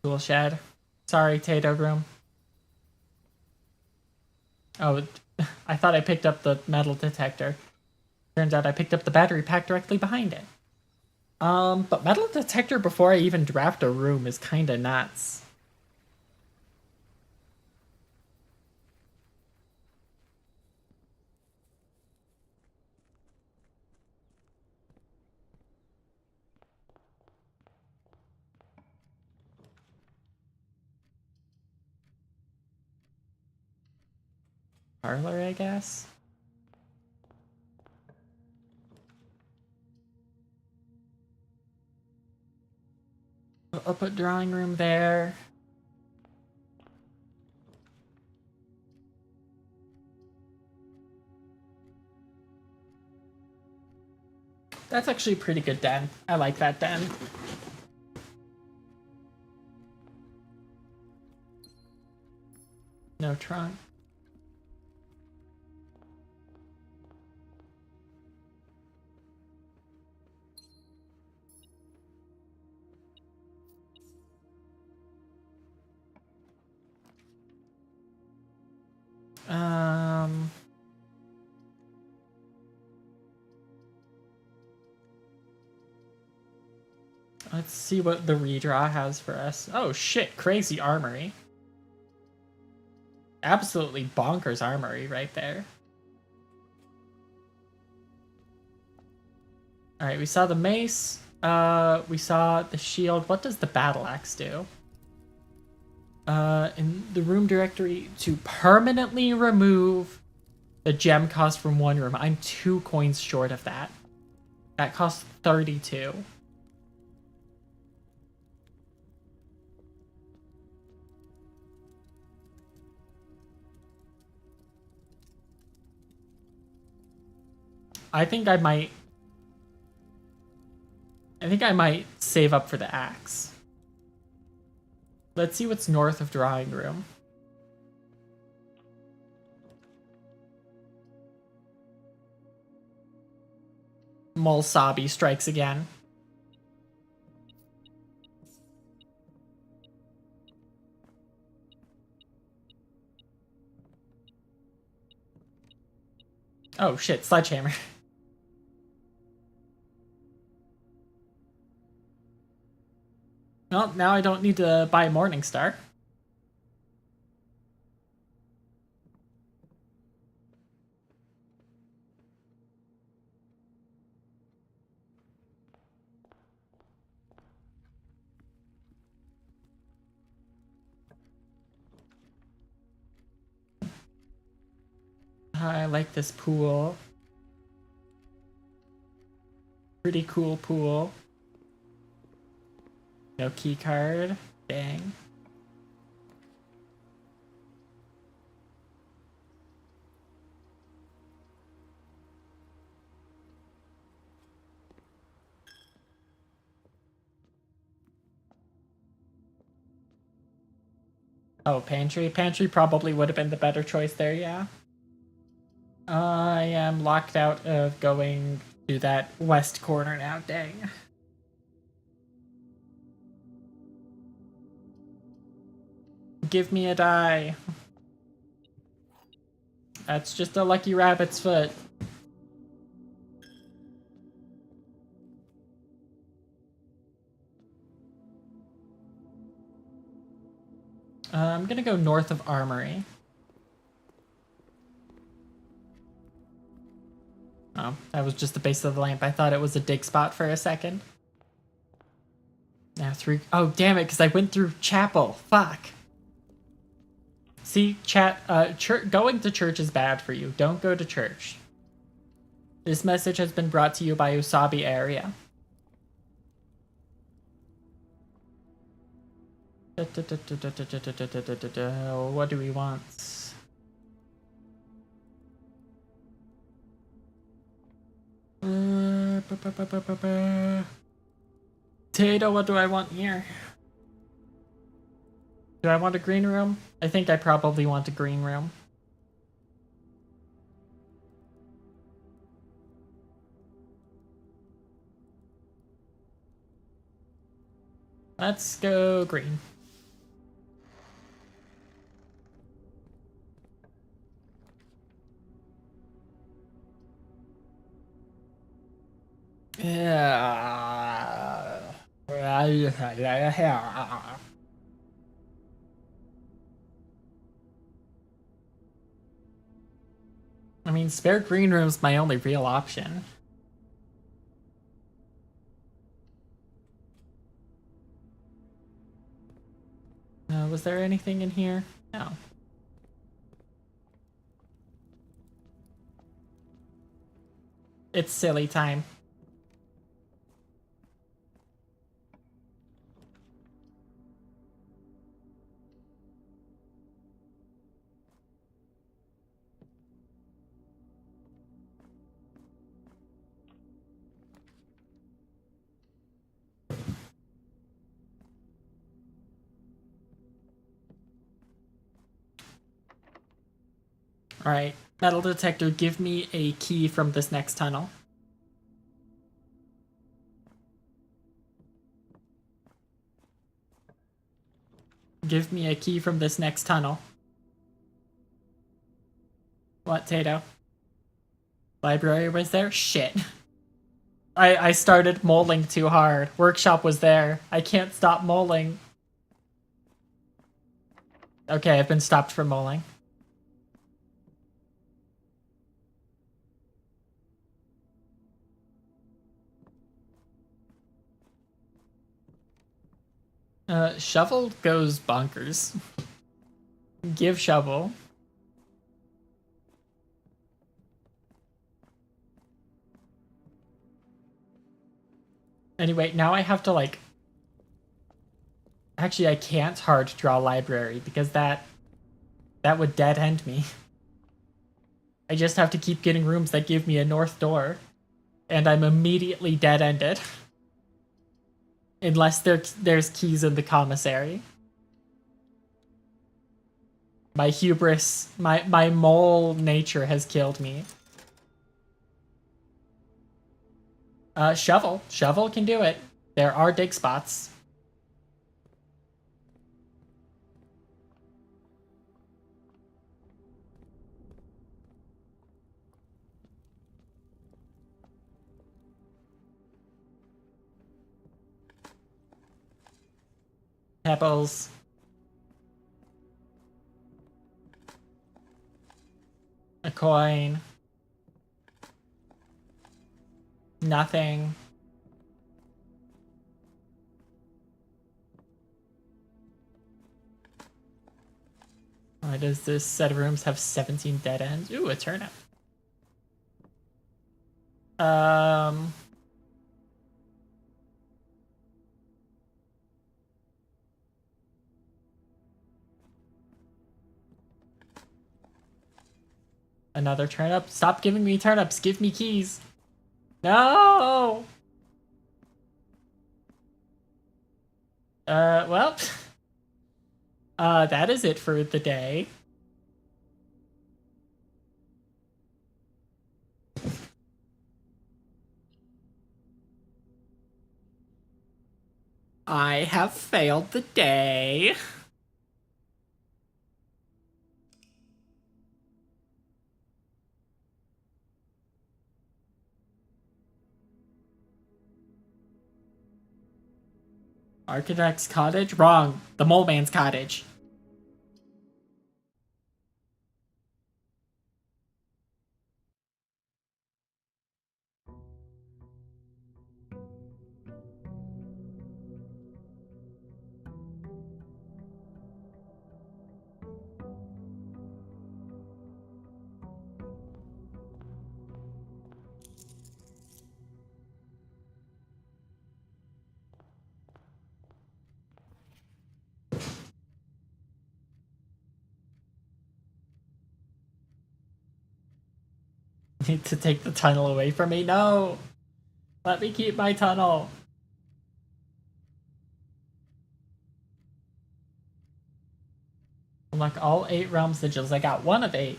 [SPEAKER 1] Tool shed. Sorry, Tato Room. Oh, I thought I picked up the metal detector. Turns out I picked up the battery pack directly behind it. But metal detector before I even draft a room is kinda nuts. Parlor, I guess? I'll put drawing room there. That's actually a pretty good den. I like that den. No trunk. Let's see what the redraw has for us. Oh shit, crazy armory. Absolutely bonkers armory right there. Alright, we saw the mace. We saw the shield. What does the battle axe do? In the room directory, to permanently remove the gem cost from one room. I'm 2 coins short of that. That costs 32. I think I might save up for the axe. Let's see what's north of drawing room. Usabi strikes again. Oh shit, sledgehammer. Well, now I don't need to buy Morningstar. I like this pool. Pretty cool pool. No key card. Dang. Oh, pantry. Pantry probably would have been the better choice there, yeah. I am locked out of going to that west corner now, dang. Give me a die. That's just a lucky rabbit's foot. I'm gonna go north of Armory. Oh, that was just the base of the lamp. I thought it was a dig spot for a second. Now through... Oh, damn it, because I went through chapel. Fuck. See, chat, going to church is bad for you. Don't go to church. This message has been brought to you by Usabi Eria. What do we want? Tato, what do I want here? Do I want a green room? I think I probably want a green room. Let's go green. Yeah. I mean, spare green room's my only real option. Was there anything in here? No. It's silly time. Alright, metal detector, give me a key from this next tunnel. Give me a key from this next tunnel. What, Tato? Library was there? Shit. I started moling too hard. Workshop was there. I can't stop moling. Okay, I've been stopped from moling. Shovel goes bonkers. Give shovel. Anyway, now I have to like... Actually, I can't hard draw library because that would dead end me. I just have to keep getting rooms that give me a north door. And I'm immediately dead-ended. Unless there's keys in the commissary. My hubris, my mole nature has killed me. Shovel. Shovel can do it. There are dig spots. Pebbles. A coin. Nothing. Why does this set of rooms have 17 dead ends? Ooh, a turnip. Another turnip. Stop giving me turnips. Give me keys. No! Well. That is it for the day. I have failed the day. Architect's cottage? Wrong. The mole man's cottage. Need to take the tunnel away from me? No! Let me keep my tunnel. Unlock all 8 realm sigils. I got 1 of 8.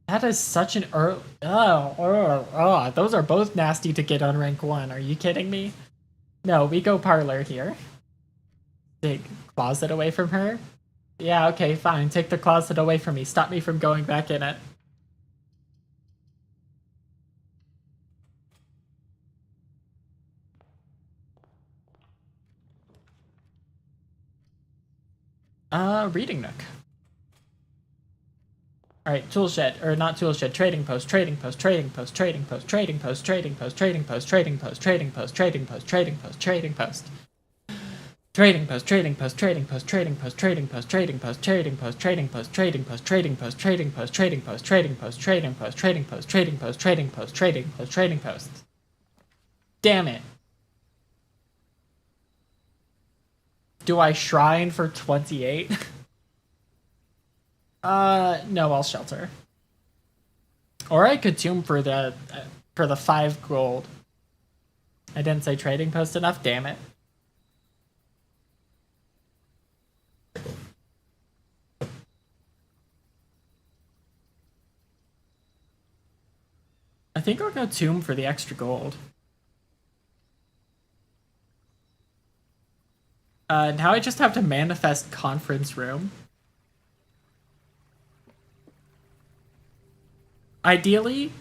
[SPEAKER 1] That is such an those are both nasty to get on rank 1. Are you kidding me? No, we go parlor here. Take closet away from her? Yeah, okay, fine. Take the closet away from me. Stop me from going back in it. Reading nook. Alright, tool shed, or not tool shed, trading post, trading post, trading post, trading post, trading post, trading post, trading post, trading post, trading post, trading post, trading post, trading post. Trading post, trading post, trading post, trading post, trading post, trading post, trading post, trading post, trading post, trading post, trading post, trading post, trading post, trading post, trading post, trading post, trading post, trading post, trading post. Damn it. Do I shrine for 28? No, I'll shelter. Or I could tomb for the 5 gold. I didn't say trading post enough, damn it. I think I'll go tomb for the extra gold. Now I just have to manifest conference room. Ideally,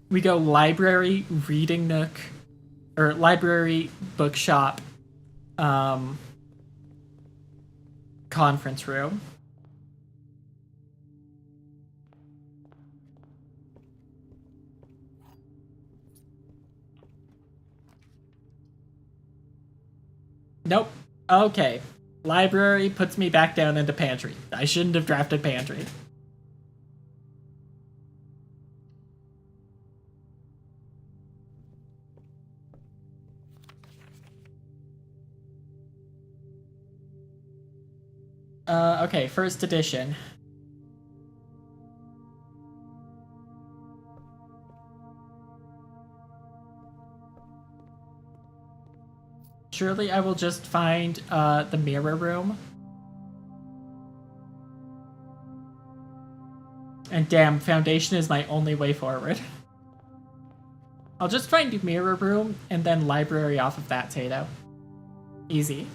[SPEAKER 1] we go library, reading nook, or library, bookshop, conference room. Nope. Okay. Library puts me back down into pantry. I shouldn't have drafted pantry. Okay, first edition. Surely I will just find the mirror room. And damn, foundation is my only way forward. I'll just find the mirror room and then library off of that, Tato. Easy.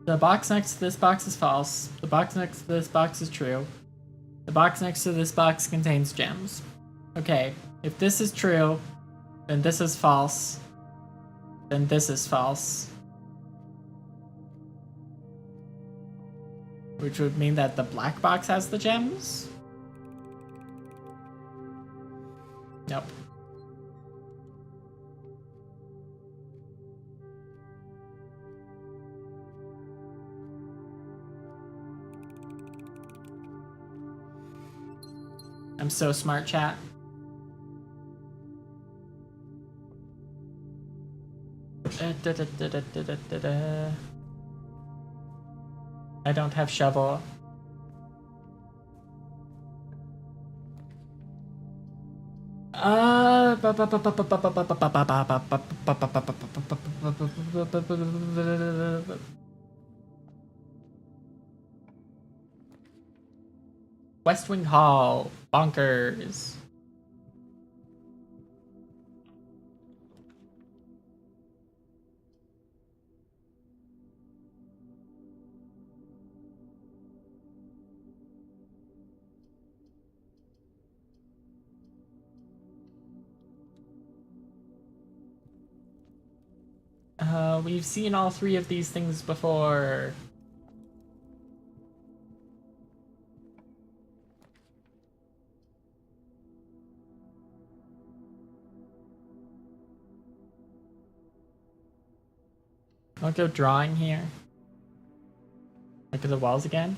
[SPEAKER 1] The box next to this box is false. The box next to this box is true. The box next to this box contains gems. Okay, if this is true, then this is false. Then this is false. Which would mean that the black box has the gems? Nope. I'm so smart, chat. I don't have shovel. West Wing Hall. Bonkers. We've seen all three of these things before. I'll go drawing here. Look at the walls again.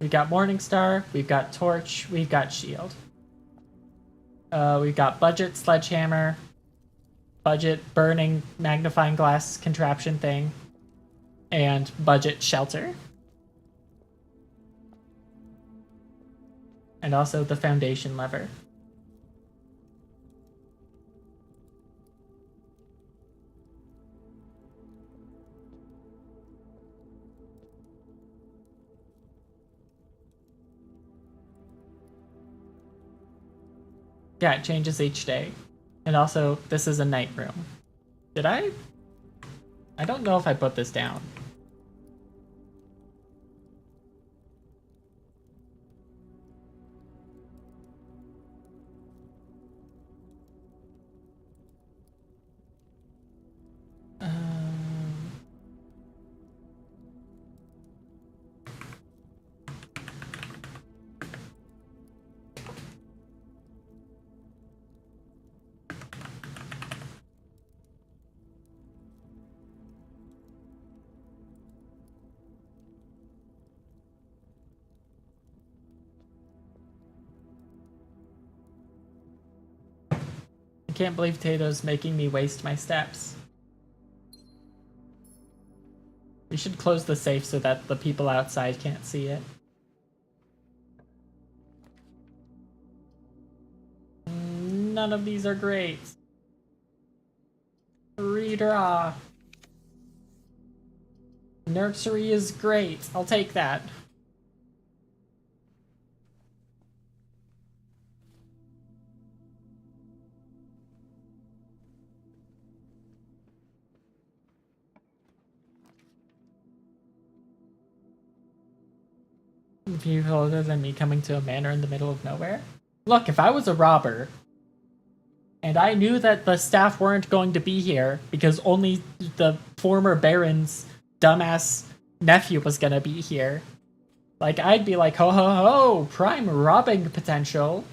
[SPEAKER 1] We've got Morningstar, we've got Torch, we've got Shield. We've got Budget Sledgehammer, Budget Burning Magnifying Glass contraption thing, and Budget Shelter. And also the Foundation lever. Yeah, it changes each day. And also, this is a night room. Did I? I don't know if I put this down. I can't believe Tato's making me waste my steps. We should close the safe so that the people outside can't see it. None of these are great. Redraw. Nursery is great. I'll take that. View older than me coming to a manor in the middle of nowhere. Look, if I was a robber, and I knew that the staff weren't going to be here because only the former Baron's dumbass nephew was gonna be here, like, I'd be like, ho ho ho, prime robbing potential.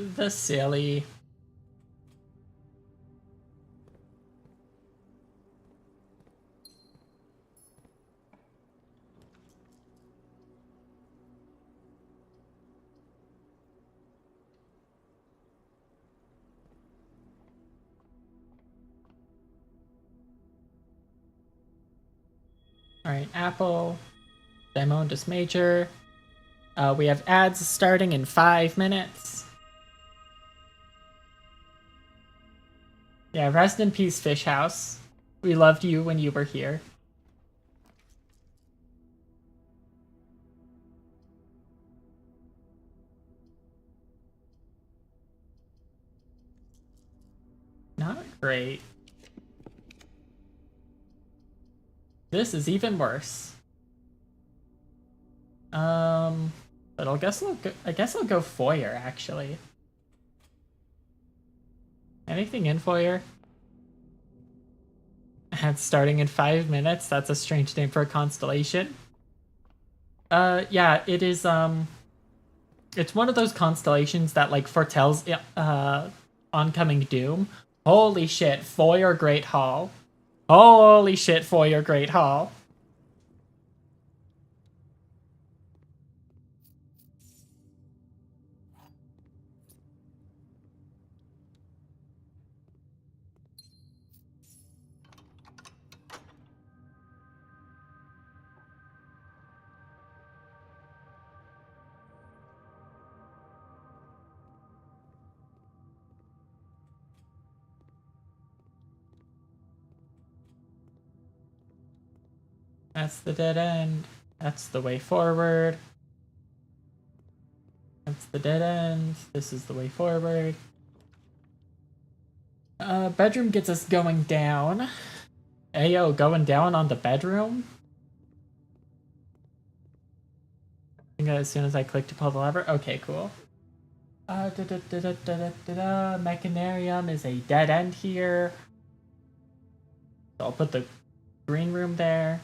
[SPEAKER 1] The silly. Alright, Apple. Demo just major. We have ads starting in 5 minutes. Yeah, rest in peace, Fish House. We loved you when you were here. Not great. This is even worse. But I guess I'll go foyer actually. Anything in foyer? And starting in 5 minutes. That's a strange name for a constellation. Yeah, it is. It's one of those constellations that like foretells oncoming doom. Holy shit! Foyer Great Hall. Holy shit! Foyer Great Hall. That's the dead end. That's the way forward. That's the dead end. This is the way forward. Bedroom gets us going down. Ayo, going down on the bedroom? I think as soon as I click to pull the lever. Okay, cool. Mechanarium is a dead end here. So I'll put the green room there.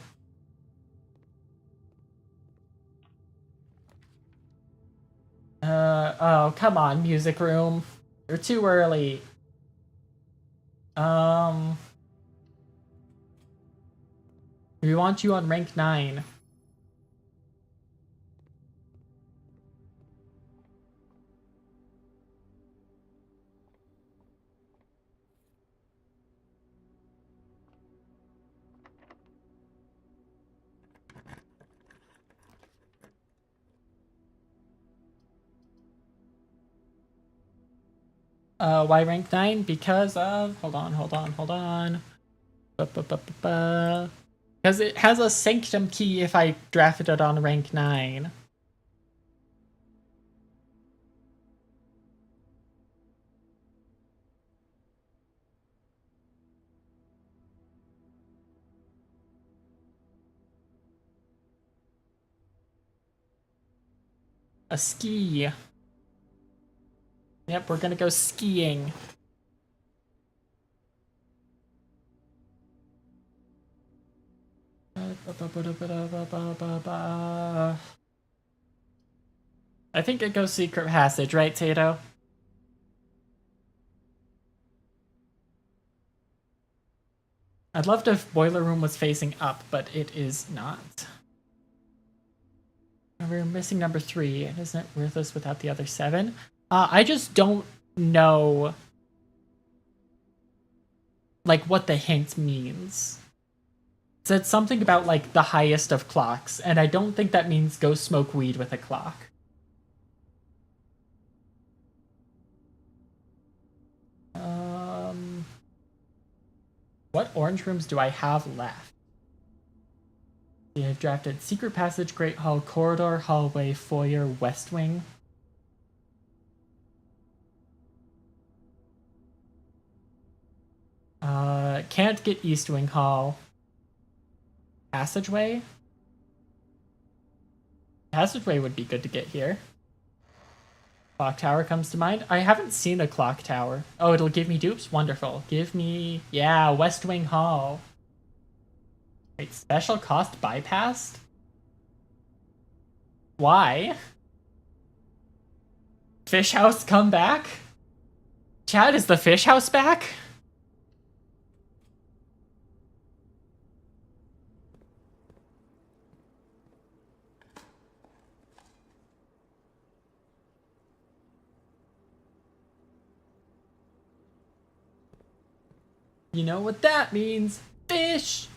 [SPEAKER 1] Oh, come on, music room. You're too early. We want you on rank 9. Why rank 9? Because of... Hold on. Because it has a sanctum key if I drafted it on rank 9. A ski. Yep, we're gonna go skiing. I think it goes secret passage, right, Tato? I'd love to if Boiler Room was facing up, but it is not. We're missing number 3. Isn't it worthless without the other 7? I just don't know like what the hint means. It said something about like the highest of clocks, and I don't think that means go smoke weed with a clock. What orange rooms do I have left? We have drafted Secret Passage, Great Hall, Corridor, Hallway, Foyer, West Wing. Can't get East Wing Hall. Passageway? Passageway would be good to get here. Clock Tower comes to mind. I haven't seen a clock tower. Oh, it'll give me dupes? Wonderful. Give me... Yeah, West Wing Hall. Wait, special cost bypassed? Why? Fish house come back? Chad, is the fish house back? You know what that means. Fish!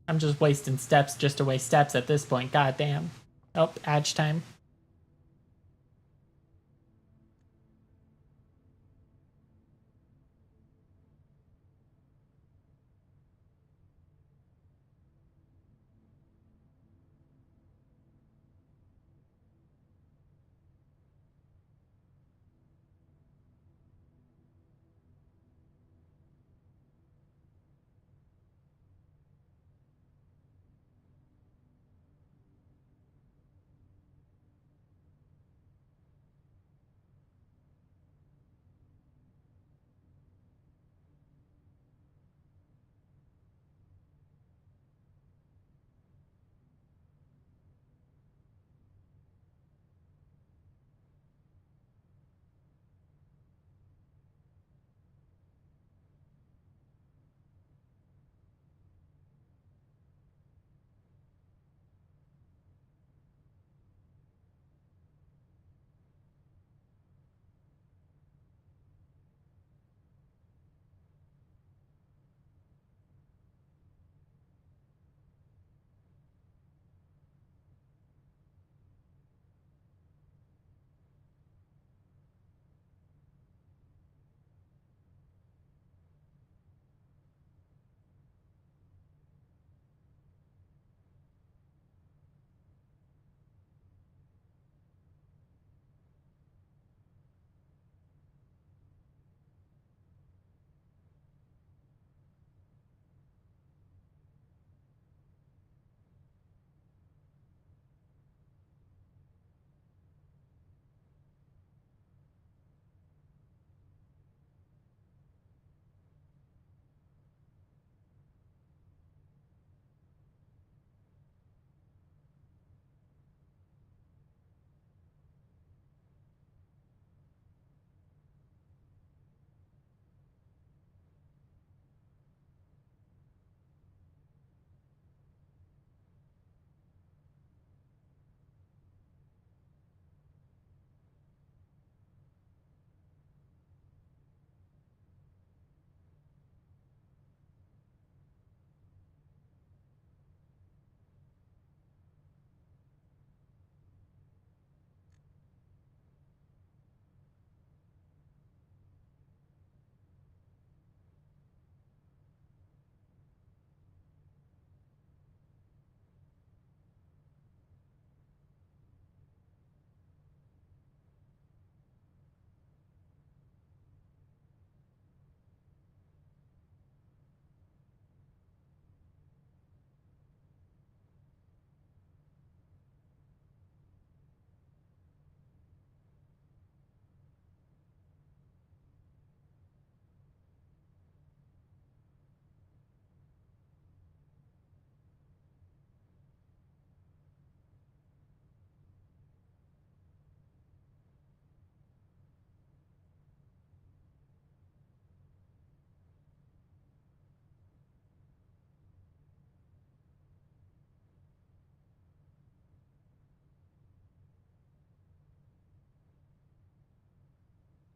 [SPEAKER 1] I'm just wasting steps just to waste steps at this point. God damn. Oh, edge time.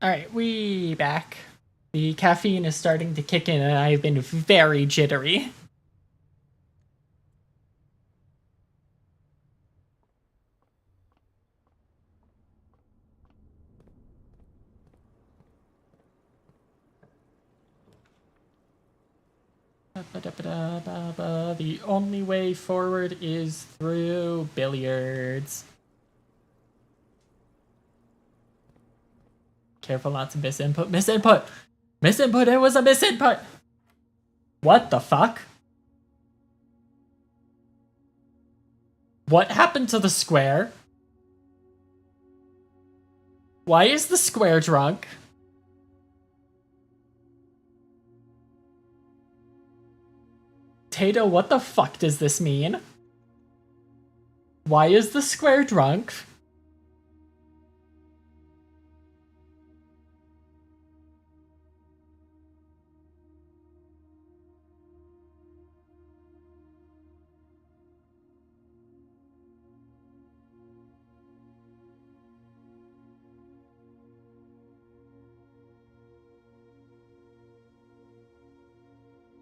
[SPEAKER 1] Alright, we back. The caffeine is starting to kick in and I've been very jittery. The only way forward is through billiards. Careful not to misinput. Misinput! Misinput! It was a misinput! What the fuck? What happened to the square? Why is the square drunk? Tato, what the fuck does this mean? Why is the square drunk?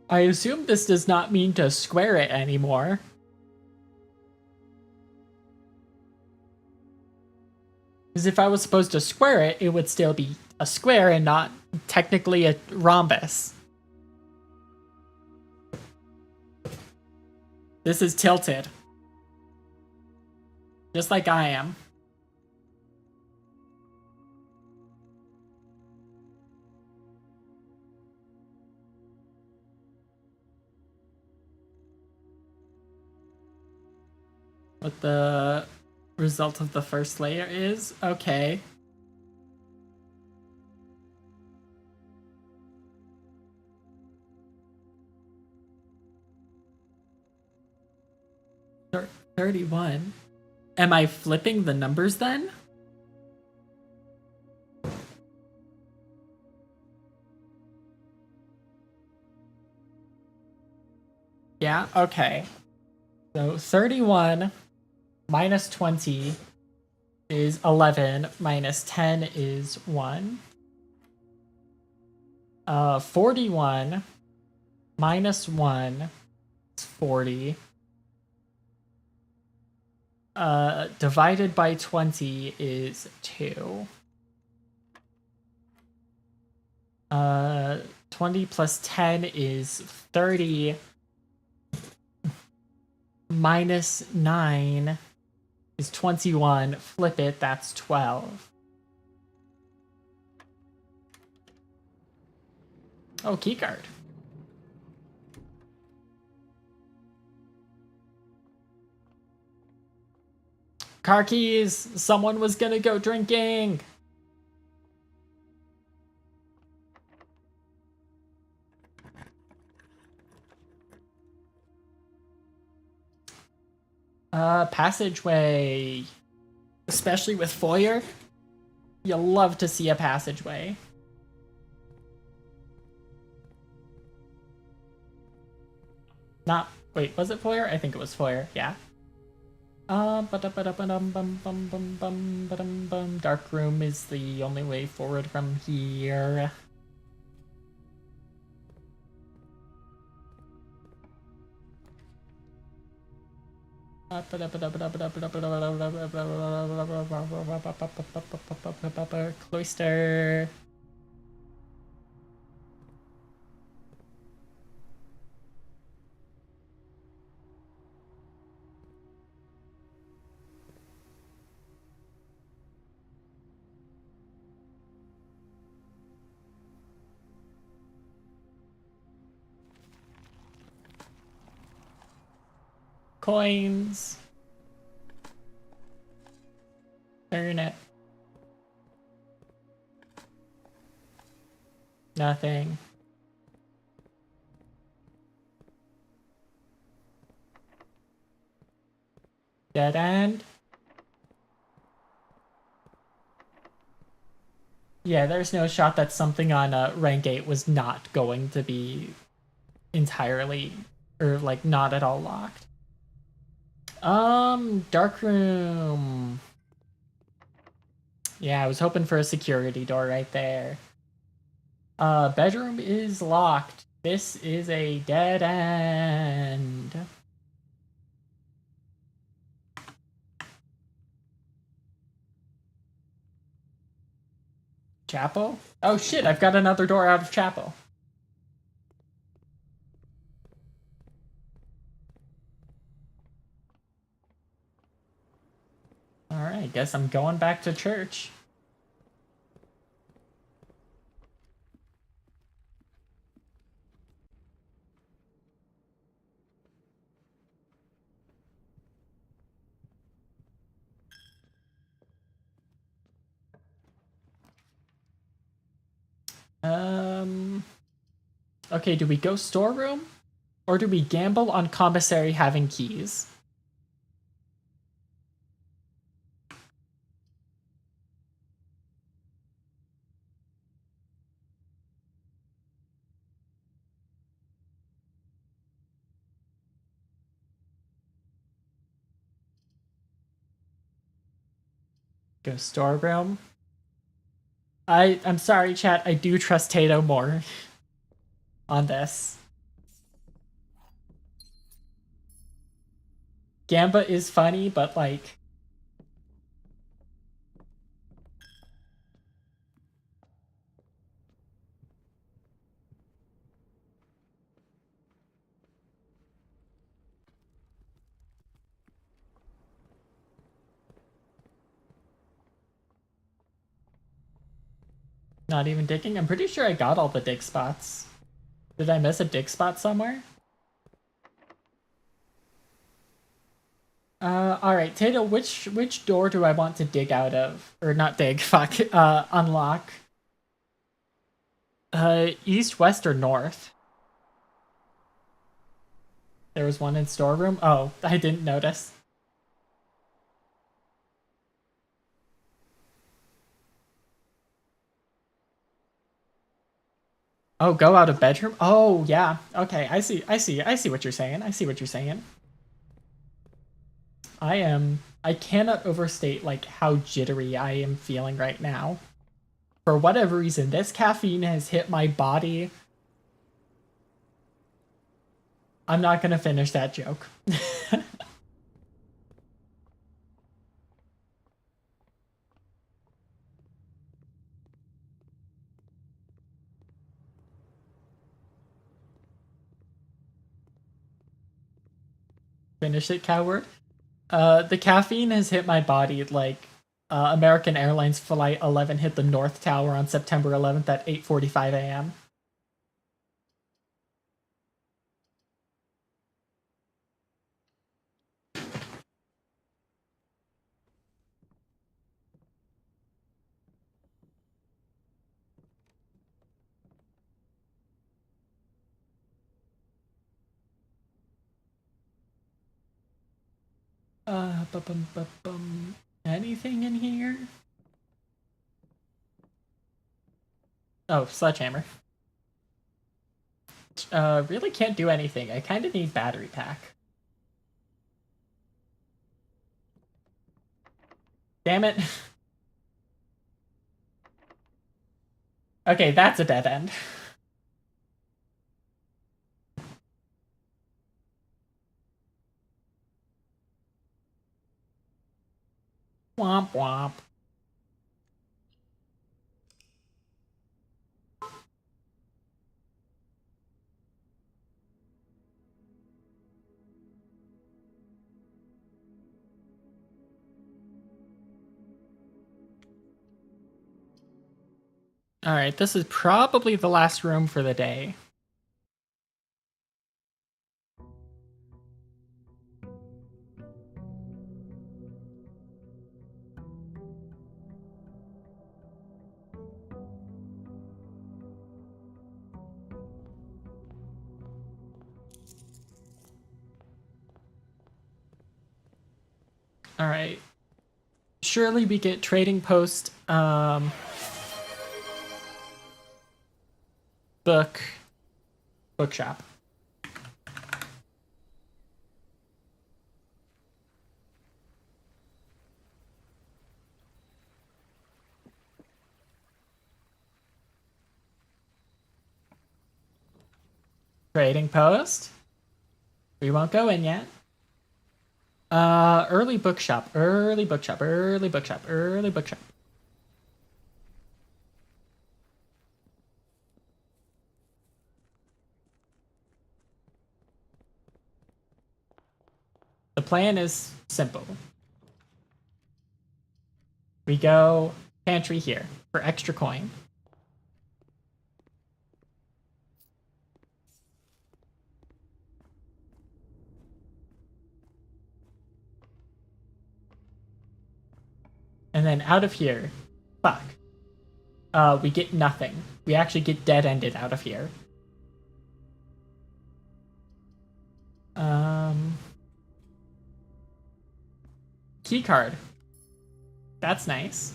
[SPEAKER 1] I assume this does not mean to square it anymore. Because if I was supposed to square it, it would still be a square and not technically a rhombus. This is tilted. Just like I am. What the result of the first layer is? Okay. Thir 31. Am I flipping the numbers then? Yeah, okay. So 31 minus 20 is 11, minus 10 is 1. 41 minus 1 is 40. Divided by 20 is 2. 20 plus 10 is 30. Minus 9 is 21. Flip it, that's 12. Oh, keycard. Car keys! Someone was gonna go drinking! Passageway. Especially with foyer. You love to see a passageway. Not, wait, was it foyer? I think it was foyer, yeah. Dark room is the only way forward from here. Cloister. Coins. Turn it. Nothing. Dead end. Yeah, there's no shot that something on rank 8 was not going to be entirely, or like not at all locked. Dark room. Yeah, I was hoping for a security door right there. Bedroom is locked. This is a dead end. Chapel? Oh shit, I've got another door out of chapel. Alright, guess I'm going back to church. Okay, do we go storeroom? Or do we gamble on commissary having keys? Go storeroom. I'm sorry, chat. I do trust Tato more on this. Gamba is funny, but like... Not even digging? I'm pretty sure I got all the dig spots. Did I miss a dig spot somewhere? Alright, Tato, which door do I want to dig out of? Or not dig, fuck, unlock. East, west, or north? There was one in storeroom? Oh, I didn't notice. Oh, go out of bedroom? Oh, yeah. Okay, I see what you're saying. I see what you're saying. I cannot overstate, like, how jittery I am feeling right now. For whatever reason, this caffeine has hit my body. I'm not gonna finish that joke. Finish it, coward. The caffeine has hit my body like American Airlines Flight 11 hit the North Tower on September 11th at 8:45 a.m. Bum. Anything in here? Oh, sledgehammer. Really can't do anything. I kind of need battery pack. Damn it. Okay, that's a dead end. Womp womp. Alright, this is probably the last room for the day. Alright. Surely we get trading post, bookshop. Trading post. We won't go in yet. Early bookshop. The plan is simple. We go pantry here for extra coin. And then out of here, fuck. We get nothing. We actually get dead-ended out of here. Key card. That's nice.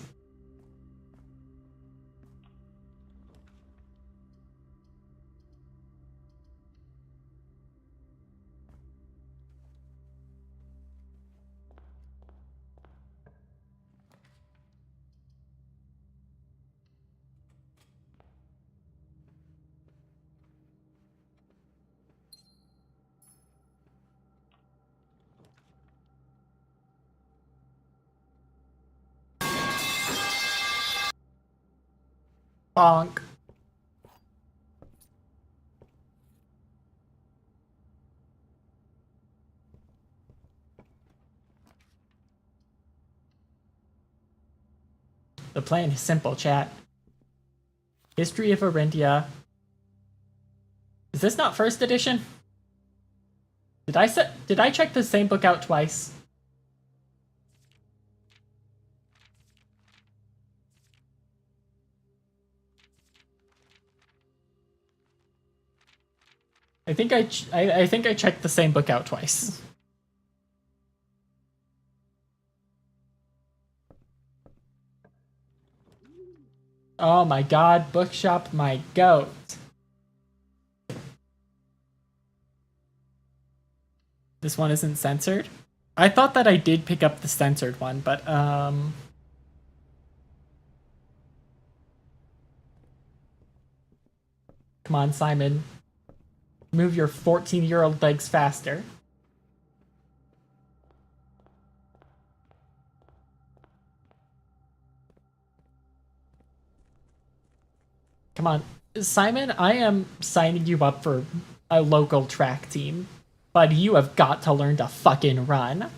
[SPEAKER 1] Bonk. The plan is simple, chat. History of Arindia. Is this not first edition? Did I check the same book out twice? I think I checked the same book out twice. Oh my god, bookshop my goat. This one isn't censored? I thought that I did pick up the censored one, but come on, Simon. Move your 14-year-old legs faster. Come on. Simon, I am signing you up for a local track team, but you have got to learn to fucking run.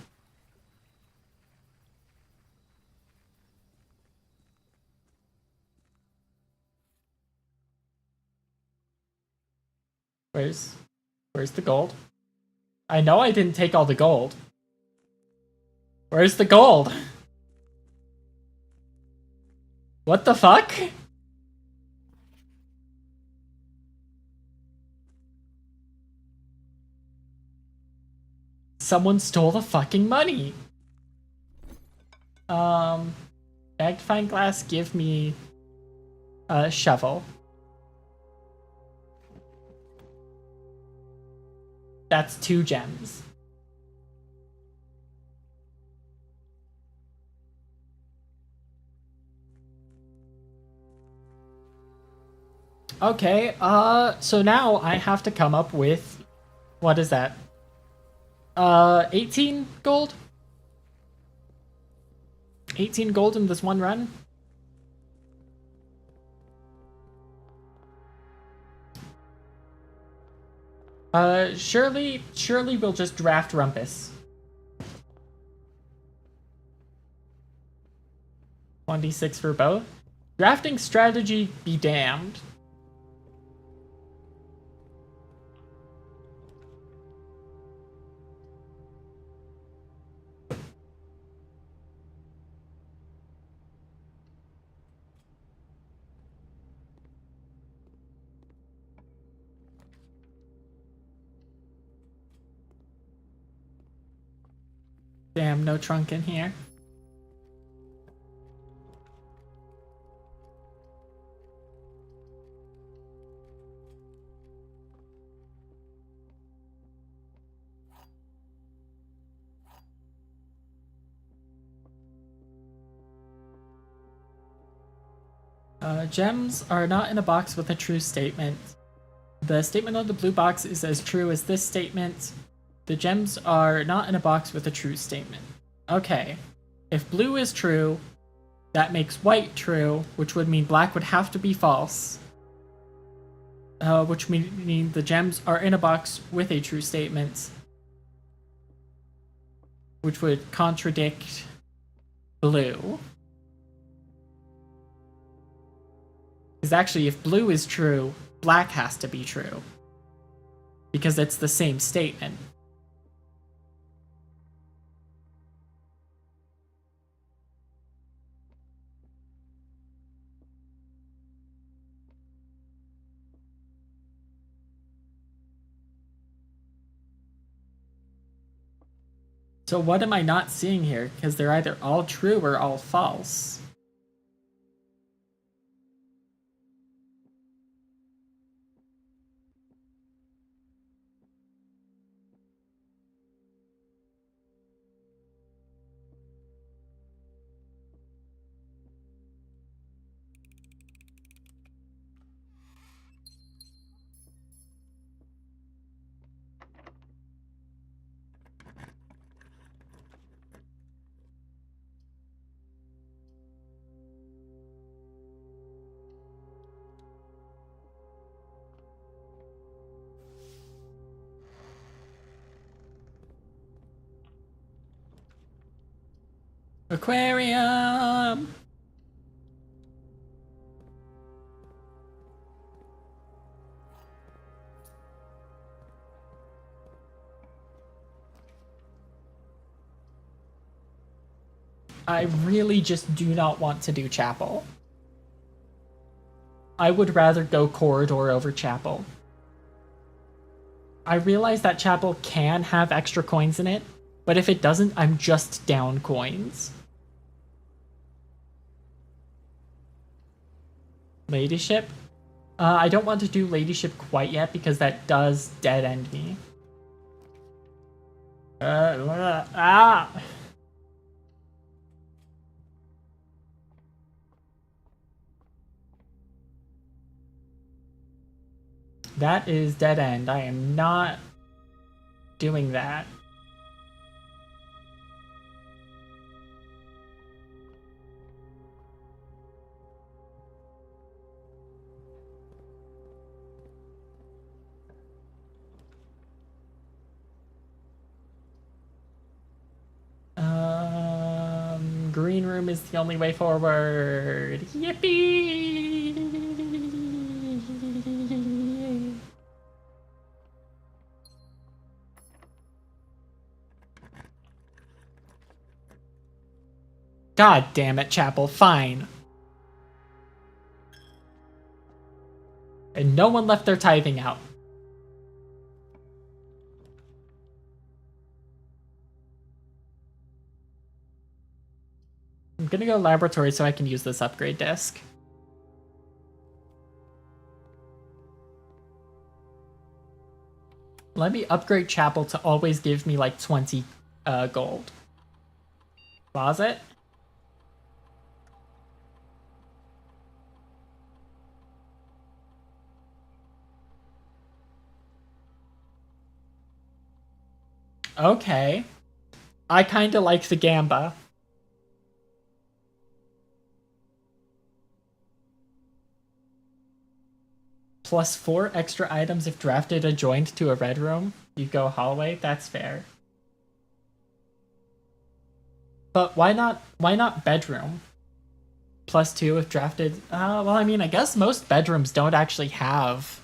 [SPEAKER 1] Where's the gold? I know I didn't take all the gold. Where's the gold? What the fuck? Someone stole the fucking money. Magnifying glass, give me a shovel. That's 2 gems. Okay, so now I have to come up with, what is that? 18 gold? 18 gold in this one run? Surely we'll just draft Rumpus. 1d6 for both. Drafting strategy be damned. Damn, no trunk in here. Gems are not in a box with a true statement. The statement on the blue box is as true as this statement. The gems are not in a box with a true statement. Okay. If blue is true, that makes white true, which would mean black would have to be false. Which means the gems are in a box with a true statement. Which would contradict blue. Because actually, if blue is true, black has to be true. Because it's the same statement. So what am I not seeing here? Because they're either all true or all false. Aquarium! I really just do not want to do chapel. I would rather go corridor over chapel. I realize that chapel can have extra coins in it, but if it doesn't, I'm just down coins. Ladyship? I don't want to do ladyship quite yet because that does dead end me. That is dead end. I am not doing that. Green room is the only way forward. Yippee! God damn it, Chapel. Fine. And no one left their tithing out. I'm gonna go laboratory so I can use this upgrade disc. Let me upgrade Chapel to always give me like 20 gold. Closet. Okay. I kinda like the Gamba. Plus 4 extra items if drafted adjoined to a red room. You go hallway, that's fair. But why not bedroom? Plus 2 if drafted. Well, I mean, I guess most bedrooms don't actually have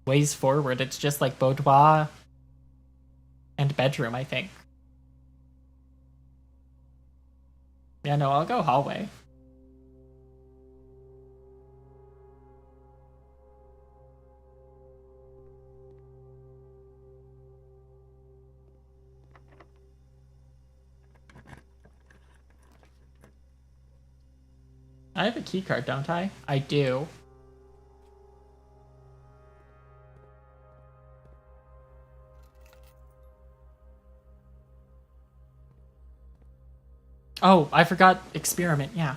[SPEAKER 1] ways forward. It's just like boudoir and bedroom, I think. Yeah, no, I'll go hallway. I have a key card, don't I? I do. Oh, I forgot experiment, yeah.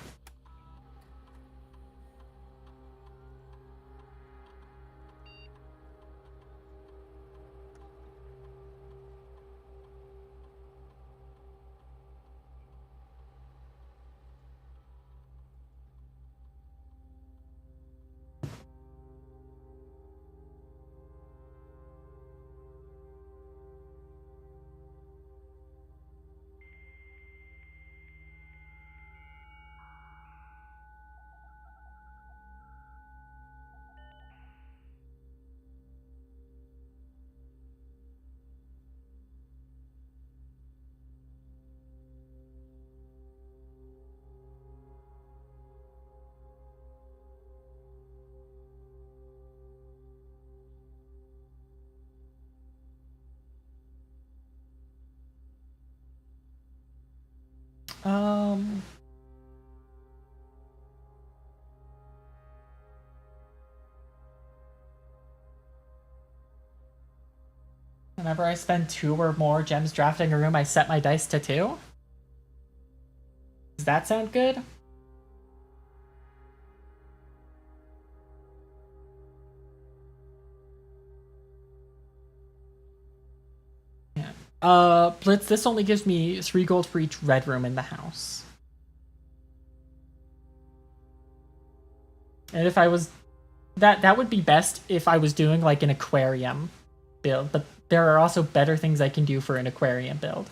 [SPEAKER 1] Um. Whenever I spend 2 or more gems drafting a room, I set my dice to 2. Does that sound good? Yeah. Blitz, this only gives me 3 gold for each red room in the house. And if I was... That would be best if I was doing like an aquarium build, but there are also better things I can do for an aquarium build.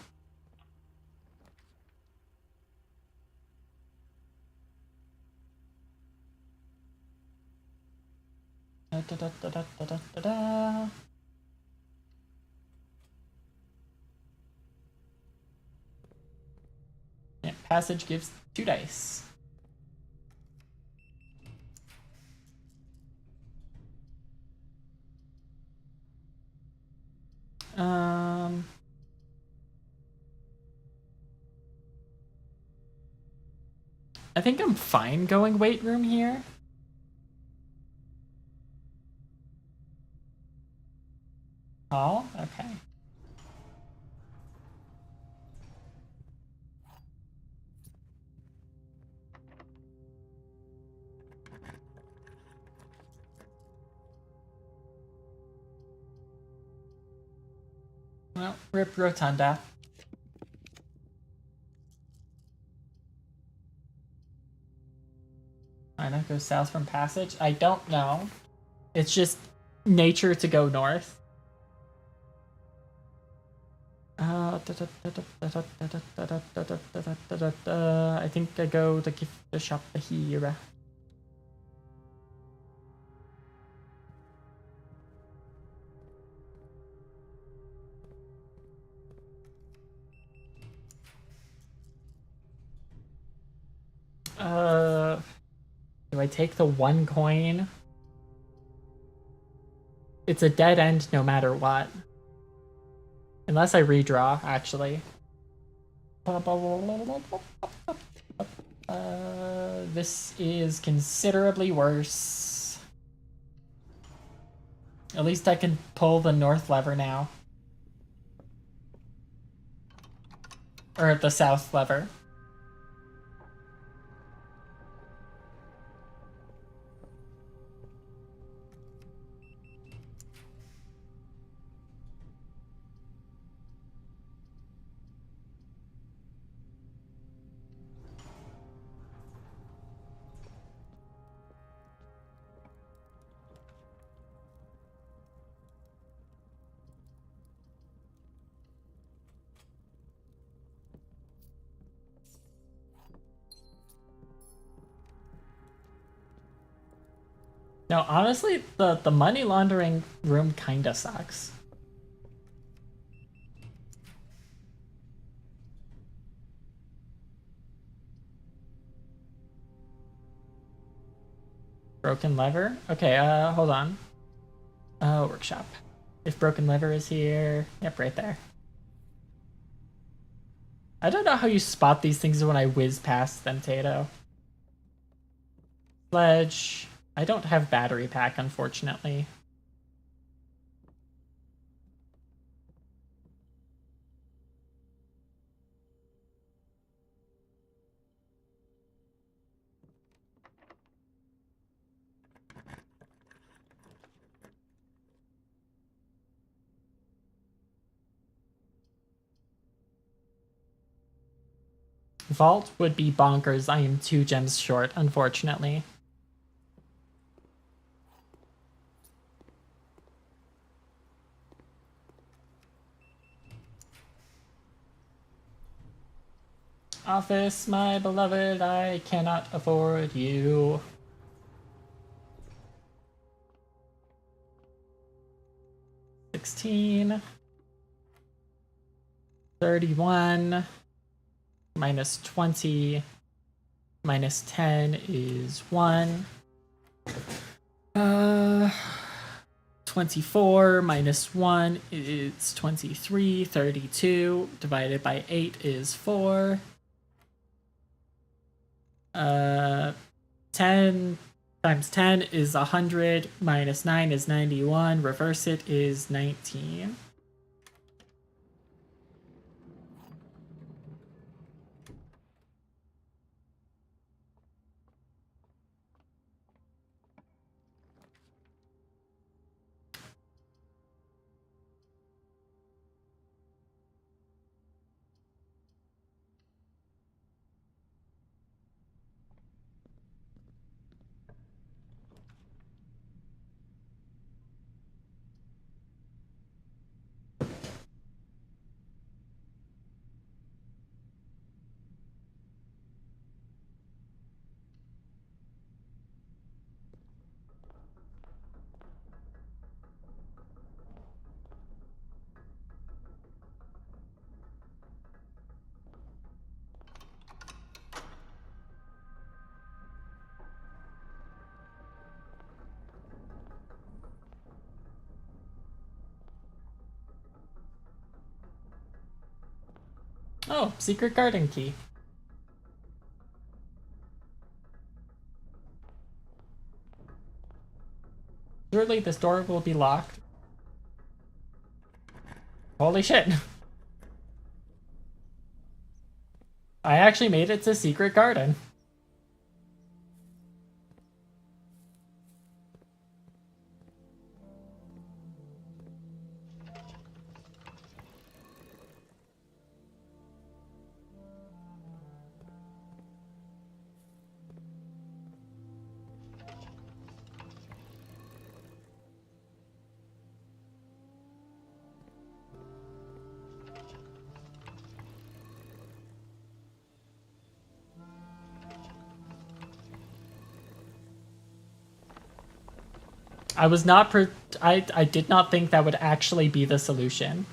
[SPEAKER 1] Yeah, passage gives 2 dice. I think I'm fine going weight room here. Oh, okay. Well, rip Rotunda. China goes south from passage? I don't know. It's just nature to go north. I think I go to gift shop here. Do I take the 1 coin? It's a dead end no matter what. Unless I redraw, actually. This is considerably worse. At least I can pull the north lever now. Or the south lever. No, honestly, the money laundering room kinda sucks. Broken lever? Okay, hold on. Workshop. If broken lever is here, yep, right there. I don't know how you spot these things when I whiz past them, Tato. Sledge. I don't have battery pack, unfortunately. Vault would be bonkers. I am 2 gems short, unfortunately. Office, my beloved, I cannot afford you. $16. 31. Minus 20. Minus 10 is 1. 24 minus 1 is 23. 32 divided by 8 is 4. 10 times 10 is 100, minus 9 is 91, reverse it is 19. Oh, secret garden key. Surely this door will be locked. Holy shit. I actually made it to secret garden. I was not I did not think that would actually be the solution.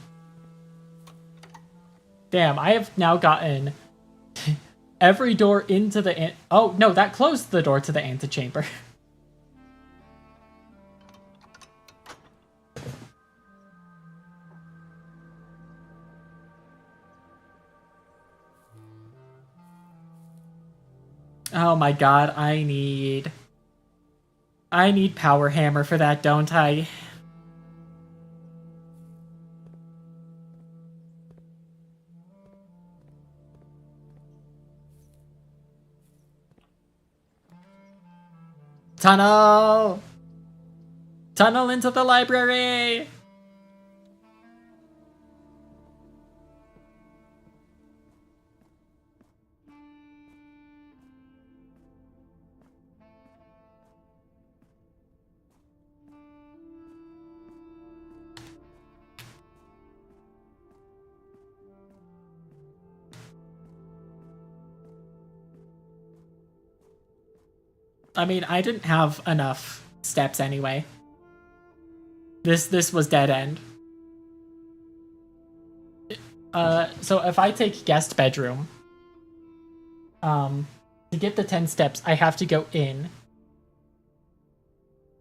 [SPEAKER 1] Damn, I have now gotten every door into the oh no, that closed the door to the antechamber. Oh my god, I need power hammer for that, don't I? Tunnel! Tunnel into the library! I mean, I didn't have enough steps anyway. This was dead end. So if I take guest bedroom, to get the 10 steps, I have to go in.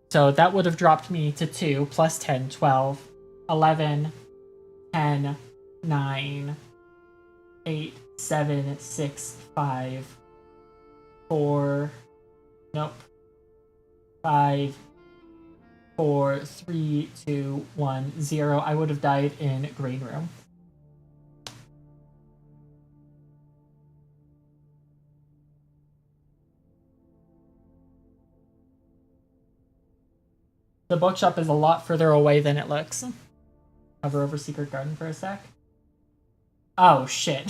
[SPEAKER 1] So that would have dropped me to 2 plus 10, 12, 11, 10, 9, 8, 7, 6, 5, 4, nope, 5, 4, 3, 2, 1, 0. I would have died in green room. The bookshop is a lot further away than it looks. Hover over secret garden for a sec. Oh shit.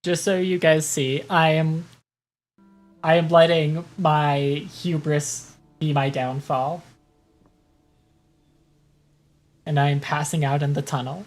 [SPEAKER 1] Just so you guys see, I am letting my hubris be my downfall. And I am passing out in the tunnel.